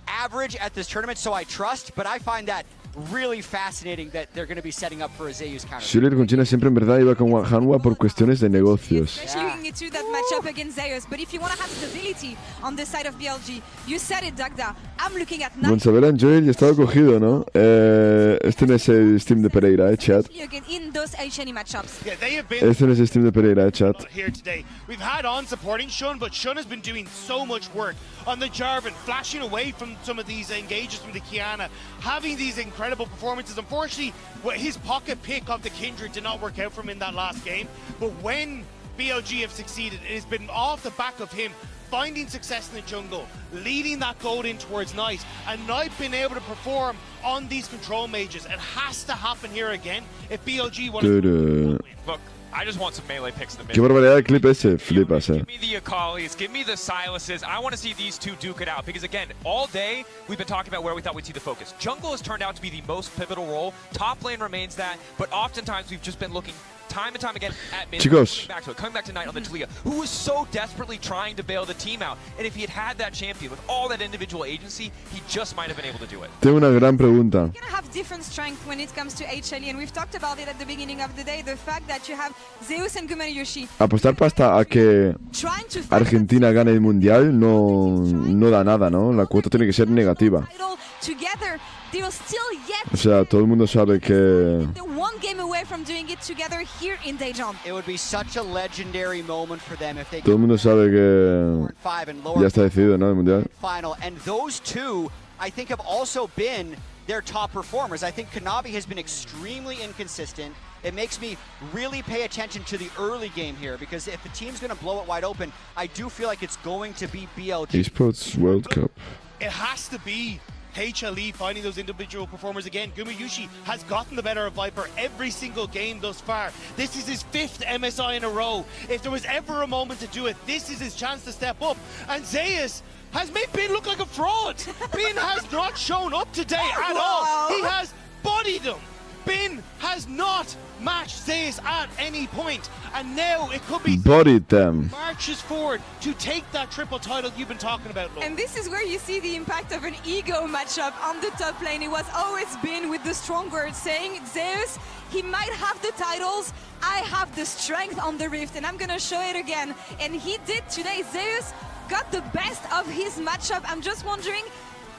S10: average at this tournament, so I trust. But I find that really fascinating that they're going to be setting up for a Zeus counter.
S5: Schiller con China siempre en verdad iba con Hanwha por cuestiones de negocios.
S2: Especially into that matchup against Zeus. But if you want to have stability on the side of BLG, you said it, Dagda. I'm looking at
S5: Gonzabela and Joel ya estaba cogido, ¿no? Este no es el Steam de Pereira, chat.
S2: In those HNE matchups.
S12: Yeah, they have been
S5: Este no es el Steam de Pereira, chat.
S12: Here today. We've had On supporting Shun, but Shun has been doing so much work on the Jarvan, flashing away from some of these engages from the Kiana, having these incredible performances. Unfortunately, his pocket pick of the Kindred did not work out for him in that last game, but when BLG have succeeded, it has been off the back of him finding success in the jungle, leading that gold in towards Knight, and Knight being able to perform on these control mages. It has to happen here again if BLG want to
S11: Look, I just want some melee picks in the
S5: Qué barbaridad de clip ese, flipas,
S11: Give me the Akalis, give me the Silases. I want to see these two duke it out because, again, all day we've been talking about where we thought we'd see the focus. Jungle has turned out to be the most pivotal role. Top lane remains that, but oftentimes we've just been looking time and time again at mid.
S5: Chicos.
S11: Coming back to Knight on the Talia, who was so desperately trying to bail the team out. And if he had that champion with all that individual agency, he just might have been able to do it.
S5: Tengo una gran pregunta.
S2: You're gonna have different strength when it comes to HLE, and we've talked about it at the beginning of the day. The fact that you have Zeus and Gumayushi
S5: Apostar pasta a que Argentina gane el mundial no da nada, ¿no? La cuota tiene que ser negativa.
S2: together. They're still yet.
S5: O sea, todo el mundo sabe que
S2: They're one game away from doing it together here in Daejeon.
S10: It would be such a legendary moment for them if they
S5: todo el mundo sabe que ya está decidido, ¿no? El mundial.
S10: Final, and those two, I think, have also been their top performers. I think Kanavi has been extremely inconsistent. It makes me really pay attention to the early game here, because if the team's going to blow it wide open, I do feel like it's going to be BLG.
S5: Esports World Cup.
S12: It has to be HLE finding those individual performers again. Gumayushi has gotten the better of Viper every single game thus far. This is his 5th MSI in a row. If there was ever a moment to do it, this is his chance to step up. And Zeus has made Bin look like a fraud. Bin has not shown up today at all. He has bodied him. Bin has not matched Zeus at any point, and now it could be
S5: bodied them.
S12: Marches forward to take that triple title you've been talking about, Lo.
S2: And this is where you see the impact of an ego matchup on the top lane. It was always Bin with the strong words saying, Zeus, he might have the titles, I have the strength on the Rift, and I'm gonna show it again. And he did today. Zeus got the best of his matchup. I'm just wondering,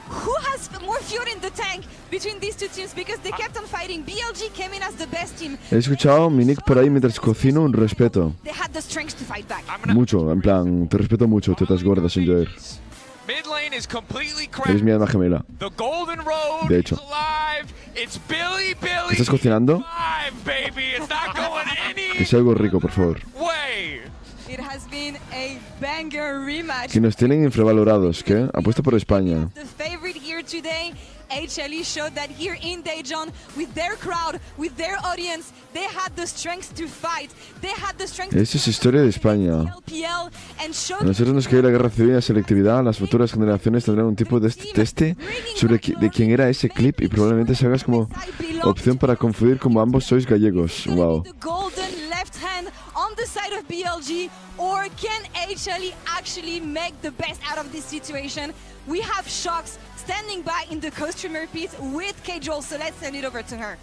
S2: who has more fuel in the tank between these two teams, because they kept on fighting. BLG came in as the best team.
S5: He escuchado mi nick por ahí mientras cocino, un respeto.
S2: They had the strength to fight back.
S5: Mucho, en plan, te respeto mucho, tetas gordas en Joer.
S11: Mid lane is completely
S5: Eres mi alma gemela.
S11: The golden road
S5: De hecho.
S11: is alive. It's Billy.
S5: ¿Qué estás cocinando?
S11: Baby, it's not going
S5: Que sea algo rico, por favor.
S11: way.
S2: It has been a banger rematch.
S5: Que nos tienen infravalorados, ¿qué? Apuesta por España.
S2: The favorite here today, HLE showed that here in Daejeon, with their crowd, with their audience, they had the strength to fight. They had the strength
S5: Esa es historia de España.
S2: LPL and showed
S5: A nosotros nos cae la guerra civil y la selectividad. Las futuras generaciones tendrán un tipo de teste sobre de quién era ese clip y probablemente salgas como opción para confundir como ambos sois gallegos. Wow.
S2: the golden left hand on the side of BLG, or can HLE actually make the best out of this situation? We have Shox standing by in the co-streamer pit with K-Joel, so let's send it over to her.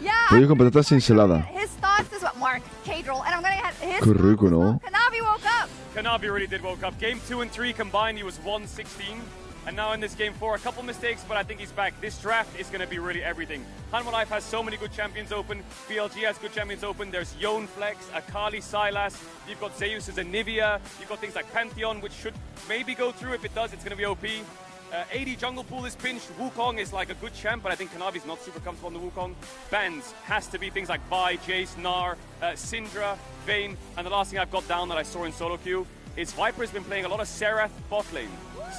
S4: Yeah.
S5: Pollo con patatas ensalada.
S4: His thoughts is what Mark, K-Joel, and I'm gonna have his
S5: Qué rico, ¿no?
S4: Kanavi woke up.
S22: Kanavi really did woke up. Game 2 and 3 combined, he was 116. And now in this game 4, a couple mistakes, but I think he's back. This draft is going to be really everything. Hanwha Life has so many good champions open. BLG has good champions open. There's Yone Flex, Akali, Sylas. You've got Zeus as a Nivea. You've got things like Pantheon, which should maybe go through. If it does, it's going to be OP. 80 jungle pool is pinched. Wukong is like a good champ, but I think Kanavi's not super comfortable on the Wukong. Bans has to be things like Vi, Jace, Gnar, Syndra, Vayne. And the last thing I've got down that I saw in solo queue is Viper's been playing a lot of Serath bot lane.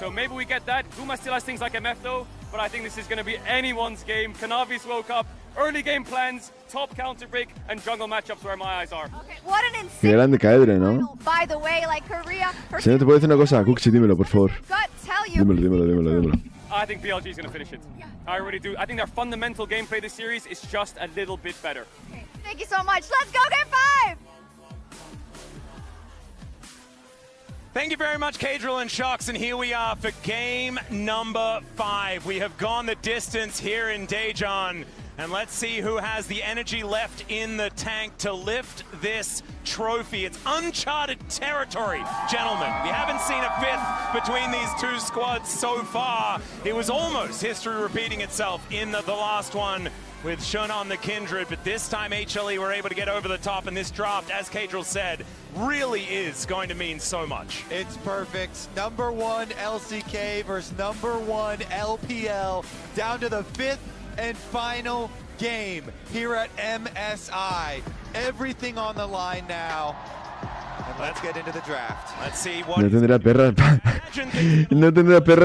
S22: So maybe we get that. Guma still has things like MF though, but I think this is going to be anyone's game. Kanavi's woke up, early game plans, top counter break, and jungle matchups where my eyes are.
S4: Okay, what an insane
S5: Qué grande Caedre, ¿no?
S4: by the way, like Korea.
S5: Si no te puedo decir una cosa, Cuxi, dímelo, por favor.
S4: Gut tell you.
S5: Dímelo.
S22: I think BLG is going to finish it. I really do. I think their fundamental gameplay this series is just a little bit better.
S4: Okay, thank you so much. Let's go get 5.
S3: Thank you very much, K-Drill and Shox, and here we are for game number 5. We have gone the distance here in Daejeon, and let's see who has the energy left in the tank to lift this trophy. It's uncharted territory, gentlemen. We haven't seen a fifth between these two squads so far. It was almost history repeating itself in the last one with Shun on the Kindred, but this time HLE were able to get over the top, and this draft, as K-Drill said, really is going to mean so much.
S6: It's perfect. Number 1 LCK versus number 1 LPL, down to the 5th and final game here at MSI. Everything on the line now. And let's get into the draft.
S3: Let's see what
S5: No tendrá perras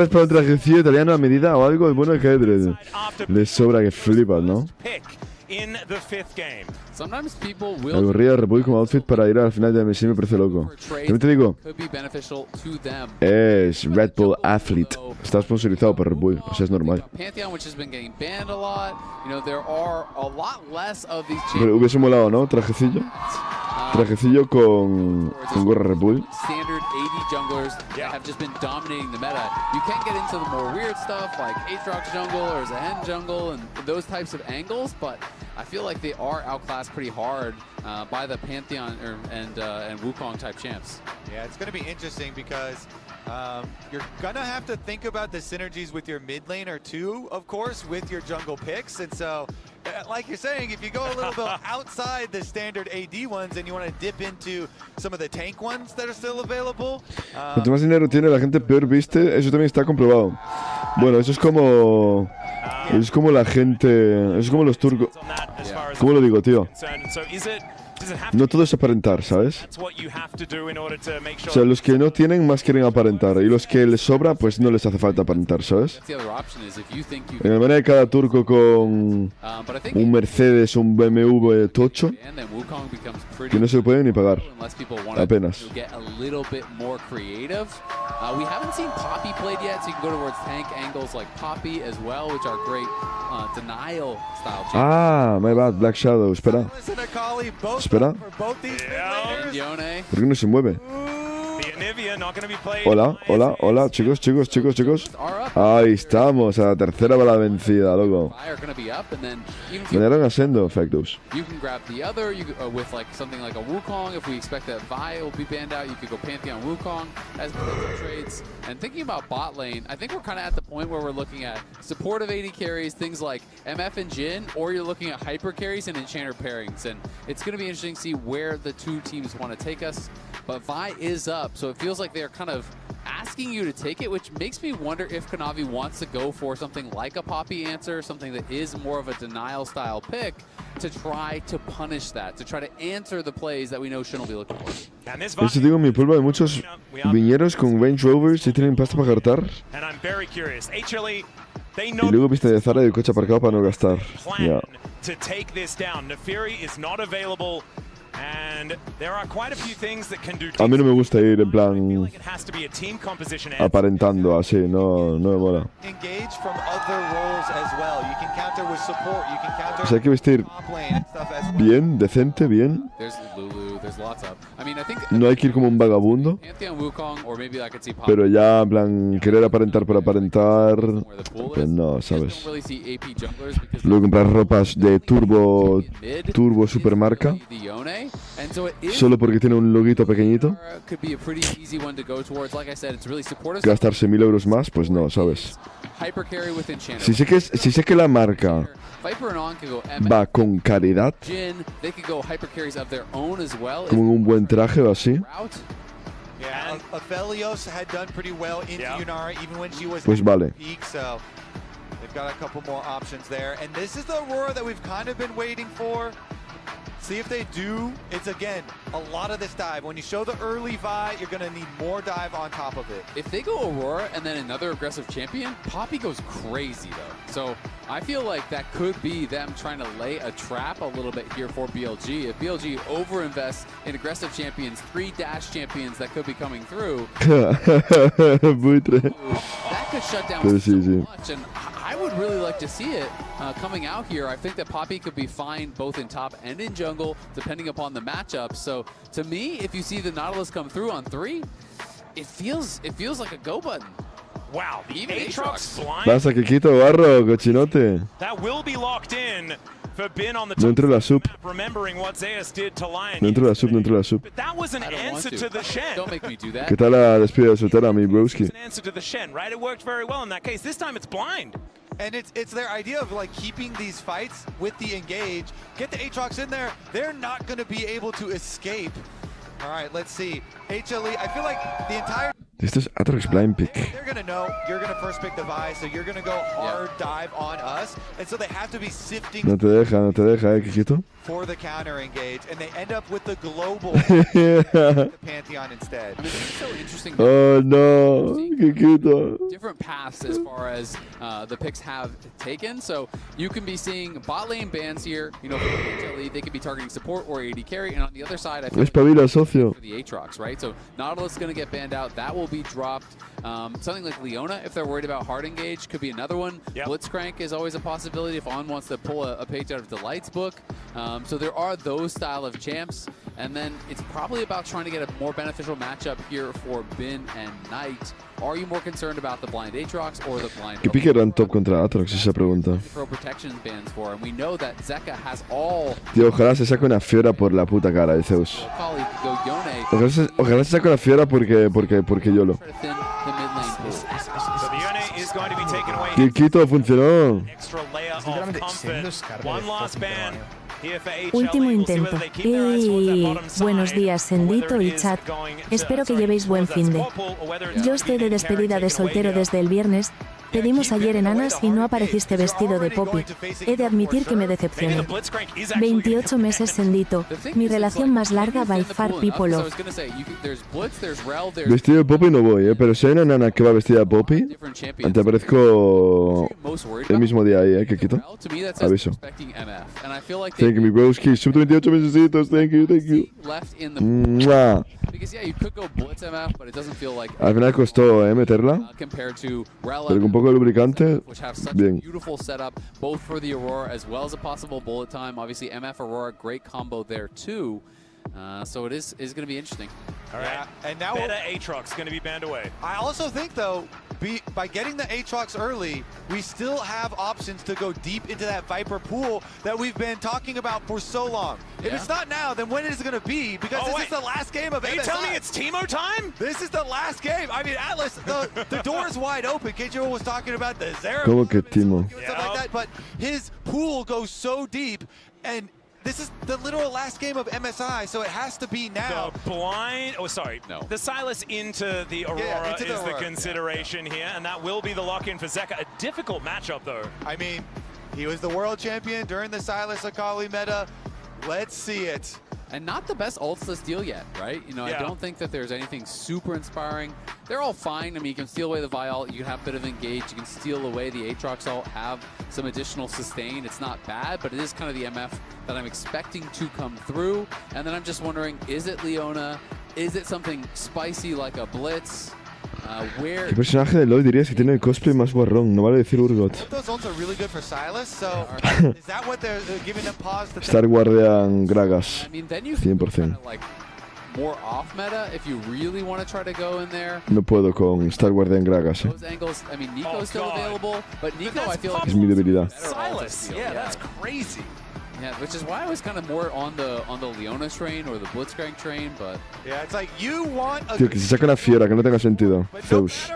S5: para un trajecillo italiano a medida o algo. Bueno, Caedre. Le sobra que flipas, ¿no?
S3: in the 5th game.
S7: Sometimes people will
S5: La gorrilla de Republic como outfit para ir al final de MSI me parece loco. También te digo,
S7: could be beneficial to them.
S5: es Red Bull Athlete. Está sponsorizado por Red Bull, o sea, es normal.
S7: Pantheon, which has been getting banned a lot. You know, there are a lot less of these
S5: Pero hubiese molado, ¿no? Trajecillo. Trajecillo con gorra Red Bull.
S7: Standard 80 junglers that have just been dominating the meta. You can get into the more weird stuff like Aatrox jungle or Zahen jungle and those types of angles, but I feel like they are outclassed pretty hard by the Pantheon and Wukong type champs.
S6: Yeah, it's going to be interesting because you're going to have to think about the synergies with your mid laner too, of course, with your jungle picks. And so like you're saying, if you go a little bit outside the standard AD ones and you want to dip into some of the tank ones that are still available.
S5: Cuanto más dinero tiene la gente, peor viste. Eso también está comprobado. Bueno, eso es como... Es como la gente... Es como los turcos... ¿Cómo lo digo, tío? No todo es aparentar, ¿sabes? O sea, los que no tienen más quieren aparentar. Y los que les sobra, pues no les hace falta aparentar, ¿sabes? En la manera de cada turco con un Mercedes, un BMW tocho, que no se lo pueden ni pagar. Apenas.
S7: We haven't seen Poppy played yet, so you can go towards tank angles like Poppy as well, which are great denial style.
S5: Ah, my bad, Black Shadow. Espera. Espera. ¿Por qué no se mueve? Hola, hola, hola, chicos. Ahí estamos, a la tercera bala vencida, loco. Me dieron ascendo, Factus.
S7: You can grab the other with like something like a Wukong. If we expect that Vi will be banned out, you could go Pantheon Wukong as potential trades. And thinking about bot lane, I think we're kind of at the point where we're looking at supportive AD carries, things like MF and Jhin, or you're looking at hyper carries and enchanter pairings. And it's going to be interesting to see where the two teams want to take us. But Vi is up, so it feels like they're kind of asking you to take it, which makes me wonder if Kanavi wants to go for something like a Poppy answer, something that is more of a denial style pick, to try to punish that, to try to answer the plays that we know Shin will be looking for.
S5: Eso digo, en mi pueblo hay muchos viñeros con Range Rovers y tienen pasta para cartar. Y luego viste de Zara y el coche aparcado para no gastar. Ya. A mí no me gusta ir en plan aparentando así, no me mola. O sea, hay que vestir bien, decente, bien. No hay que ir como un vagabundo. Pero ya, en plan, querer aparentar por aparentar, pues no, ¿sabes? Luego comprar ropas de turbo supermarca. Solo porque tiene un loguito pequeñito. Gastarse 1000 euros más, pues no, ¿sabes? Si sé que la marca va con calidad, como en un buen traje o así, pues vale.
S6: They've got a couple more options there, and this is the Aurora that we've kind of been waiting for. See if they do. It's, again, a lot of this dive. When you show the early Vi, you're going to need more dive on top of it.
S7: If they go Aurora and then another aggressive champion, Poppy goes crazy, though. So I feel like that could be them trying to lay a trap a little bit here for BLG. If BLG overinvests in aggressive champions, 3 dash champions that could be coming through, that could shut down so much. And I would really like to see it coming out here. I think that Poppy could be fine both in top and in jungle, depending upon the matchup. So to me, if you see the Nautilus come through on 3, it feels like a go button.
S3: Wow, the Aatrox blind.
S5: Pasa que quito barro, cochinote.
S3: That will be locked in for Bin on the
S5: No entro la sub.
S3: remembering what Zeus did to Lion.
S5: No entro la sub.
S3: But that was an answer to the Shen.
S7: Don't make me do that.
S5: ¿Qué tal la despedida de soltera, mi broski?
S3: An answer to the Shen, right? It worked very well in that case. This time it's blind.
S6: And it's their idea of like keeping these fights with the engage. Get the Aatrox in there. They're not going to be able to escape. All right, let's see. HLE, I feel like the entire...
S5: Esto es Aatrox blind pick.
S6: They're going to know you're going to first pick the Vi, so you're going to go hard dive on us. And so they have to be sifting...
S5: No te deja, Kikito.
S6: For the counter engage, and they end up with the global the Pantheon instead.
S7: I mean, it's so interesting.
S5: Oh no, Kikito.
S7: Different paths as far as the picks have taken. So you can be seeing bot lane bans here. You know, for HLE, they could be targeting support or AD carry, and on the other side, I feel
S5: Espabila, socio.
S7: for the Aatrox, right? So Nautilus is going to get banned out. That will be dropped. Something like Leona, if they're worried about hard engage, could be another one.
S3: Yep.
S7: Blitzcrank is always a possibility if On wants to pull a page out of Delight's book. So there are those style of champs, and then it's probably about trying to get a more beneficial matchup here for Bin and Knight. Are you more concerned about the blind Aatrox or the blind?
S5: ¿Qué pique eran top contra Aatrox? Esa pregunta.
S7: Pro protection bans for, and we know that Zeka has all.
S5: Tío, ojalá se saque una fiora por la puta cara de Zeus. Ojalá se saque una fiora porque YOLO.
S3: So the Yone is going to be taken away.
S5: Kikito funcionó.
S3: Extra layer of comfort. One last ban here for HL.
S9: Último
S3: We'll see
S9: intento.
S3: whether they keep their eyes towards that bottom side,
S9: Buenos días, Sendito
S3: whether
S9: y
S3: it is
S9: chat.
S3: going to-
S9: Espero que llevéis buen finde. Yo estoy de despedida de soltero desde el viernes. Te dimos ayer en Anas y no apareciste vestido de Poppy. He de admitir que me decepcioné. 28 meses, Sendito. Mi relación más larga by far, Pipolo.
S5: Vestido de Poppy no voy, pero si hay una nana que va vestida de Poppy, te aparezco el mismo día ahí, que quito. Aviso. Thank you, mi broski. Sub 28 mesecitos, thank you, thank you. ¡Mua! Al final costó meterla, pero con un poco de lubricante, bien.
S7: Beautiful setup, both for the Aurora as well as a possible bullet time. Obviously, MF Aurora, great combo there too. So it is going to be interesting.
S3: All right, and now Beta Aatrox going to be banned away.
S6: I also think, though, by getting the Aatrox early, we still have options to go deep into that Viper pool that we've been talking about for so long. If it's not now, then when is it going to be? Because this is the last game of MSI.
S3: Are you telling me it's Teemo time?
S6: This is the last game. I mean, Atlas, the door is wide open. Keiichiro was talking about the Zero.
S5: ¿Cómo que Timo?
S6: Stuff like that, but his pool goes so deep, and this is the literal last game of MSI, so it has to be now.
S3: The blind, the Silas into the Aurora
S6: into the
S3: is
S6: Aurora.
S3: the consideration here, and that will be the lock-in for Zeka. A difficult matchup, though.
S6: I mean, he was the world champion during the Silas Akali meta. Let's see it.
S7: And not the best ults to steal yet, right? You know, I don't think that there's anything super inspiring. They're all fine. I mean, you can steal away the Vial, you can have a bit of engage, you can steal away the Aatrox ult, have some additional sustain. It's not bad, but it is kind of the MF that I'm expecting to come through. And then I'm just wondering, is it Leona? Is it something spicy like a Blitz?
S5: ¿Qué personaje de LoL dirías que tiene el cosplay más guarrón? No vale decir Urgot.
S6: Those ults are really good for Silas, so is that what they're giving them pause to
S5: Star Guardian Gragas.
S7: I mean, then you can
S5: 100%.
S7: like more off meta if you really want to try to go in there.
S5: No puedo con Star Guardian Gragas.
S7: Those angles, I mean, Nico's still available, but Nico, I feel like
S5: Es mi debilidad.
S3: Silas, that's crazy.
S7: Yeah, which is why I was kind of more on the Leona train or the Blitzcrank train, but
S6: yeah, it's like you want a
S5: Tío, que se saca una fiera que no tenga sentido. Zeus.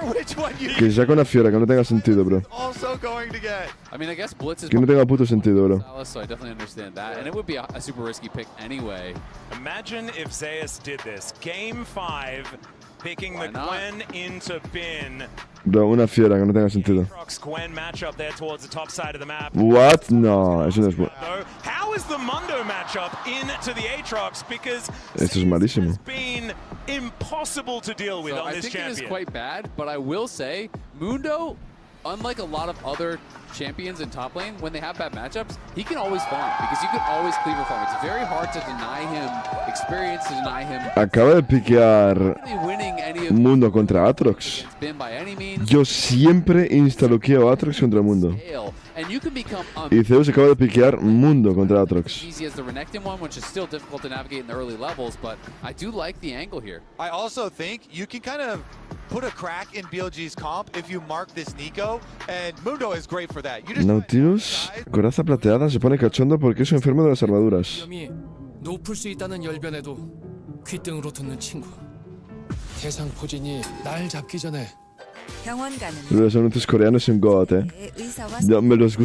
S5: Que se saca una fiera que no tenga sentido, bro.
S6: also going to get.
S7: I mean, I guess Blitz is
S5: Que no tenga puto sentido, bro.
S7: Silas, so I definitely understand that, and it would be a super risky pick anyway.
S3: Imagine if Zeus did this. Game 5, picking the Gwen into Bin.
S5: Bro, una fiera que no tenga sentido.
S3: Aatrox Gwen matchup there towards the top side of the map.
S5: What? No, eso no es bueno.
S3: How is the Mundo matchup into the Aatrox? Because
S5: Esto es malísimo.
S3: it's been impossible to deal with
S7: So
S3: on
S7: I
S3: this
S7: think it is
S3: champion.
S7: quite bad, but I will say, Mundo, unlike a lot of other champions in top lane, when they have bad matchups, he can always farm, because you can always cleaver farm. It's very hard to deny him experience, to deny him
S5: Acaba de piquear
S7: winning any of
S5: Mundo contra Aatrox.
S7: Bin by any means.
S5: Yo siempre instaloqueo Aatrox contra Mundo.
S7: And you can become
S5: Y Zeus acaba de piquear Mundo contra Aatrox.
S7: easy as the Renekton one, which is still difficult to navigate in the early levels, but I do like the angle here.
S6: I also think you can kind of put a crack in BLG's comp if you mark this Nico, and Mundo is great for that. You just
S5: Nautilus, coraza plateada, se pone cachondo porque es un enfermo de las armaduras.
S18: 위험이 높을 수 있다는 열변에도 귓등으로 듣는 친구. 대상 포진이 날 잡기 전에
S1: 병원 가는
S5: Los anuncios coreanos en God,
S1: 의사와
S5: Ya, me los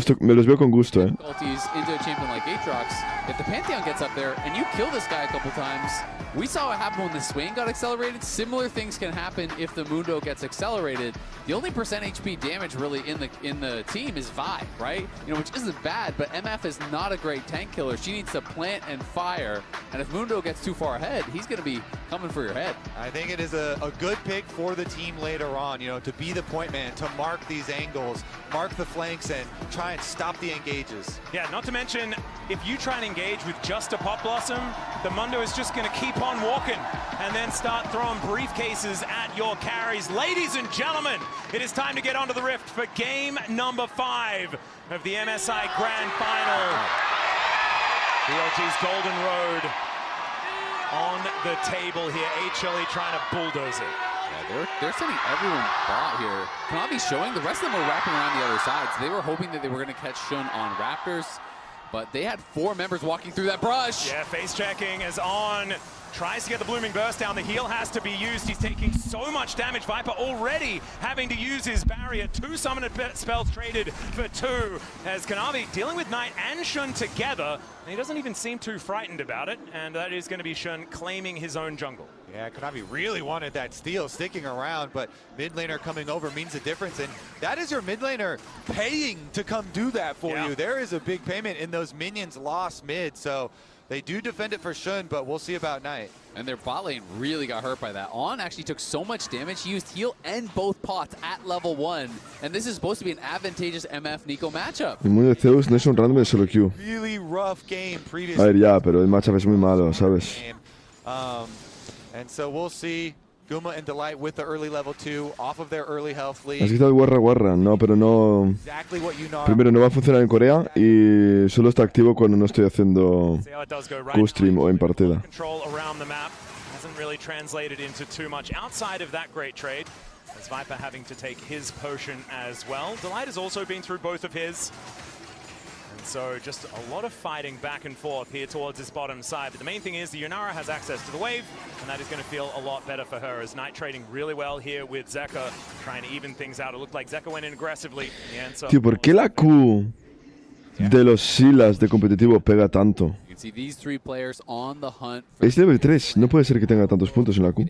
S5: veo con gusto,
S7: Difficulties into a champion like Aatrox. If the Pantheon gets up there and you kill this guy a couple times, we saw what happened when the Swain got accelerated. Similar things can happen if the Mundo gets accelerated. The only percent HP damage really in the team is Vi, right? You know, which isn't bad, but MF is not a great tank killer. She needs to plant and fire, and if Mundo gets too far ahead, he's going to be coming for your head.
S6: I think it is a good pick for the team later on, you know, to be the point man, to mark these angles, mark the flanks, and try and stop the engages.
S3: Yeah, not to mention, if you try and engage with just a Pop Blossom, the Mundo is just going to keep on walking and then start throwing briefcases at your carries. Ladies and gentlemen, it is time to get onto the Rift for game number 5 of the MSI Grand Final. BLG's Golden Road on the table here. HLE trying to bulldoze it.
S7: Yeah, they're sending everyone bot here. Kanavi showing, the rest of them were wrapping around the other side, so they were hoping that they were going to catch Shun on Raptors. But they had 4 members walking through that brush.
S3: Yeah, face checking is on. Tries to get the blooming burst down. The heal has to be used. He's taking so much damage. Viper already having to use his barrier. 2 summoner spells traded for 2. As Kanavi dealing with Knight and Shun together. And he doesn't even seem too frightened about it. And that is going to be Shun claiming his own jungle.
S6: Yeah, Kanavi really wanted that steal sticking around, but mid laner coming over means a difference. And that is your mid laner paying to come do that for you. There is a big payment in those minions lost mid. So they do defend it for Shun, but we'll see about Knight.
S7: And their bot lane really got hurt by that. On actually took so much damage. He used heal and both pots at level 1. And this is supposed to be an advantageous MF Nico matchup.
S5: El mundo de Zeus no es un random de solo Q.
S6: Really rough game previously.
S5: A ver, ya, pero el matchup es muy malo, ¿sabes?
S6: And so we'll see Guma and Delight with the early level 2 off of their early health lead.
S5: Has quitado el guarra. No, pero no.
S6: Exactly what you know.
S5: Primero, no va a funcionar en Corea y solo está activo cuando no estoy haciendo Q-stream o en partida.
S3: Control around the map hasn't really translated into too much outside of that great trade. As Viper having to take his potion as well. Delight has also been through both of his. And so just a lot of fighting back and forth here towards this bottom side. But the main thing is the Yunara has access to the wave, and that is going to feel a lot better for her. As Knight trading really well here with Zeka, trying to even things out. It looked like Zeka went in aggressively.
S5: Tío, ¿por qué la Q de los Silas de competitivo pega tanto? Es level 3, no puede ser que tenga tantos puntos en la Q.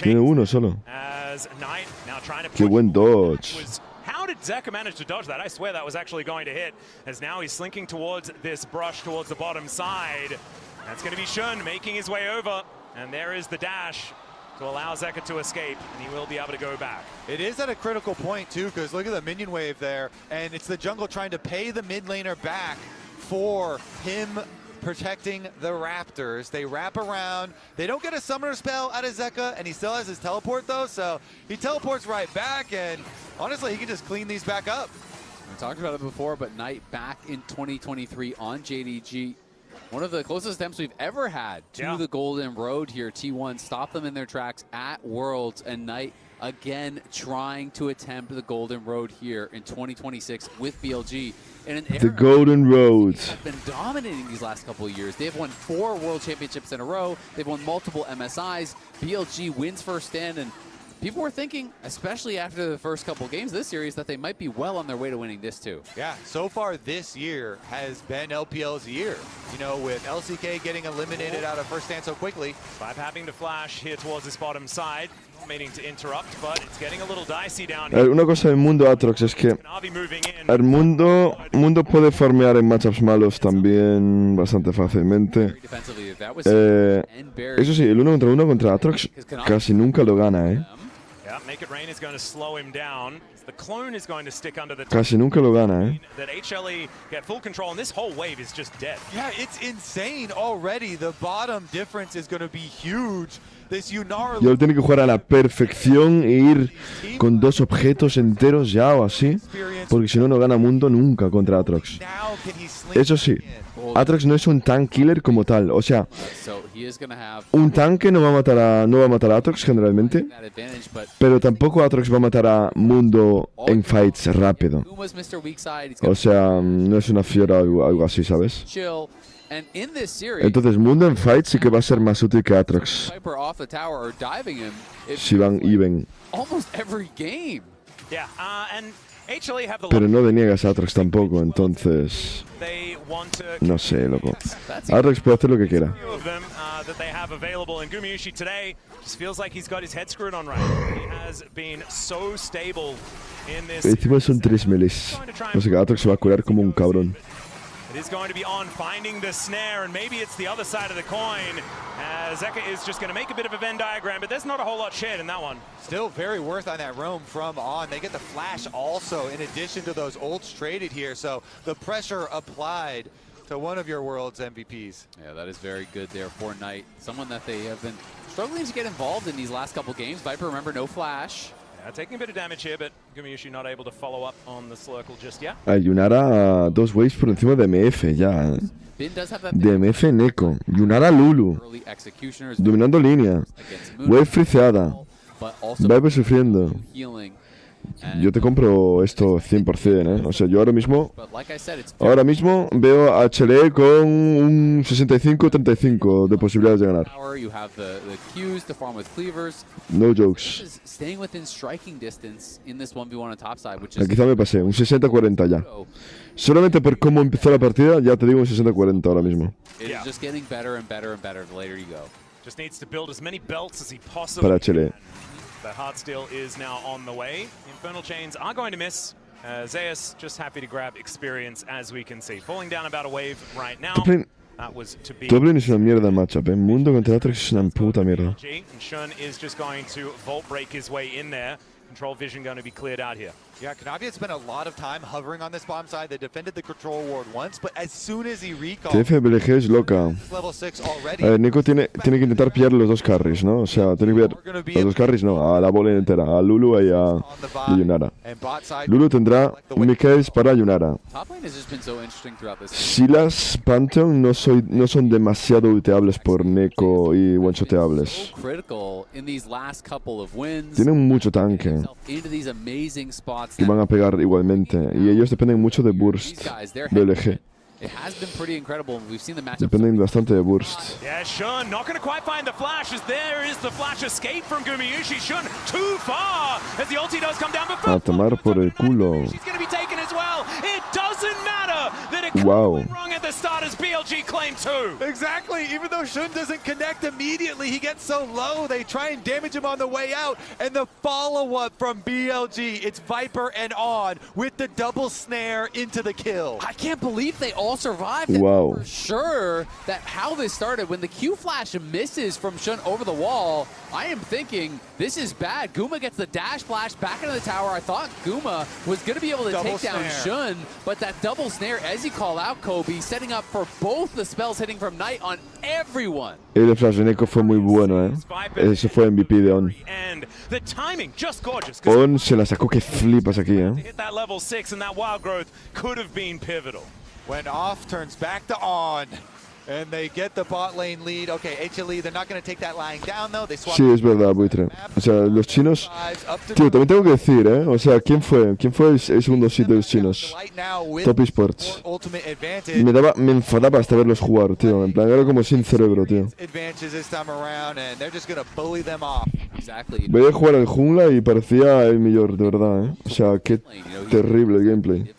S5: Tiene uno solo. Qué buen dodge.
S3: How did Zeka manage to dodge that? I swear that was actually going to hit. As now he's slinking towards this brush towards the bottom side. That's going to be Shun making his way over. And there is the dash to allow Zeka to escape, and he will be able to go back.
S6: It is at a critical point too, because look at the minion wave there, and it's the jungle trying to pay the mid laner back for him protecting the Raptors. They wrap around. They don't get a summoner spell out of Zeka, and he still has his teleport though, so he teleports right back, and honestly, he can just clean these back up.
S7: We talked about it before, but Knight back in 2023 on JDG. One of the closest attempts we've ever had to the Golden Road here. T1 stopped them in their tracks at Worlds, and Knight again trying to attempt the Golden Road here in 2026 with BLG. In an
S5: The Golden Road.
S7: Have been dominating these last couple of years. They've won 4 World Championships in a row. They've won multiple MSIs. BLG wins first stand, and people were thinking, especially after the first couple games of this series, that they might be well on their way to winning this too.
S6: Yeah, so far this year has been LPL's year. You know, with LCK getting eliminated out of first stand so quickly.
S3: Five having to flash here towards this bottom side. Meaning to interrupt, but it's getting a little dicey down here.
S5: Una cosa del mundo Atrox es que el mundo puede farmear en matchups malos también bastante fácilmente. Eso sí, el 1 contra 1 contra Atrox casi nunca lo gana,
S3: Yeah, Make It Rain is going to slow him down. The clone is going to stick under the
S5: Casi nunca lo gana,
S3: That HLE get full control, and this whole wave is just dead.
S6: Yeah, it's insane already. The bottom difference is going to be huge. This Yunara.
S5: Yo tiene que jugar a la perfección e ir con 2 objetos enteros ya o así, porque si no, no gana mundo nunca contra Atrox. Eso sí, Atrox no es un tank killer como tal, o sea, un tanque no va a matar a Atrox generalmente, pero tampoco Atrox va a matar a mundo en fights rápido. O sea, no es una Fiora o algo así, ¿sabes? Entonces mundo en fights sí que va a ser más útil que Atrox si van even. Pero no deniegas a Atrox tampoco, entonces no sé, loco. Atrox puede hacer lo que quiera. Encima son 3 melees. No sé, que Atrox se va a curar como un cabrón.
S3: It is going to be on finding the snare, and maybe it's the other side of the coin. Zeka is just going to make a bit of a Venn diagram, but there's not a whole lot shared in that one.
S6: Still very worth on that roam from On. They get the flash also in addition to those ults traded here, so the pressure applied to one of your world's MVPs.
S7: Yeah, that is very good there for Knight. Someone that they have been struggling to get involved in these last couple games. Viper, remember, no flash.
S3: Taking a bit of damage here, but Gumayushi not able to follow up on the circle just yet.
S5: Yunara 2 waves por encima de MF ya. De MF Neko. Yunara Lulu. Dominando línea. Wave friseada. Viper sufriendo. Yo te compro esto 100%, ¿eh? O sea, yo ahora mismo veo a HLE con un 65-35 de posibilidades de ganar. No jokes. Quizá me pasé, un 60-40 ya. Solamente por cómo empezó la partida, ya te digo un 60-40 ahora mismo. Para HLE.
S3: The Heartsteel is now on the way. Infernal Chains are going to miss. Zeus just happy to grab experience, as we can see. Falling down about a wave right now. That was to be.
S5: Top lane es una mierda en matchup, ¿eh? Mundo contra Atrox es una puta mierda.
S3: And Shun is just going to vault break his way in there. Control vision going to be cleared out here.
S6: Yeah, Kanavi had spent a lot of time hovering on this bomb side. They defended the control ward once, but as soon as he recalled,
S5: TFBLG es loca. A ver, Nico tiene que intentar pillar los dos carries, ¿no? O sea, tiene que pillar los dos carries, no, a la bola entera, a Lulu y a Yunara. Lulu tendrá un Mikaels para Yunara. Silas, Pantheon no son demasiado ulteables por Neko y one-shoteables. Tienen mucho tanque que van a pegar igualmente, y ellos dependen mucho de burst BLG. Dependen bastante de burst.
S3: Yeah, Shun not going to quite find the flash, as there is the flash escape from Gumayushi. Shun too far as the ulti does come down, but
S5: A tomar por el culo.
S3: she's going to be taken as well. It doesn't matter that it
S5: Wow.
S3: wrong at the start as BLG claimed too.
S6: Exactly. Even though Shun doesn't connect immediately, he gets so low. They try and damage him on the way out. And the follow-up from BLG, it's Viper and On with the double snare into the kill.
S7: I can't believe they all survived.
S5: Wow.
S7: For sure that how this started, when the Q flash misses from Shun over the wall, I am thinking this is bad. Guma gets the dash flash back into the tower. I thought Guma was going to be able to take down Shun, but that double snare, as you call out, Kobe, setting up for both the spells hitting from Knight on everyone.
S5: El flash de Neko fue muy bueno, Ese fue MVP de On.
S3: And the timing just gorgeous.
S5: On se la sacó que flipas aquí,
S3: Hit that level 6 and that wild growth could have been pivotal.
S6: When Off turns back to On, and they get the bot lane lead. Okay, HLE, they're not going to take that lying down, though. They swap.
S5: Sí, es verdad, buitre. O sea, los chinos... Tío, también tengo que decir, O sea, ¿quién fue el segundo sitio de los chinos? Top Esports. Me enfadaba hasta verlos jugar, tío. En plan, era como sin cerebro, tío. Veía jugar al jungla y parecía el mejor, de verdad, O sea, qué terrible el gameplay.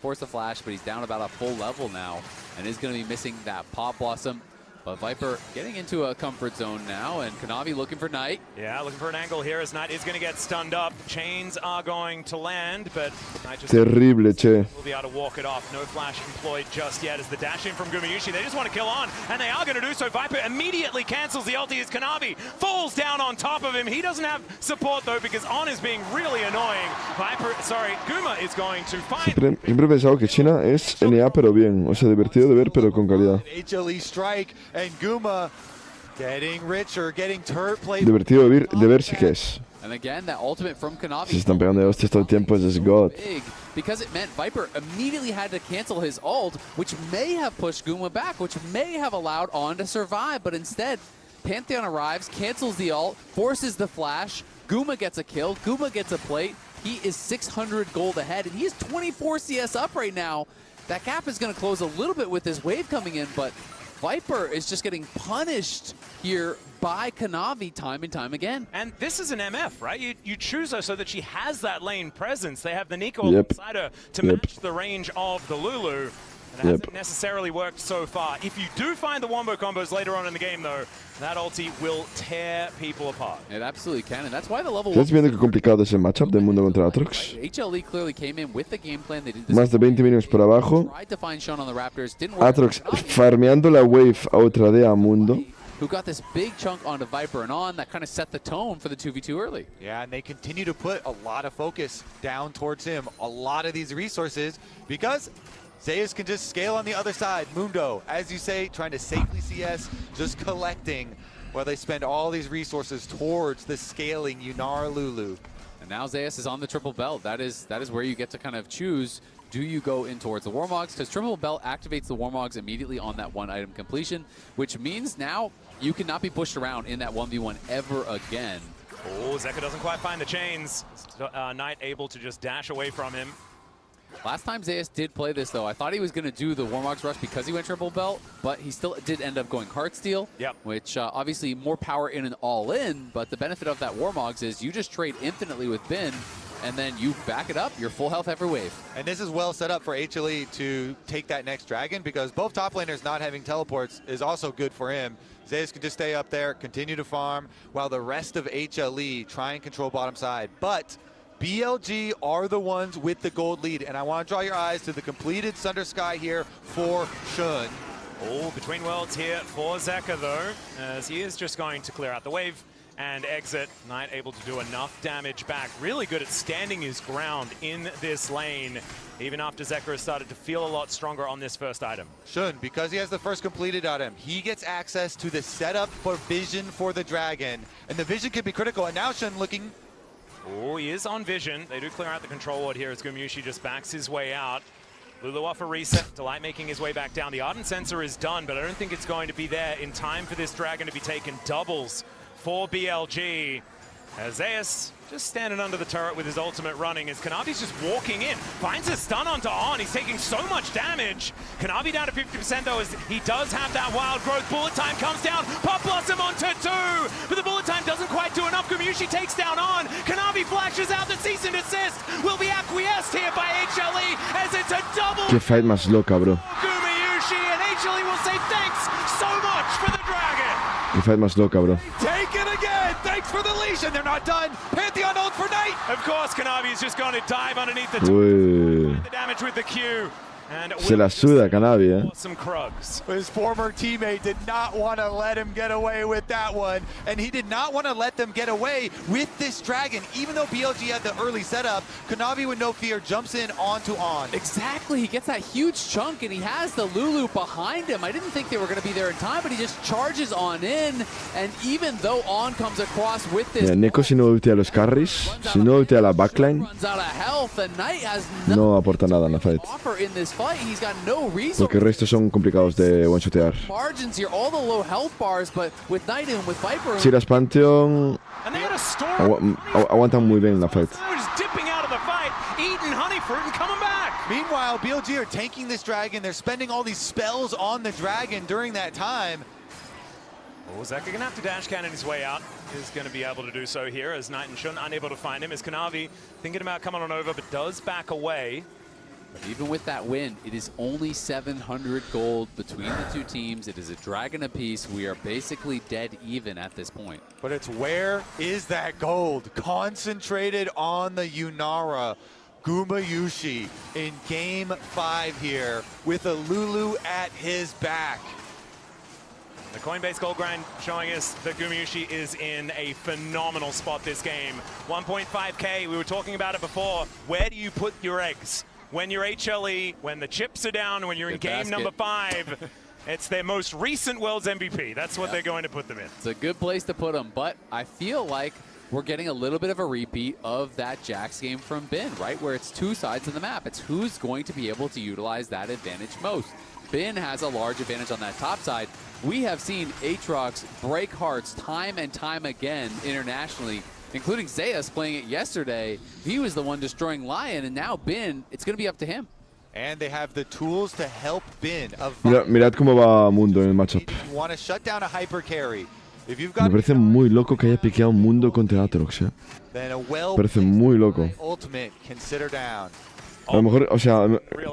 S7: And is going to be missing that Pop Blossom. But Viper getting into a comfort zone now, and Kanavi looking for Knight.
S3: Yeah, looking for an angle here as Knight is going to get stunned up. Chains are going to land, but Knight just
S5: terrible, che.
S3: will be able to walk it off. No flash employed just yet as the dash in from Gumayushi. They just want to kill On, and they are going to do so. Viper immediately cancels the ulti as Kanavi falls down on top of him. He doesn't have support, though, because On is being really annoying. Guma is going to find...
S5: Siempre he pensado que China es NA, pero bien. O sea, divertido de ver, pero con calidad.
S6: HLE strike. And Guma getting richer, getting turret play.
S5: Divertido de ver sí que es.
S7: And again, that ultimate from Kanavi.
S5: Se están pegando de hostias todo el tiempo, es God.
S7: Because it meant Viper immediately had to cancel his ult, which may have pushed Guma back, which may have allowed On to survive, but instead, Pantheon arrives, cancels the ult, forces the flash, Guma gets a kill, Guma gets a plate, he is 600 gold ahead, and he is 24 CS up right now. That gap is going to close a little bit with this wave coming in, but Viper is just getting punished here by Kanavi time and time again.
S3: And this is an MF, right? You choose her so that she has that lane presence. They have the Nico alongside her to match the range of the Lulu. And it hasn't necessarily worked so far. If you do find the wombo combos later on in the game, though, that ulti will tear people apart.
S7: It absolutely can, and that's why the level...
S5: ¿Estás viendo qué complicado es el matchup del mundo contra Atrox?
S7: HLE clearly came in with the game plan. They did
S5: Más de 20 minutos por abajo.
S7: Tried to find Sean on the Raptors, didn't work.
S5: Atrox farmeando la wave a otra de a mundo.
S7: Who got this big chunk onto Viper and On that kind of set the tone for the 2v2 early.
S6: Yeah, and they continue to put a lot of focus down towards him, a lot of these resources, because Zeus can just scale on the other side. Mundo, as you say, trying to safely CS, just collecting while they spend all these resources towards the scaling Yunara Lulu.
S7: And now Zeus is on the triple belt. That is where you get to kind of choose. Do you go in towards the Warmogs? Because triple belt activates the Warmogs immediately on that one item completion, which means now you cannot be pushed around in that 1v1 ever again.
S3: Oh, Zeka doesn't quite find the chains. Knight able to just dash away from him.
S7: Last time Zeus did play this, though, I thought he was going to do the Warmogs Rush because he went triple belt, but he still did end up going Heartsteel, which obviously more power in and all-in, but the benefit of that Warmogs is you just trade infinitely with Bin, and then you back it up, you're full health every wave.
S6: And this is well set up for HLE to take that next dragon, because both top laners not having teleports is also good for him. Zeus can just stay up there, continue to farm, while the rest of HLE try and control bottom side. But BLG are the ones with the gold lead, and I want to draw your eyes to the completed Sunder Sky here for Shun.
S3: Oh, between worlds here for Zeka, though, as he is just going to clear out the wave and exit. Knight able to do enough damage back. Really good at standing his ground in this lane, even after Zeka has started to feel a lot stronger on this first item.
S6: Shun, because he has the first completed item, he gets access to the setup for vision for the dragon, and the vision can be critical, and now Shun looking.
S3: Oh, he is on vision. They do clear out the control ward here as Gumyushi just backs his way out. Lulu off a reset, Delight making his way back down. The Ardent Sensor is done, but I don't think it's going to be there in time for this dragon to be taken. Doubles for BLG. As Zeus just standing under the turret with his ultimate running as Kanavi's just walking in. Finds a stun onto On. He's taking so much damage. Kanavi down to 50% though, as he does have that wild growth. Bullet time comes down. Pop Blossom onto 2. But the bullet time doesn't quite do enough. Gumyushi takes down On. Kanavi flashes out. The cease and desist will be acquiesced here by HLE as it's a double.
S5: Qué fight más loca, bro.
S3: Gumyushi, and HLE will say thanks so much for the dragon.
S5: Qué fight más loca, bro.
S6: Take it again. Thanks for the leash, and they're not done. Pantheon ult for Knight.
S3: Of course, Kanavi is just going to dive underneath the damage with the Q. And
S5: se la suda Kanavi, eh?
S3: Some Krugs.
S6: His former teammate did not want to let him get away with that one, and he did not want to let them get away with this dragon. Even though BLG had the early setup, Kanavi with no fear jumps in onto On.
S7: Exactly, he gets that huge chunk, and he has the Lulu behind him. I didn't think they were going to be there in time, but he just charges On in, and even though On comes across with this...
S5: Neko si no ultea los carries, si no ultea la backline, no aporta nada en la fight. Porque el resto son complicados de one-shotear. Si las Pantheon aguantan muy bien la fight.
S6: Meanwhile, BLG are tanking this dragon. They're spending all these spells on the dragon during that time.
S3: Oh, Zeka going to have to dash cannon his way out. Is going to be able to do so here as Knight and Shun unable to find him. As Kanavi thinking about coming on over, but does back away.
S7: But even with that win, it is only 700 gold between the two teams. It is a dragon apiece. We are basically dead even at this point.
S6: But it's where is that gold? Concentrated on the Yunara. Gumyushi in game 5 here with a Lulu at his back.
S3: The Coinbase Gold Grind showing us that Gumyushi is in a phenomenal spot this game. 1.5k, we were talking about it before. Where do you put your eggs? When you're HLE, when the chips are down, when you're in game number 5, it's their most recent World's MVP. That's what they're going to put them in.
S7: It's a good place to put them, but I feel like we're getting a little bit of a repeat of that Jax game from Bin, right? Where it's two sides of the map. It's who's going to be able to utilize that advantage most. Bin has a large advantage on that top side. We have seen Aatrox break hearts time and time again internationally, including Zeus playing it yesterday. He was the one destroying Lion, and now Bin, it's going to be up to him.
S6: And they have the tools to help Bin.
S5: Mirad cómo va Mundo en el matchup.
S6: Want to shut down a hyper carry. If you've
S5: Me
S6: got
S5: parece muy loco que haya piqueado Mundo contra Aatrox, eh.
S6: then a well
S5: Parece muy loco.
S6: ultimate consider down.
S5: A lo mejor, o sea,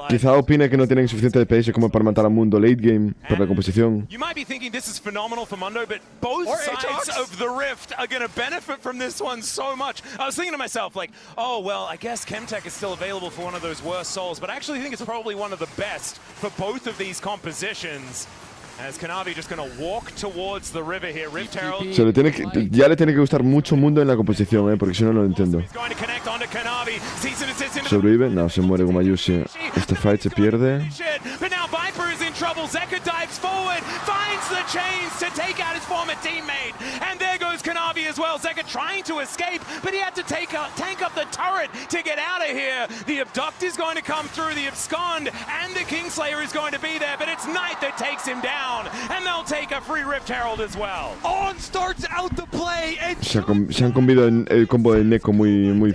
S5: quizá opine que no tienen suficiente DPS como para matar a Mundo late game por la composición.
S3: You might be thinking this is phenomenal for Mundo, but both sides of the Rift are going to benefit from this one so much. I was thinking to myself, like, oh, well, I guess Chemtech is still available for one of those worst souls, but I actually think it's probably one of the best for both of these compositions. As Kanavi just going to walk towards the river here. Rift Herald.
S5: Ya le tiene que gustar mucho Mundo en la composición, porque si no, no lo entiendo. ¿Sobrevive? No, se muere Gumyushi. Este fight se pierde.
S3: trouble. Zeka dives forward, finds the chains to take out his former teammate. And there goes Kanavi as well. Zeka trying to escape, but he had to tank up the turret to get out of here. The Abduct is going to come through, the Abscond, and the Kingslayer is going to be there, but it's Knight that takes him down. And they'll take a free Rift Herald as well.
S6: On starts out the play, and
S5: Se han comido el combo de Neko muy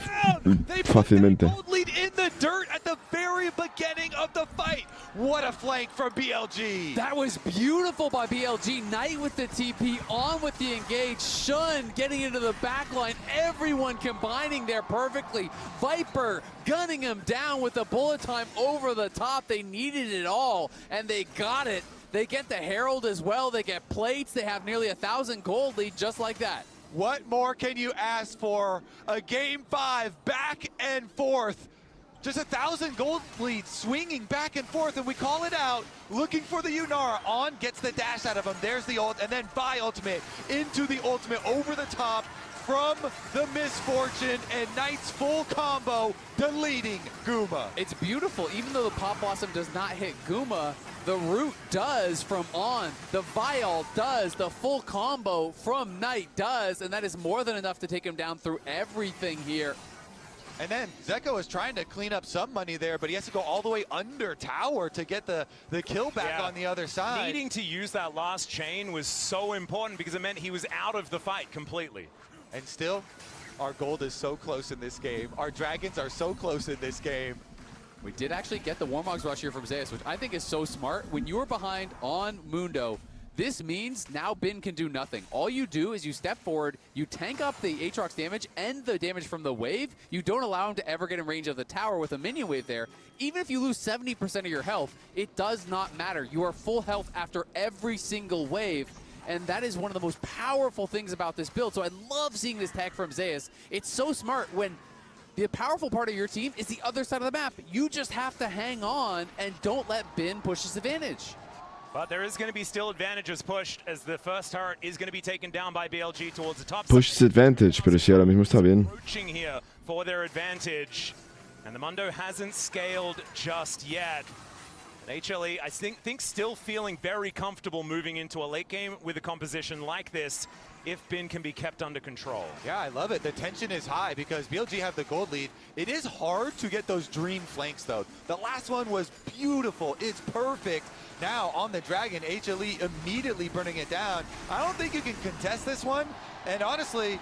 S5: fácilmente.
S6: lead in the dirt at the very beginning of the fight. What a flank from BLG.
S7: That was beautiful by BLG. Knight with the TP, on with the engage. Shun getting into the back line. Everyone combining there perfectly. Viper gunning him down with the bullet time over the top. They needed it all, and they got it. They get the Herald as well. They get plates. They have nearly 1,000 gold lead just like that.
S6: What more can you ask for? A game 5 back and forth. Just 1,000 gold lead swinging back and forth, and we call it out. Looking for the Yunara. On gets the dash out of him. There's the ult, and then Vi ultimate into the ultimate over the top from the Misfortune, and Knight's full combo deleting Guma.
S7: It's beautiful. Even though the Pop Blossom does not hit Guma, the root does from On. The Vial does. The full combo from Knight does, and that is more than enough to take him down through everything here.
S6: And then Zeko is trying to clean up some money there, but he has to go all the way under tower to get the kill back on the other side.
S3: Needing to use that last chain was so important because it meant he was out of the fight completely.
S6: And still, our gold is so close in this game. Our dragons are so close in this game.
S7: We did actually get the Warmogs rush here from Zeus, which I think is so smart. When you are behind on Mundo, this means now Bin can do nothing. All you do is you step forward, you tank up the Aatrox damage and the damage from the wave. You don't allow him to ever get in range of the tower with a minion wave there. Even if you lose 70% of your health, it does not matter. You are full health after every single wave. And that is one of the most powerful things about this build. So I love seeing this tag from Zeus. It's so smart when the powerful part of your team is the other side of the map. You just have to hang on and don't let Bin push his advantage.
S3: But there is going to be still advantages pushed as the first turret is going to be taken down by BLG towards the top.
S5: Push his advantage, pero sí, ahora mismo está bien.
S3: Approaching here for their advantage. And the Mundo hasn't scaled just yet. HLE, I think still feeling very comfortable moving into a late game with a composition like this if Bin can be kept under control.
S6: Yeah, I love it. The tension is high because BLG have the gold lead. It is hard to get those dream flanks, though. The last one was beautiful. It's perfect. Now, on the Dragon, HLE immediately burning it down. I don't think you can contest this one. And honestly,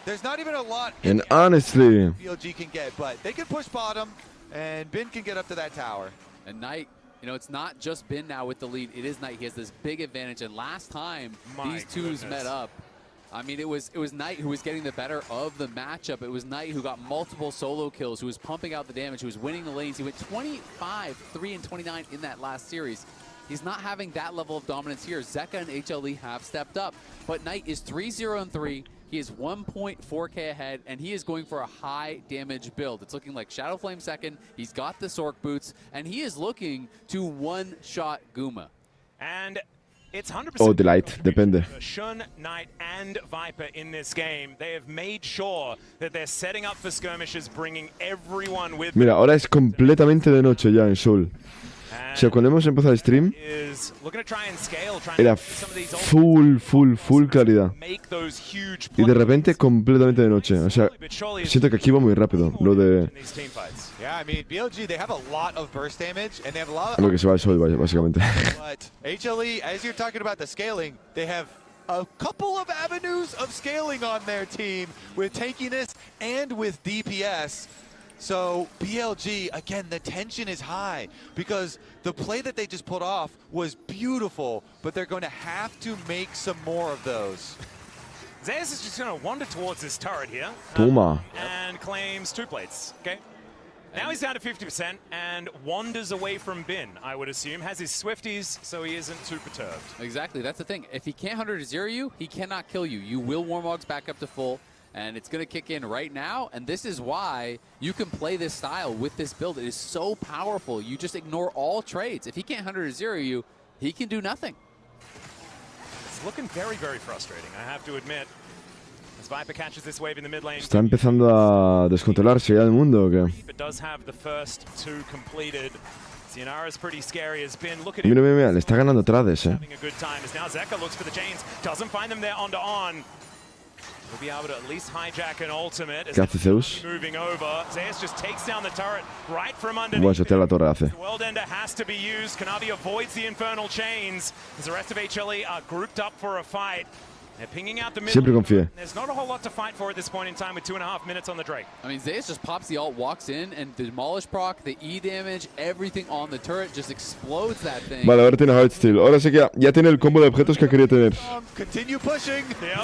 S6: there's not even a lot BLG can get, but they can push bottom, and Bin can get up to that tower.
S7: And Knight, you know, it's not just Bin now with the lead. It is Knight. He has this big advantage. And last time these twos met up, I mean, it was Knight who was getting the better of the matchup. It was Knight who got multiple solo kills, who was pumping out the damage, who was winning the lanes. He went 25, 3, and 29 in that last series. He's not having that level of dominance here. Zeka and HLE have stepped up. But Knight is 3-0-3. He is 1.4k ahead, and he is going for a high damage build. It's looking like Shadow Flame second. He's got the Sork boots, and he is looking to one-shot Guma.
S3: And it's 100%.
S5: Oh, Delight, depende.
S3: Shun, Knight, and Viper in this game. They have made sure that they're setting up for skirmishes, bringing everyone with them.
S5: Mira, ahora es completamente de noche ya en Sol. O sea, cuando hemos empezado el stream, era full claridad. Y de repente, completamente de noche. O sea, siento que aquí va muy rápido. Lo de...
S6: Yeah, I mean, BLG, they have a lot of burst damage, and they have a lot of...
S5: Lo que se va al Sol, básicamente.
S6: But HLE, as you're talking about the scaling, they have a couple of avenues of scaling on their team with tankiness and with DPS. So BLG, again, the tension is high because the play that they just put off was beautiful, but they're going to have to make some more of those.
S3: Zeus is just going to wander towards this turret here and claims 2 plates. Okay. Now he's down to 50% and wanders away from Bin, I would assume. Has his Swifties, so he isn't too perturbed.
S7: Exactly, that's the thing. If he can't 100-0 you, he cannot kill you. You will Warmogs back up to full. And it's going to kick in right now, and this is why you can play this style with this build. It is so powerful. You just ignore all trades. If he can't 100-0 you, he can do nothing.
S3: It's looking very frustrating, I have to admit. As Viper catches this wave in the mid lane.
S5: Está empezando a descontrolarse ya el mundo, ¿o qué?
S3: It does have the first 2 completed.
S5: Mira, mira, mira, le está ganando Trades, ¿Qué hace Zeus? Bueno, se tira la torre, hace. Siempre confíe.
S7: I mean, Zeus just pops the ult, walks in, and the demolish proc, the E damage, everything on the turret just explodes that thing.
S5: Vale, ahora tiene Heartsteel. Ahora sí que ya tiene el combo de objetos que quería tener.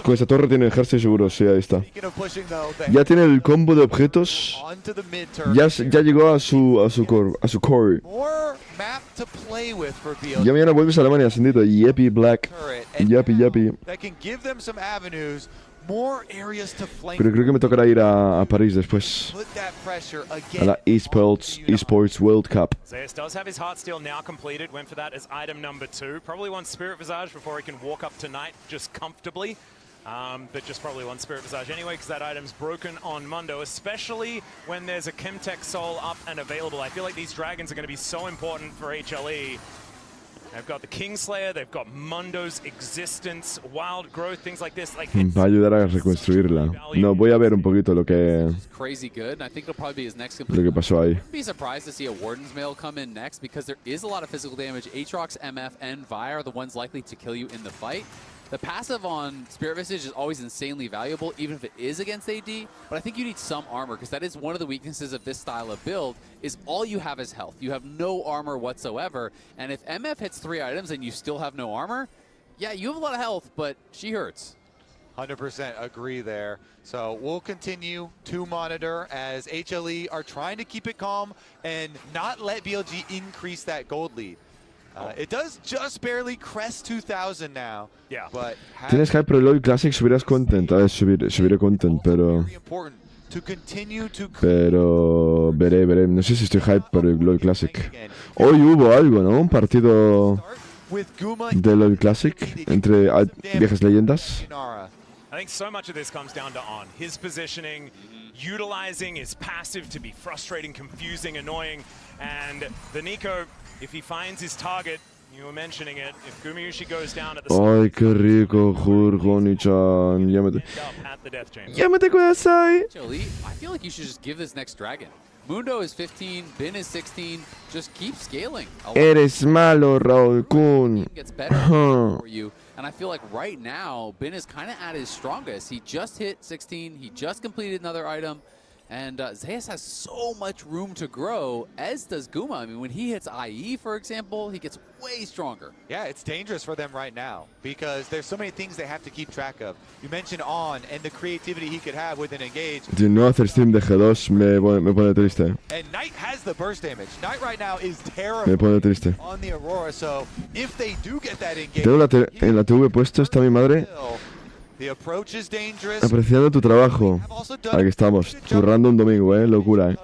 S5: Con esa torre tiene ejército seguro, sí, ahí está. Ya tiene el combo de objetos. Ya llegó a su core. Ya mañana vuelves a Alemania, Sendito. Yepi Black. Yapi. Pero creo que me tocará ir a París después. A la Esports World Cup.
S3: Zeus does have his Heartsteel now completed. Went for that as item number 2. Probably wants Spirit Visage before he can walk up tonight just comfortably. But just probably wants Spirit Visage anyway because that item's broken on Mundo, especially when there's a Chemtech Soul up and available. I feel like these dragons are going to be so important for HLE. They've got the Kingslayer, they've got Mundo's existence, wild growth, things like this.
S5: Va a ayudar a reconstruirla. No, voy a ver un poquito lo que pasó ahí.
S7: I'd be surprised to see a Warden's Mail come in next because there is a lot of physical damage. Aatrox, MF, and Vi are the ones likely to kill you in the fight. The passive on Spirit Visage is always insanely valuable, even if it is against AD, but I think you need some armor, because that is one of the weaknesses of this style of build, is all you have is health. You have no armor whatsoever, and if MF hits 3 items and you still have no armor, yeah, you have a lot of health, but she hurts.
S6: 100% agree there. So we'll continue to monitor as HLE are trying to keep it calm and not let BLG increase that gold lead. It does just barely crest 2,000 now. Yeah. But
S5: Tienes hype pro LoL Classic, subirás content. A ver, subiré content, pero veré. No sé si estoy hype por el LoL Classic. Hoy hubo algo, ¿no? Un partido de LoL Classic entre viejas leyendas.
S3: I think so much of this comes down to On. His positioning, utilizing his passive to be frustrating, confusing, annoying, and the Nico, if he finds his target, you were mentioning it, if Gumayushi goes down at the
S5: Ay, qué rico, Jurgoni-chan. Llámate kudasai.
S7: I feel like you should just give this next dragon. Mundo is 15, Bin is 16. Just keep scaling.
S5: Eres malo, Raúl Kun.
S7: Gets better for you. And I feel like right now, Bin is kind of at his strongest. He just hit 16. He just completed another item. And Zeus has so much room to grow, as does Guma. I mean, when he hits IE, for example, he gets way stronger.
S6: Yeah, it's dangerous for them right now because there's so many things they have to keep track of. You mentioned On and the creativity he could have with an engage.
S5: Si no hacer stream de G2 me pone triste.
S6: And Knight has the burst damage. Knight right now is terrible
S5: me pone triste.
S6: On the Aurora, so if they do get that engage...
S5: Tengo en la TV puesto, está mi madre. Apreciando tu trabajo. Aquí estamos, currando un domingo, locura,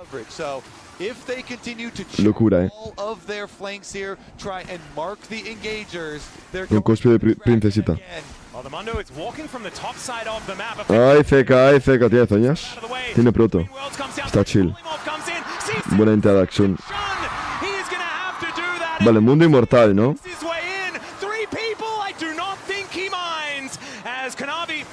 S5: Locura, Un cosplay de princesita. Ay, CK, tiene zoñas. Tiene proto. Está chill. Buena interacción. Vale, mundo inmortal, ¿no?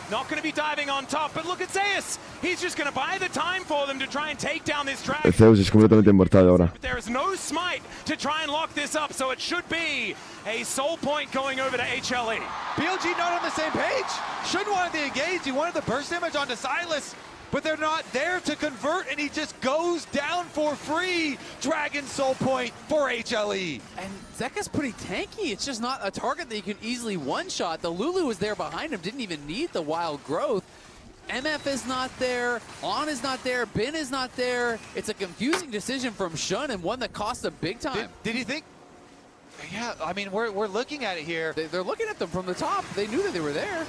S3: Not going to be diving on top, but look at Zeus. He's just going to buy the time for them to try and take down this dragon.
S5: Zeus es completamente inmortal ahora.
S3: There is no smite to try and lock this up, so it should be a soul point going over to HLE.
S6: BLG not on the same page. Shouldn't want the engage. He wanted the burst damage onto Silas, but they're not there to convert, and he just goes down for free. Dragon soul point for HLE.
S7: And Zeka's pretty tanky. It's just not a target that you can easily one-shot. The Lulu was there behind him, didn't even need the wild growth. MF is not there, On is not there, Bin is not there. It's a confusing decision from Shun and one that cost them big time.
S6: Did he think? Yeah, I mean, we're looking at it here.
S7: They're looking at them from the top. They knew that they were there.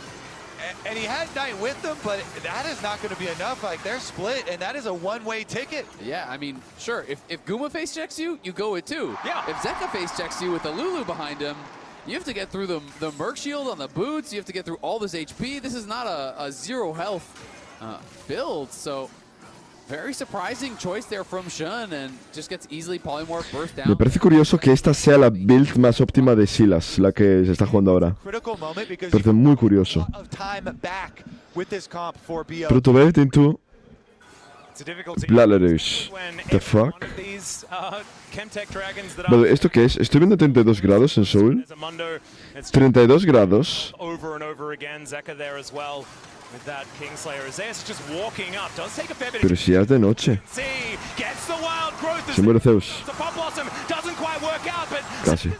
S6: And he had Knight with them, but that is not going to be enough. Like, they're split, and that is a one-way ticket.
S7: Yeah, I mean, sure. If Guma face checks you, you go it too.
S3: Yeah.
S7: If Zeka face checks you with the Lulu behind him, you have to get through the Merc Shield on the boots. You have to get through all this HP. This is not a zero health build, so Very surprising choice there from Shun and just gets easily polymorph burst down.
S5: Me parece curioso que esta sea la build más óptima de Silas, la que se está jugando ahora. Me parece muy curioso. Protobed into Bladlerush. The fuck? Vale, ¿esto qué es? Estoy viendo 32 grados en Soul. 32 grados. Pero si ya es de noche. Se muere Zeus. Casi.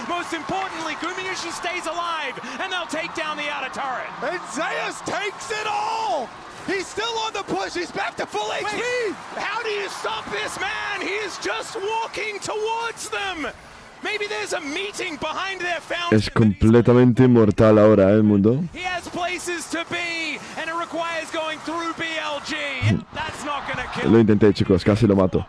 S3: Most importantly, Gumayushi stays alive, and they'll take down the outer turret.
S6: And Zeus takes it all! He's still on the push, he's back to full HP!
S3: How do you stop this man? He is just walking towards them! Maybe there's a meeting behind their fountain.
S5: Es completamente inmortal ahora, el mundo.
S3: He has places to be, and it requires going through BLG. That's not gonna kill.
S5: Lo intenté, chicos, casi lo mato.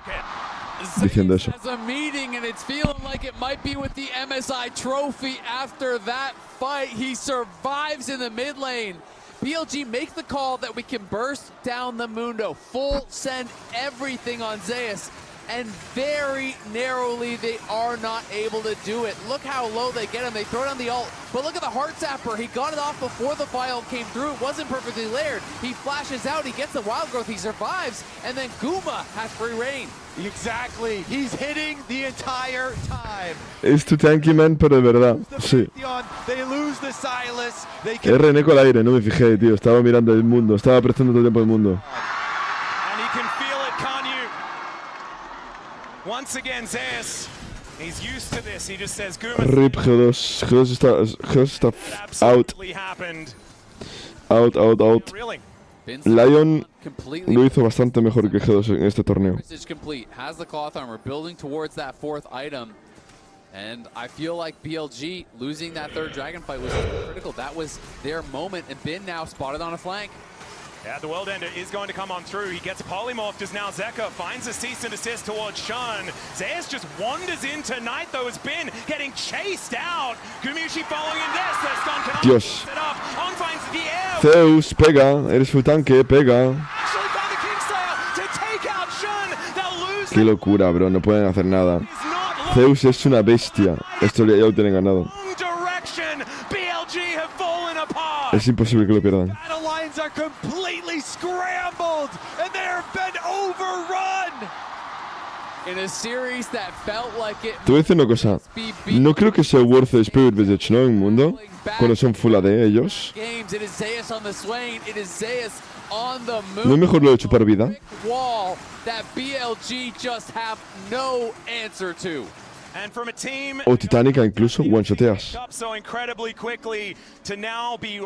S5: Diciendo eso.
S7: Has a meeting and it's feeling like it might be with the MSI trophy after that fight. He survives in the mid lane. BLG make the call that we can burst down the Mundo. Full send everything on Zeus. And very narrowly, they are not able to do it. Look how low they get him. They throw down the ult. But look at the Heart Zapper. He got it off before the vial came through. It wasn't perfectly layered. He flashes out. He gets the Wild Growth. He survives. And then Guma has free reign.
S6: Exactly. He's hitting the entire time.
S5: Es tu tanky man, pero de verdad. Sí.
S6: They lose the Silas.
S5: RN con el aire, no me fijé, tío. Estaba mirando el mundo. Estaba apreciando todo el tiempo el mundo.
S3: Once again, Zeus, he's used to this. He just says, Guma.
S5: RIP G2. G2 está out. Out. Lion lo hizo bastante mejor que G2 en este torneo.
S7: Has the cloth armor, building towards that fourth item. And I feel like BLG losing that third dragon fight was critical. That was their moment, and Bin now spotted on a flank.
S3: Yeah, the World Ender is going to come on through. He gets polymorphed as now Zeka finds a cease and desist towards Shun. Zeus just wanders into Night, though, has been getting chased out. Gumayushi following in this. The stun can
S5: Dios.
S3: set up. On finds the air.
S5: Zeus, pega. Eres su tanque, pega.
S3: Actually found the Kingslayer to take out Shun. They'll lose.
S5: Qué locura, bro. No pueden hacer nada. Zeus es una bestia. Esto ya lo tienen ganado.
S3: BLG have fallen apart.
S5: Es imposible que lo pierdan.
S6: Are completely scrambled and they're been overrun
S7: in a series that felt like it.
S5: Te voy a decir una cosa. No creo que sea worth the Spirit Visage, ¿no? En mundo cuando son full AD ellos. No es mejor lo de chupar vida. O Titánica incluso one-shoteas.
S3: So incredibly quickly to now be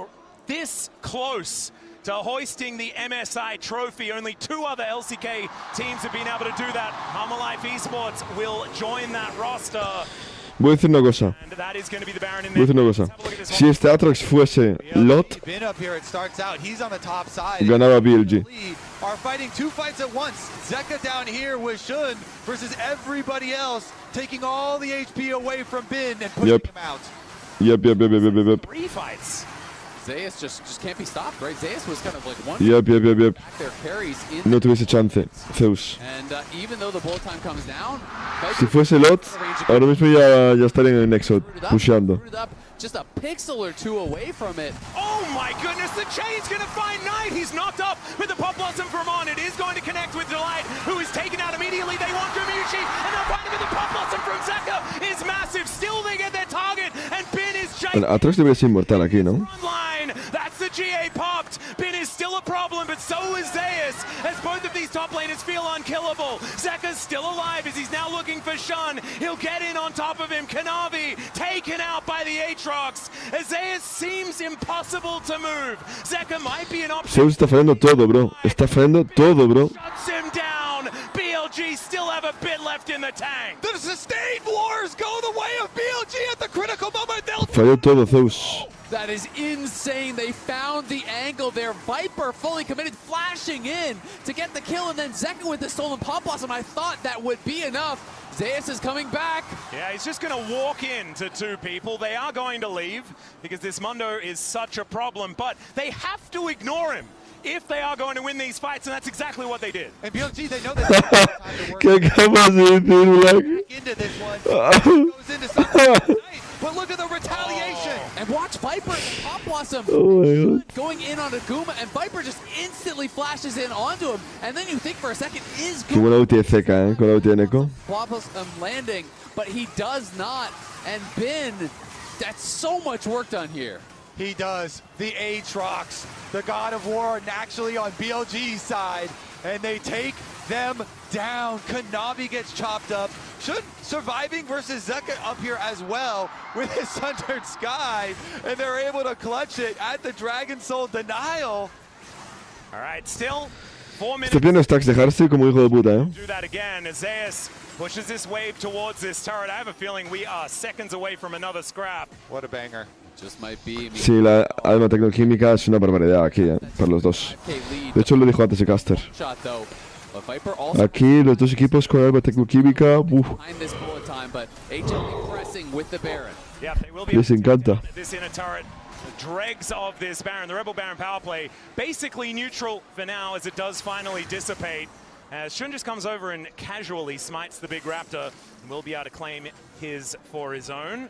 S3: this close to hoisting the MSI trophy. Only 2 other LCK teams have been able to do that. Hamalife Esports will join that roster.
S5: Voy a decir una cosa. Si este Atrox fuese Lot, ganaba BLG.
S6: Are fighting 2 fights at once. Zeka down here with Shun versus everybody else, taking all the HP away from Bin and pushing him out.
S5: Yep.
S3: 3 fights.
S7: Zeus just can't be stopped, right? Zeus was kind of like one.
S5: Yep.
S7: Their carries in.
S5: No tuviese chance, Zeus.
S7: And even though the bullet time comes down,
S5: si fuese Lot, ahora mismo ya estarían en Nexo, pusheando.
S7: Just a pixel or 2 away from it.
S3: Oh my goodness, the chain's gonna find Knight. He's knocked up with the Pop Blossom from on. It is going to connect with Delight, who is taken out immediately. They want Gumayushi, and they'll find him with the Pop Blossom from Zeka. Is massive. Still they get their target, and Bin is chasing.
S5: Atrox debería ser inmortal aquí, ¿no?
S3: That's the GA popped. Bin is still a problem, but so is Zeus, as both of these top laners feel unkillable. Zeka's still alive as he's now looking for Shun. He'll get in on top of him. Kanavi taken out by the Aatrox. Zeus seems impossible to move. Zeka might be an option.
S5: Zeus está fallando todo, bro. Está fallando todo, bro.
S3: Shuts him down. BLG still have a bit left in the tank.
S6: The sustained wars go the way of BLG at the critical moment.
S5: Falló todo, Zeus.
S7: That is insane. They found the angle there. Viper fully committed, flashing in to get the kill, and then Zeka with the stolen Pop Blossom. I thought that would be enough. Zeus is coming back.
S3: Yeah, he's just going to walk into 2 people. They are going to leave because this Mundo is such a problem, but they have to ignore him if they are going to win these fights, and that's exactly what they did.
S6: And BLG, they know that they have time to work
S5: ¿Qué acabas de decir, Black?
S6: into this one. Goes into something nice, but look at the retaliation.
S7: And watch Viper and Pop Blossom
S5: Oh my god.
S7: going in on Aguma, and Viper just instantly flashes in onto him. And then you think for a second, is
S5: Qué buena ulti de Zeka, con la ulti de Neko.
S7: Pop Blossom landing, but he does not. And Ben, that's so much work done here.
S6: He does. The Aatrox, the God of War, actually on BLG's side, and they take them down. Kanavi gets chopped up. Should surviving versus Zeka up here as well with his Sundered Sky, and they're able to clutch it at the Dragon Soul denial.
S3: All right, still 4 minutes.
S5: Este piano stacks de Hearthstone como hijo de puta,
S3: Do that again as Zeus pushes this wave towards this turret. I have a feeling we are seconds away from another scrap.
S6: What a banger.
S7: Just might be.
S5: Sí, la alma tecnoquímica es una barbaridad aquí, para los dos. De hecho, lo dijo antes el caster. Aquí los dos equipos con alma tecnoquímica, les encanta.
S3: Dregs of this Baron, the Rebel Baron power play, basically neutral for now as it does finally dissipate. As Shun just comes over and casually smites the big Raptor and will be able to claim his for his own.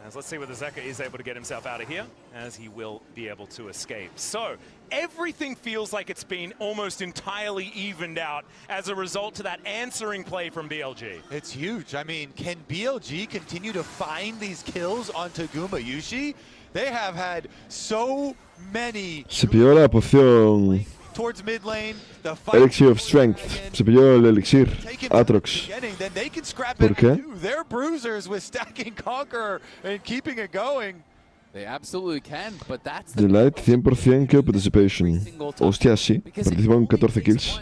S3: As let's see whether Zeka is able to get himself out of here, as he will be able to escape. So everything feels like it's been almost entirely evened out as a result to that answering play from BLG.
S6: It's huge. I mean, can BLG continue to find these kills onto Guma Yushi? They have had so many.
S5: Se pilló la poción
S6: Towards mid lane, the
S5: Elixir of Strength. Se pilló el elixir Aatrox.
S6: Then they can scrap
S5: ¿Por
S6: it
S5: qué?
S6: too. They're bruisers with stacking Conqueror and keeping it going.
S7: They absolutely can, but that's
S5: The Light 100% kill participation. Hostia, sí. Participó en 14 kills.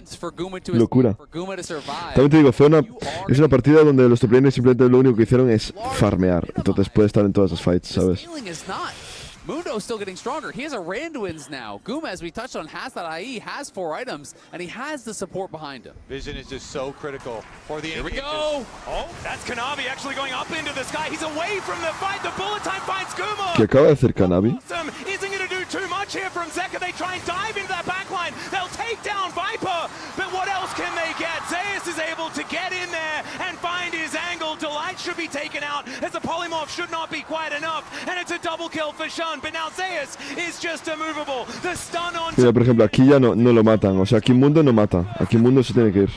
S5: Locura. También te digo, es una partida donde los top laners simplemente lo único que hicieron es farmear. Entonces puede estar en todas las fights, ¿sabes?
S7: Mundo's still getting stronger. He has a Randuin's now. Guma, as we touched on, has that IE, has 4 items, and he has the support behind him.
S6: Vision is just so critical for the
S3: Here we go. Oh, that's Kanavi actually going up into the sky. He's away from the fight. The bullet time finds Guma.
S5: ¿Qué acaba de hacer Kanavi?
S3: Isn't going to do too much here from Zeka. They try and dive into that backline. They'll take down Viper, but what else can they get? Zeus is able to get in there and find his angle. Delight should be taken out as the polymorph should not be quite enough, and it's a double kill for Shun. But now Zeus is just immovable. The stun on.
S5: Mira, por ejemplo, aquí ya no lo matan. O sea, aquí Mundo no mata. Aquí Mundo se tiene que ir.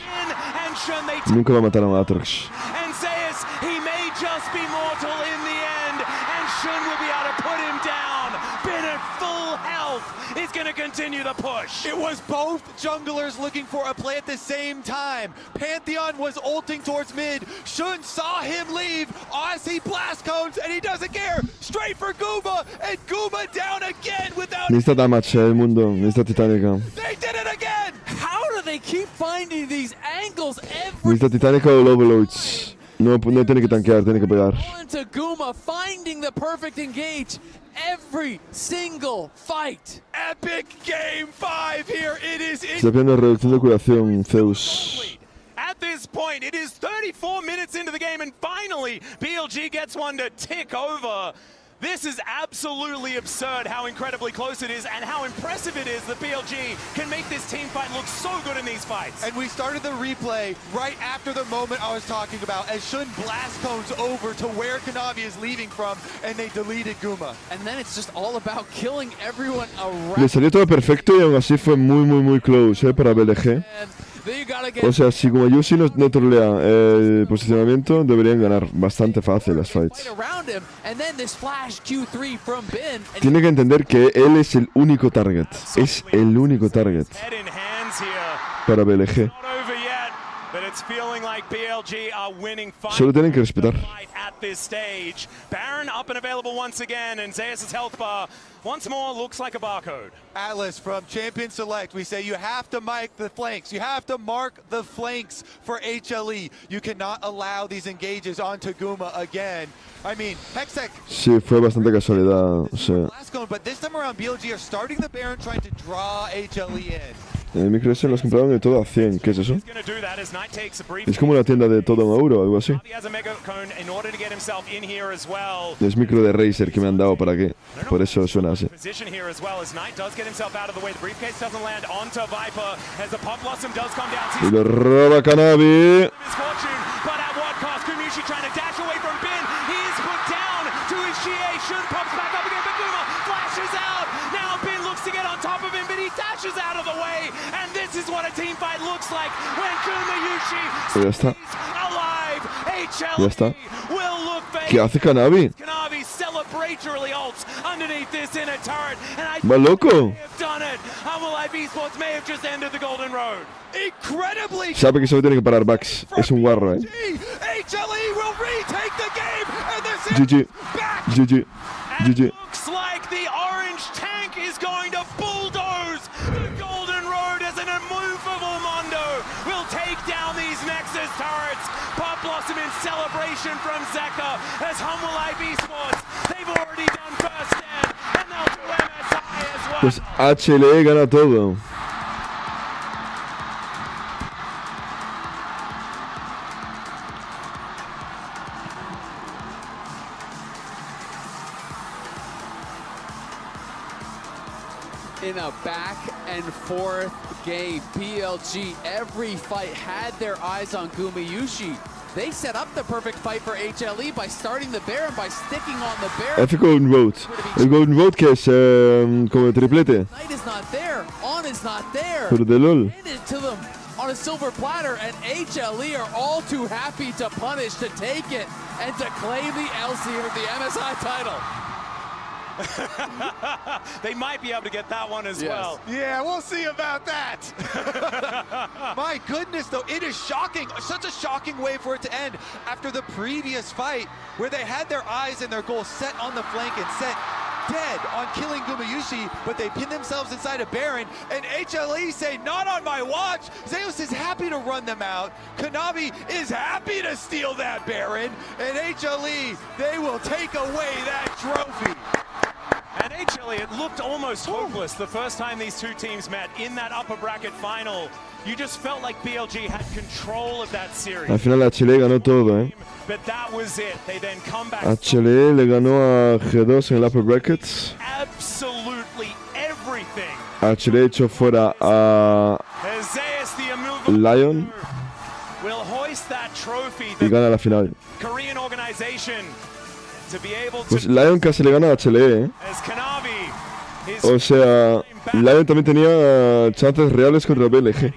S5: Nunca va a matar a Aatrox.
S3: And Zeus, he may just be mortal in the end, and Shun will be able to put him down. Been at full health. He's going to continue the push.
S6: It was both junglers looking for a play at the same time. Pantheon was ulting towards mid. Shun saw him leave. Aussie blast cones, and he doesn't care. Straight for Guma, and Guma down again without.
S5: Necesita damage el Mundo. Necesita Titánica.
S6: They did it again.
S7: How do they keep finding these angles every
S5: Necesita Titánica o Overloads. No tiene que tanquear, tiene que pegar.
S7: to Guma, finding the perfect engage every single fight.
S6: Epic game 5 here. It is.
S5: Está pidiendo reducción de curación, Zeus.
S3: At this point, it is 34 minutes into the game, and finally, BLG gets one to tick over. This is absolutely absurd how incredibly close it is and how impressive it is that BLG can make this team fight look so good in these fights.
S6: And we started the replay right after the moment I was talking about as Shun blast cones over to where Kanavi is leaving from, and they deleted Guma.
S7: And then it's just all about killing everyone around.
S5: Le salió todo perfecto y aún así fue muy close para BLG. O sea, si como Yushi no trolea el posicionamiento, deberían ganar bastante fácil las fights. Tiene que entender que él es el único target. Es el único target para BLG. Solo tienen que respetar.
S3: this stage. Baron up and available once again, and Zeus' health bar once more looks like a barcode.
S6: Atlas from Champion Select, we say you have to mark the flanks. You have to mark the flanks for HLE. You cannot allow these engages onto Guma again. I mean, Hextech.
S5: Sí, fue bastante casualidad. O sea,
S6: But this time around, BLG are starting the Baron, trying to draw HLE in.
S5: el micro ese los compraron de todo a 100. ¿Qué es eso? Es como una tienda de todo en euro o algo así. Es micro de Razer que me han dado para qué. Por eso suena así. Y lo roba Kanavi.
S3: Dashes out of the way, and this is what a team fight looks like when
S5: Ya está.
S3: alive.
S5: Ya está.
S3: Will look
S5: ¿Qué hace Kanavi?
S3: Kanavi celebratorily ults underneath this inner turret, and I
S5: Va loco.
S3: have done it. Live Esports may have just ended the Golden Road. Incredibly.
S5: Sabe que solo tiene que parar Bax. Es un guarro,
S3: HLE will retake the game, and this is
S5: GG.
S3: back.
S5: GG. GG.
S3: Looks like the orange tank is going to bulldoze the Golden Road as an immovable Mondo will take down these Nexus turrets. Pop Blossom in celebration from Zeka as Humble Live Esports. They've already done first stand, and they'll do MSI as well.
S5: Pues HLE gana todo.
S7: In a back and forth game, BLG every fight had their eyes on Gumayushi. They set up the perfect fight for HLE by starting the Baron, by sticking on the Baron.
S5: F Golden Vote. El Golden Vote que es como el triplete.
S7: Knight is not there, On is not there.
S5: Pero de LOL.
S7: Handed to them on a silver platter, and HLE are all too happy to punish, to take it, and to claim the LC with the MSI title.
S3: They might be able to get that one as well.
S6: Yeah, we'll see about that. My goodness, though, it is shocking. Such a shocking way for it to end after the previous fight where they had their eyes and their goal set on the flank and set dead on killing Gumayushi, but they pin themselves inside a Baron, and HLE say, not on my watch. Zeus is happy to run them out. Kanavi is happy to steal that Baron, and HLE, they will take away that trophy.
S3: And HLE, it looked almost hopeless the first time these two teams met in that upper bracket final. You just felt like BLG had control of that series.
S5: Al final HLE ganó todo,
S3: But that was it. They then come back.
S5: HLE le ganó a G2 en el upper brackets.
S3: Absolutely everything.
S5: HLE echó fuera a
S3: Zeus, the immovable
S5: Lion
S3: will hoist that trophy.
S5: y gana la final.
S3: Korean organization to be able to.
S5: Pues Lion casi le gana a HLE,
S3: As Kanavi is
S5: O sea, Lion también tenía chances reales contra BLG.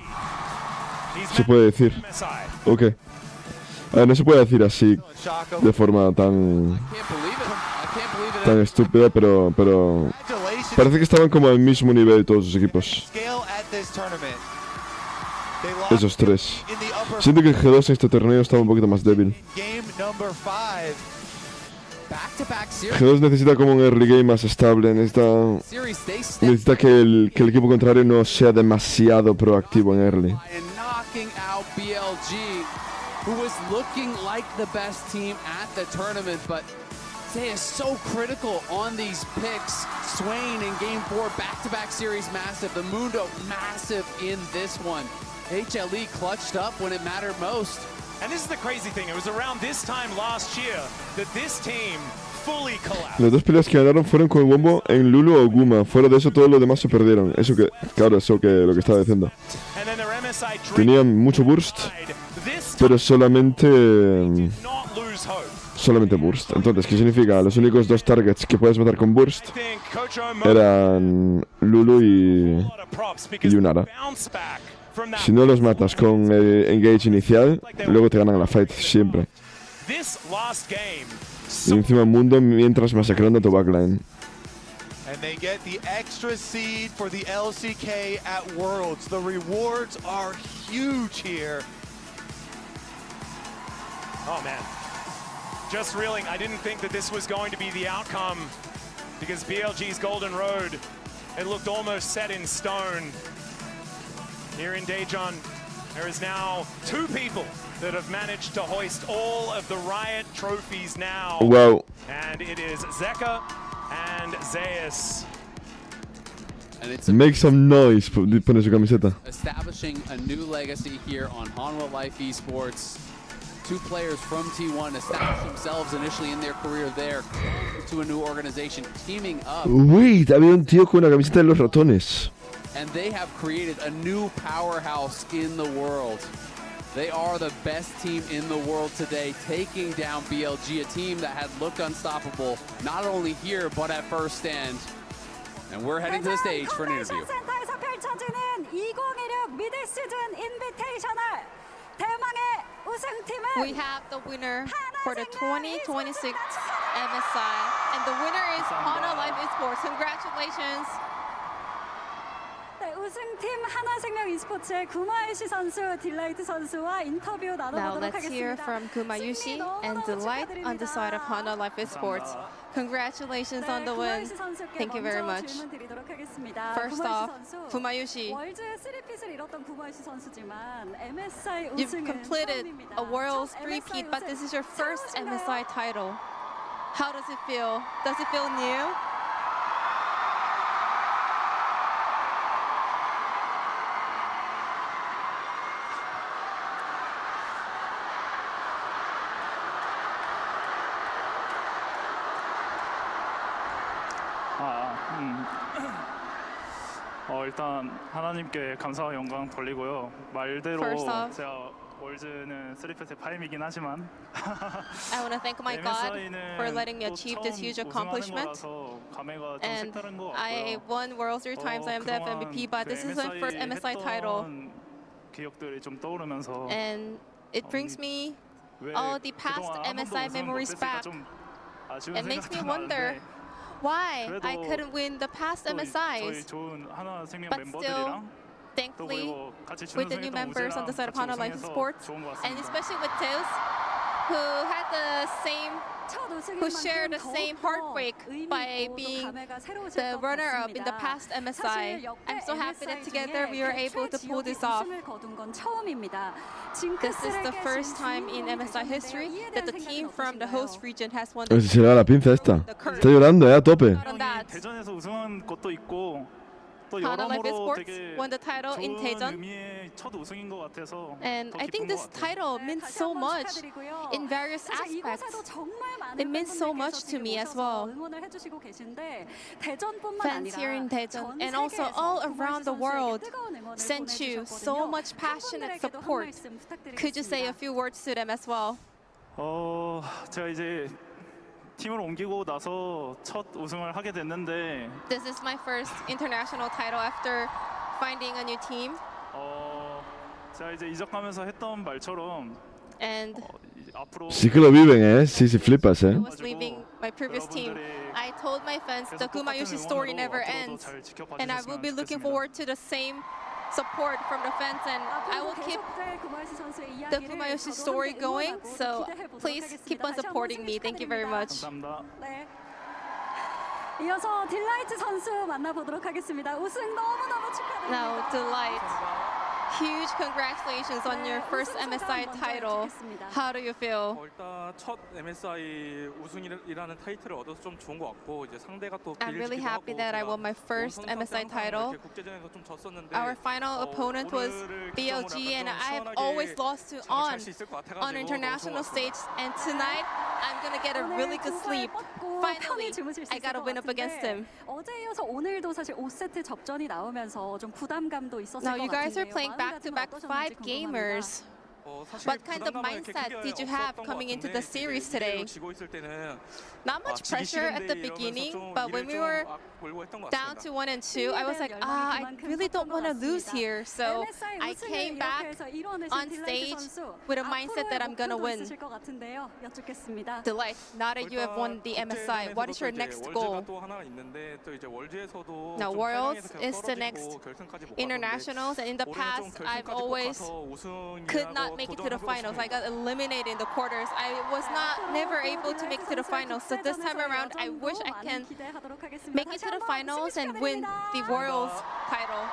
S5: Se puede decir. Ok. A ver, no se puede decir así de forma tan estúpida, pero parece que estaban como al mismo nivel todos los equipos. Esos tres. Siento que G2 en este torneo estaba un poquito más débil. G2 necesita como un early game más estable, necesita que el equipo contrario no sea demasiado proactivo en early.
S7: Who was looking like the best team at the tournament, but they is so critical on these picks. Swain in game 4, back-to-back series massive. The Mundo massive in this one. HLE clutched up when it mattered most.
S3: And this is the crazy thing. It was around this time last year that this team fully collapsed.
S5: Las dos peleas que ganaron fueron con Wombo en Lulu o Guma. Fuera de eso, todo lo demás se perdieron. Eso que, claro, eso que lo que estaba diciendo. Tenían mucho burst, pero solamente burst. Entonces, ¿qué significa? Los únicos dos targets que puedes matar con burst eran Lulu y Yunara. Si no los matas con el engage inicial, luego te ganan la fight siempre. Y encima Mundo mientras masacrando tu backline.
S6: And they get the extra seed for the LCK at Worlds. The rewards are huge here.
S3: Oh man. just reeling. I didn't think that this was going to be the outcome because BLG's Golden Road, it looked almost set in stone. Here in Daejeon, there is now 2 people that have managed to hoist all of the Riot trophies now.
S5: Wow.
S3: And it is Zeka and Zeus.
S7: And it's
S5: Make some noise, pone su camiseta.
S7: establishing a new legacy here on Hanwha Life Esports. 2 players from T1 established themselves initially in their career there to a new organization, teaming up.
S5: Wait, había un tío con una camiseta de los ratones.
S7: And they have created a new powerhouse in the world. They are the best team in the world today, taking down BLG, a team that had looked unstoppable, not only here, but at first stand. And we're heading to the stage for an interview.
S14: 센터에서 펼쳐지는 2016 미드시즌 인비테이셔널 대망의 우승팀은
S2: We have the winner for the 2026 MSI, and the winner is Hanwha Life Esports. Congratulations.
S14: 네, 우승팀 하나생명 e스포츠의 구마유시 선수, 딜라이트 선수와 인터뷰
S2: Now
S14: 나눠보도록
S2: let's hear
S14: 하겠습니다.
S2: from Gumayushi and Delight on the side of Hanwha Life Esports. Congratulations on the win. Thank you very much. First off, Gumayushi, you've completed a Worlds repeat, but this is your first MSI title. How does it feel? Does it feel new?
S17: 일단 하나님께 감사와 영광 돌리고요. 말대로
S2: First off,
S17: 제가 월즈는 3패스의 파임이긴 하지만
S2: I want to thank my God for letting me achieve this huge accomplishment. And I won Worlds 3 times. I am the MVP, but this is my first MSI title.
S17: 기억들이 좀 떠오르면서
S2: And it brings me all the past MSI memories back. It makes me wonder why I couldn't win the past MSIs. But still, thankfully, with the new members on the side of Hanwha Life Esports, and especially with Zeus, who shared the same heartbreak by being the runner-up in the past MSI. I'm so happy that together we were able to pull this off. This is the first time in MSI history that the team from the host region has won the
S5: Se le da la pinza esta. Está llorando, a tope.
S17: 대전에서 우승한 것도 있고 또
S2: Hanwha Life
S17: 여러모로
S2: Esports
S17: 되게
S2: won the title in
S17: 좋은
S2: Daejeon.
S17: 의미의 첫 우승인 것 같아서
S2: And I think this title means so much in various aspects. It means so much to me as well. Fans here in Daejeon and also all around the world sent you so much passionate support. Could you say a few words to them as well?
S17: 제가 이제 팀을 옮기고 나서 첫 우승을 하게 됐는데
S2: This is my first international title after finding a new team.
S17: 제가 이제 이적하면서 했던 말처럼
S2: And
S5: Sí que lo viven, sí, sí flipas,
S2: I was leaving my previous team. I told my fans the Gumayushi story never ends, and I will be looking forward to the same support from the fans, and I will keep the Gumayushi story going. So please keep on supporting me. Thank you very much.
S14: 이어서 딜라이트 선수 만나보도록 하겠습니다. 우승 너무너무 축하드립니다.
S2: Now, Delight, huge congratulations on your first MSI title. How do you feel?
S23: 일단 첫 MSI 우승이라는 타이틀을 얻어서 좀 좋은 것 같고 이제 상대가 또
S2: I'm really happy that I won my first MSI title.
S23: 국제전에서 좀 졌었는데
S2: Our final opponent was BLG, and I've always lost to on international stage. And tonight, I'm gonna get a really good sleep. Finally, I got to win up against him.
S14: 어제 이어서 오늘도 사실 5세트 접전이 나오면서 좀 부담감도 있었을
S2: Now
S14: 것
S2: you guys are
S14: 같은데요.
S2: playing back-to-back 5 gamers. What kind of mindset did you have coming into the series today? Not much pressure at the beginning, but when we were
S15: down to 1 and 2, I was like, I really don't want to lose here. So I came back on stage with a mindset that I'm gonna win. Delight, now that you have won the MSI, what is your next goal? Now, Worlds is the next internationals, and in the past, I've always could not make it to the finals. I got eliminated in the quarters. I was never able to make it to the finals. So this time around, I wish I can make it to the finals and win the Worlds title.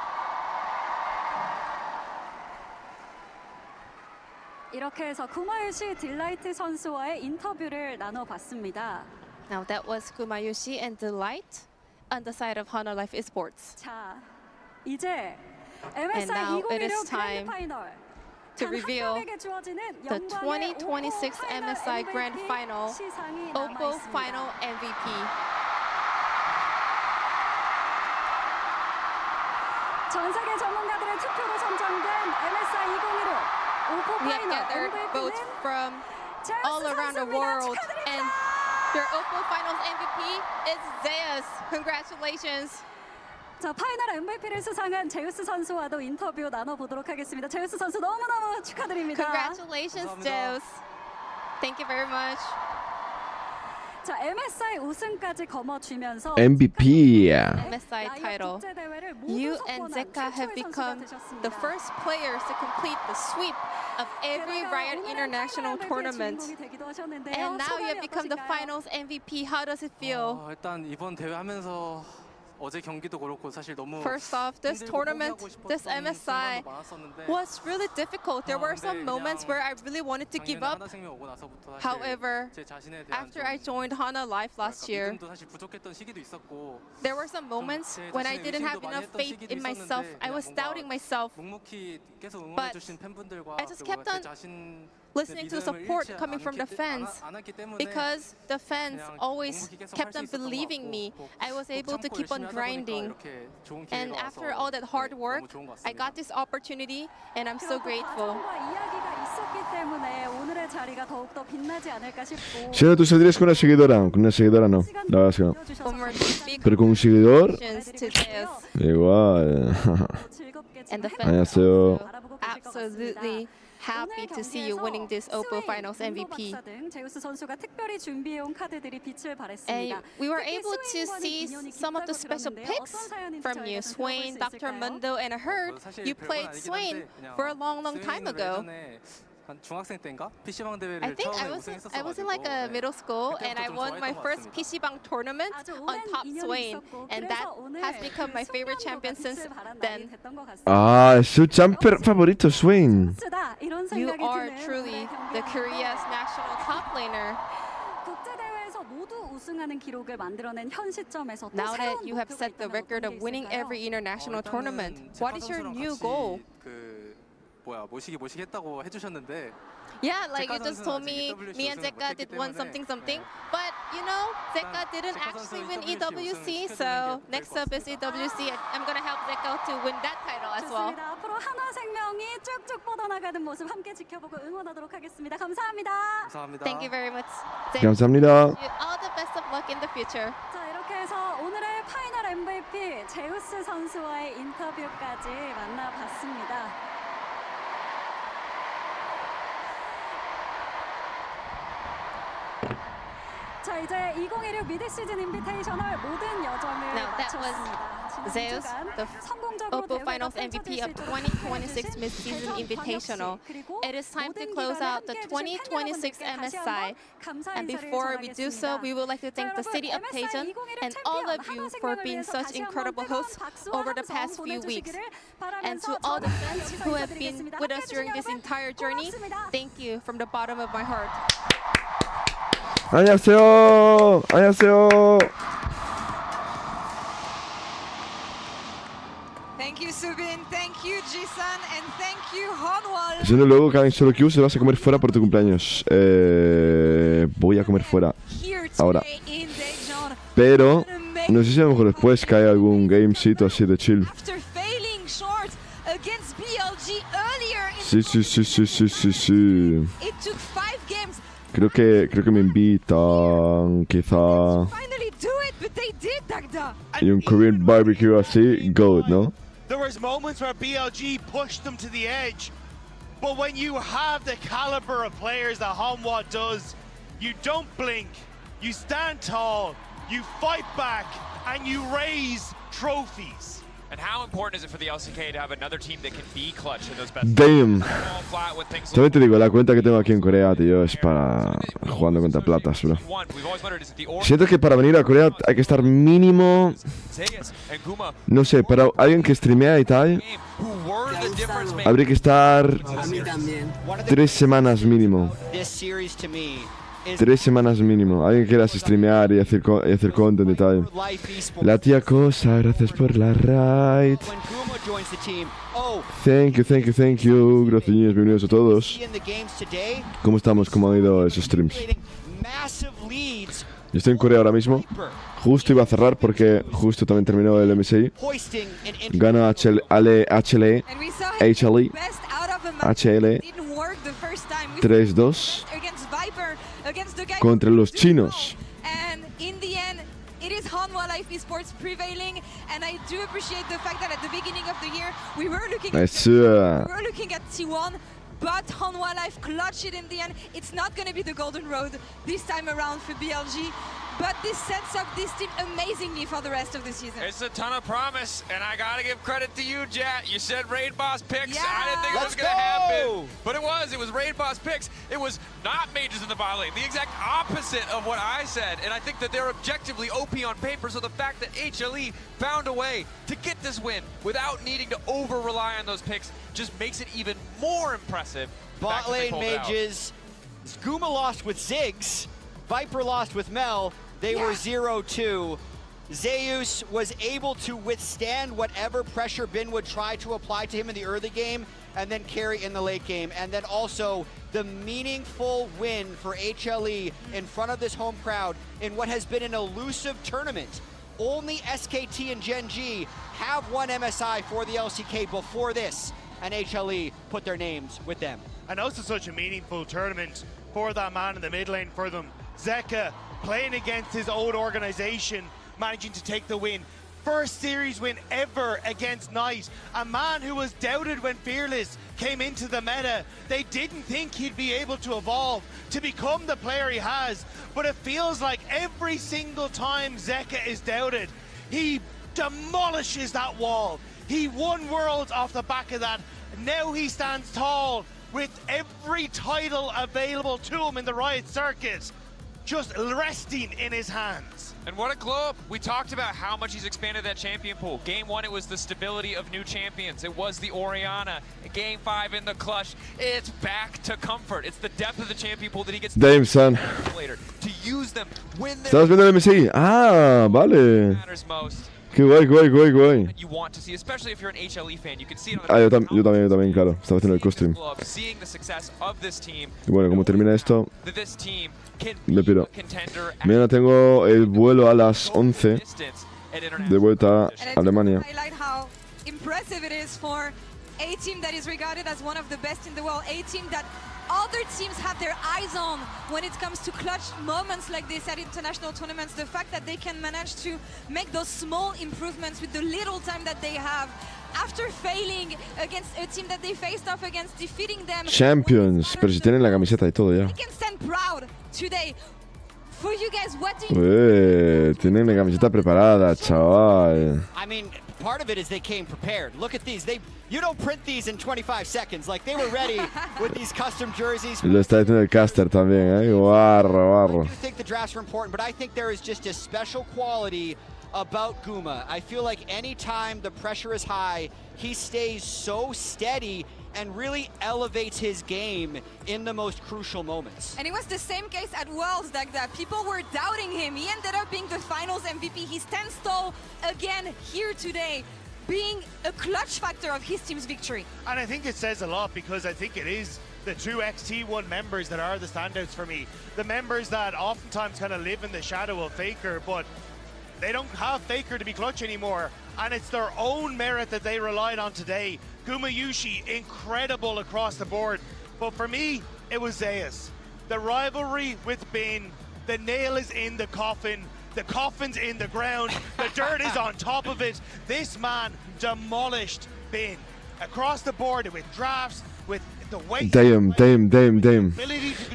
S14: 이렇게 해서 구마유시 딜라이트 선수와의 인터뷰를 나눠봤습니다.
S15: Now that was Kumayushi and Delight on the side of Honor Life Esports.
S14: 자, 이제
S15: And
S14: MSI
S15: now it is
S14: 2016
S15: time
S14: 그랜드 파이널.
S15: to reveal the 2026 MSI Grand Final Oppo Final MVP.
S14: 전 세계 전문가들의 투표로 선정된 MSI 2015 오포
S15: We have
S14: 파이널
S15: gathered votes
S14: MVP는
S15: from all around the world, and your Oppo Finals MVP is Zeus. Congratulations.
S14: 자, 파이널 MVP를 수상한 제우스 선수와도 인터뷰 나눠보도록 하겠습니다. 제우스 선수 너무너무 축하드립니다.
S15: Congratulations, Zeus. Thank you very much.
S14: 자, MSI 우승까지 거머쥐면서
S5: MVP.
S15: MSI title. You and Zeka have become the first players to complete the sweep of every Riot International tournament. And now you have become the finals MVP. How does it feel?
S23: 일단 이번 대회 하면서 어제 경기도 그렇고 사실 너무
S15: First off, this tournament, this MSI was really difficult. There were some moments where I really wanted to give up. However, after I joined Hana Life last year, there were some moments when I didn't have enough faith in myself. I was doubting myself. But I just kept on listening to the support coming from the fans, because the fans always kept on believing me. I was able to keep on grinding, and after all that hard work, I got this opportunity, and I'm so grateful.
S5: Si tú saldrías con una seguidora no, la verdad es que no. Pero con un seguidor, igual.
S15: And the fans
S5: 안녕하세요.
S15: absolutely happy to see you winning this Oppo Finals MVP. And we were able to see some of the special picks from you. Swain, Dr. Mundo, and I heard you played Swain for a long time ago. I think I was in like a middle school, and I won my first PC방 tournament on top Swain, and that has become my favorite champion since then.
S5: Ah, es su champion favorito, Swain.
S15: You are truly the Korea's national top laner. Now that you have set the record of winning every international tournament, what is your new goal? Yeah, like you just told me and Zeka did win something, but you know, Zeka didn't actually win EWC, so next up is EWC. I'm gonna help Zeka to win that title as well.
S14: 앞으로 한화생명이 쭉쭉 뻗어나가는 모습 함께 지켜보고 응원하도록 하겠습니다. 감사합니다.
S15: Thank you very much.
S5: 감사합니다.
S15: All the best of luck in the future.
S14: 자, 이렇게 해서 오늘의 파이널 MVP 제우스 선수와의 인터뷰까지 만나봤습니다. 자, 이제 2016 미드 시즌 인비테이셔널 모든 여정을 마쳤습니다.
S15: Zeus, the Oppo Finals MVP of 2026 Mid-Season Invitational. It is time to close out the 2026 MSI. And before we do so, we would like to thank the city of Daejeon and all of you for being such incredible hosts over the past few weeks. And to all the fans who have been with us during this entire journey, thank you from the bottom of my heart.
S5: 안녕하세요. 안녕하세요.
S2: Thank you, Subin. Thank you, Jisan. And thank you, Honwal.
S5: Desde luego, Kang, solo que se vas a comer fuera por tu cumpleaños. Voy a comer fuera ahora. Pero no sé si a lo mejor después cae algún gamecito así de chill. Sí. Creo que me invitan, quizá. y un Korean barbecue así, goat, ¿no?
S12: There was moments where BLG pushed them to the edge, but when you have the caliber of players that Hanwha does, you don't blink, you stand tall, you fight back, and you raise trophies.
S11: And how important is it for the LCK to have another team that can be clutch in those best?
S5: Damn. También te digo, la cuenta que tengo aquí en Corea, tío, es para jugando contra platas, bro. Siento que para venir a Corea hay que estar mínimo, no sé, para alguien que streamea y tal, habría que estar 3 semanas mínimo. 3 semanas mínimo. Alguien que quiera streamear y hacer content y tal. La tía Cosa, gracias por la raid. Thank you. Gracias, bienvenidos a todos. ¿Cómo estamos? ¿Cómo han ido esos streams? Yo estoy en Corea ahora mismo. Justo iba a cerrar porque justo también terminó el MSI. Gana HLE 3-2 contra los chinos.
S2: And in the end, it is Hanwha Life Esports prevailing, and I do appreciate the fact that at the beginning of the year we were looking at T1, but Hanwha Life clutched it in the end. It's not going to be the golden road this time around for BLG, but this sets up this team amazingly for the rest of the season.
S11: It's a ton of promise, and I gotta give credit to you, Jat. You said Raid Boss picks. Yeah. I didn't think it was gonna happen, but it was. It was Raid Boss picks. It was not Mages in the bot lane. The exact opposite of what I said, and I think that they're objectively OP on paper, so the fact that HLE found a way to get this win without needing to over-rely on those picks just makes it even more impressive.
S10: Bot lane Mages, Skooma lost with Ziggs, Viper lost with Mel. They were 0-2. Zeus was able to withstand whatever pressure Bin would try to apply to him in the early game and then carry in the late game. And then also the meaningful win for HLE in front of this home crowd in what has been an elusive tournament. Only SKT and Gen G have won MSI for the LCK before this, and HLE put their names with them.
S12: And also such a meaningful tournament for that man in the mid lane for them. Zeka playing against his old organization, managing to take the win. First series win ever against Knight. A man who was doubted when Fearless came into the meta. They didn't think he'd be able to evolve to become the player he has. But it feels like every single time Zeka is doubted, he demolishes that wall. He won Worlds off the back of that. Now he stands tall with every title available to him in the Riot circuit just resting in his hands.
S11: And what a glow up. We talked about how much he's expanded that champion pool. Game 1, it was the stability of new champions. It was the Orianna. Game 5 in the clutch, it's back to comfort. It's the depth of the champion pool that he gets
S5: Damn, son.
S11: To use them when
S5: ¿Estabas viendo el MSI? Ah, vale. Qué guay.
S11: You want to see, especially if you're an HLE fan, you can see it on
S5: Ah, yo también, claro. Estaba haciendo el co-stream.
S11: seeing the success of this team.
S5: Y bueno, como termina esto, me piro. Mañana tengo el vuelo a las 11 de vuelta a Alemania.
S2: Highlight how impressive it is for a team that is regarded as one of the best in the world, a team that other teams have their eyes on when it comes to clutch moments like this at international tournaments. The fact that they can manage to make those small improvements with the little time that they have after failing against a team that they faced off against, defeating them.
S5: Champions, pero si tienen la camiseta y todo ya.
S2: We can stand proud today. For you guys, what do you
S5: tienen la camiseta preparada, chaval.
S10: I mean, part of it is they came prepared. Look at these. You don't print these in 25 seconds. Like, they were ready with these custom jerseys.
S5: Lo está diciendo el caster también, Guarro.
S10: I do think the drafts are important, but I think there is just a special quality about Guma. I feel like anytime the pressure is high, he stays so steady and really elevates his game in the most crucial moments.
S2: And it was the same case at Worlds, that people were doubting him. He ended up being the finals MVP. He stands tall again here today, being a clutch factor of his team's victory.
S12: And I think it says a lot, because I think it is the true XT1 members that are the standouts for me. The members that oftentimes kind of live in the shadow of Faker, but they don't have Faker to be clutch anymore, and it's their own merit that they relied on today. Guma Yushi, incredible across the board, but for me, it was Zeus. The rivalry with Bin, the nail is in the coffin. The coffin's in the ground. The dirt is on top of it. This man demolished Bin across the board with drafts, with the weight.
S5: Damn.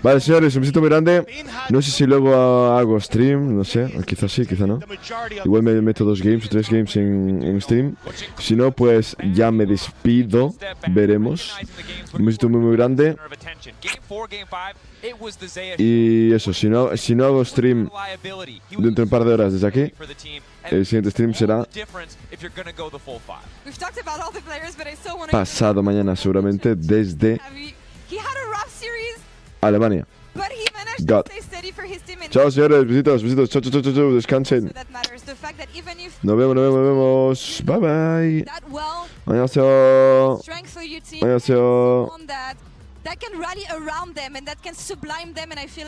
S5: Vale, señores, un besito muy grande. No sé si luego hago stream, no sé, quizás sí, quizá no. Igual me meto 2 games o 3 games en stream. Si no, pues ya me despido, veremos. Un besito muy grande. Y eso, si no hago stream dentro de un par de horas desde aquí, el siguiente stream será pasado mañana, seguramente desde Alemania. God. Chao, señores, besitos, chao, descansen. Nos vemos. Bye bye. 안녕하세요.
S2: That can rally around them and that can sublime them, and I feel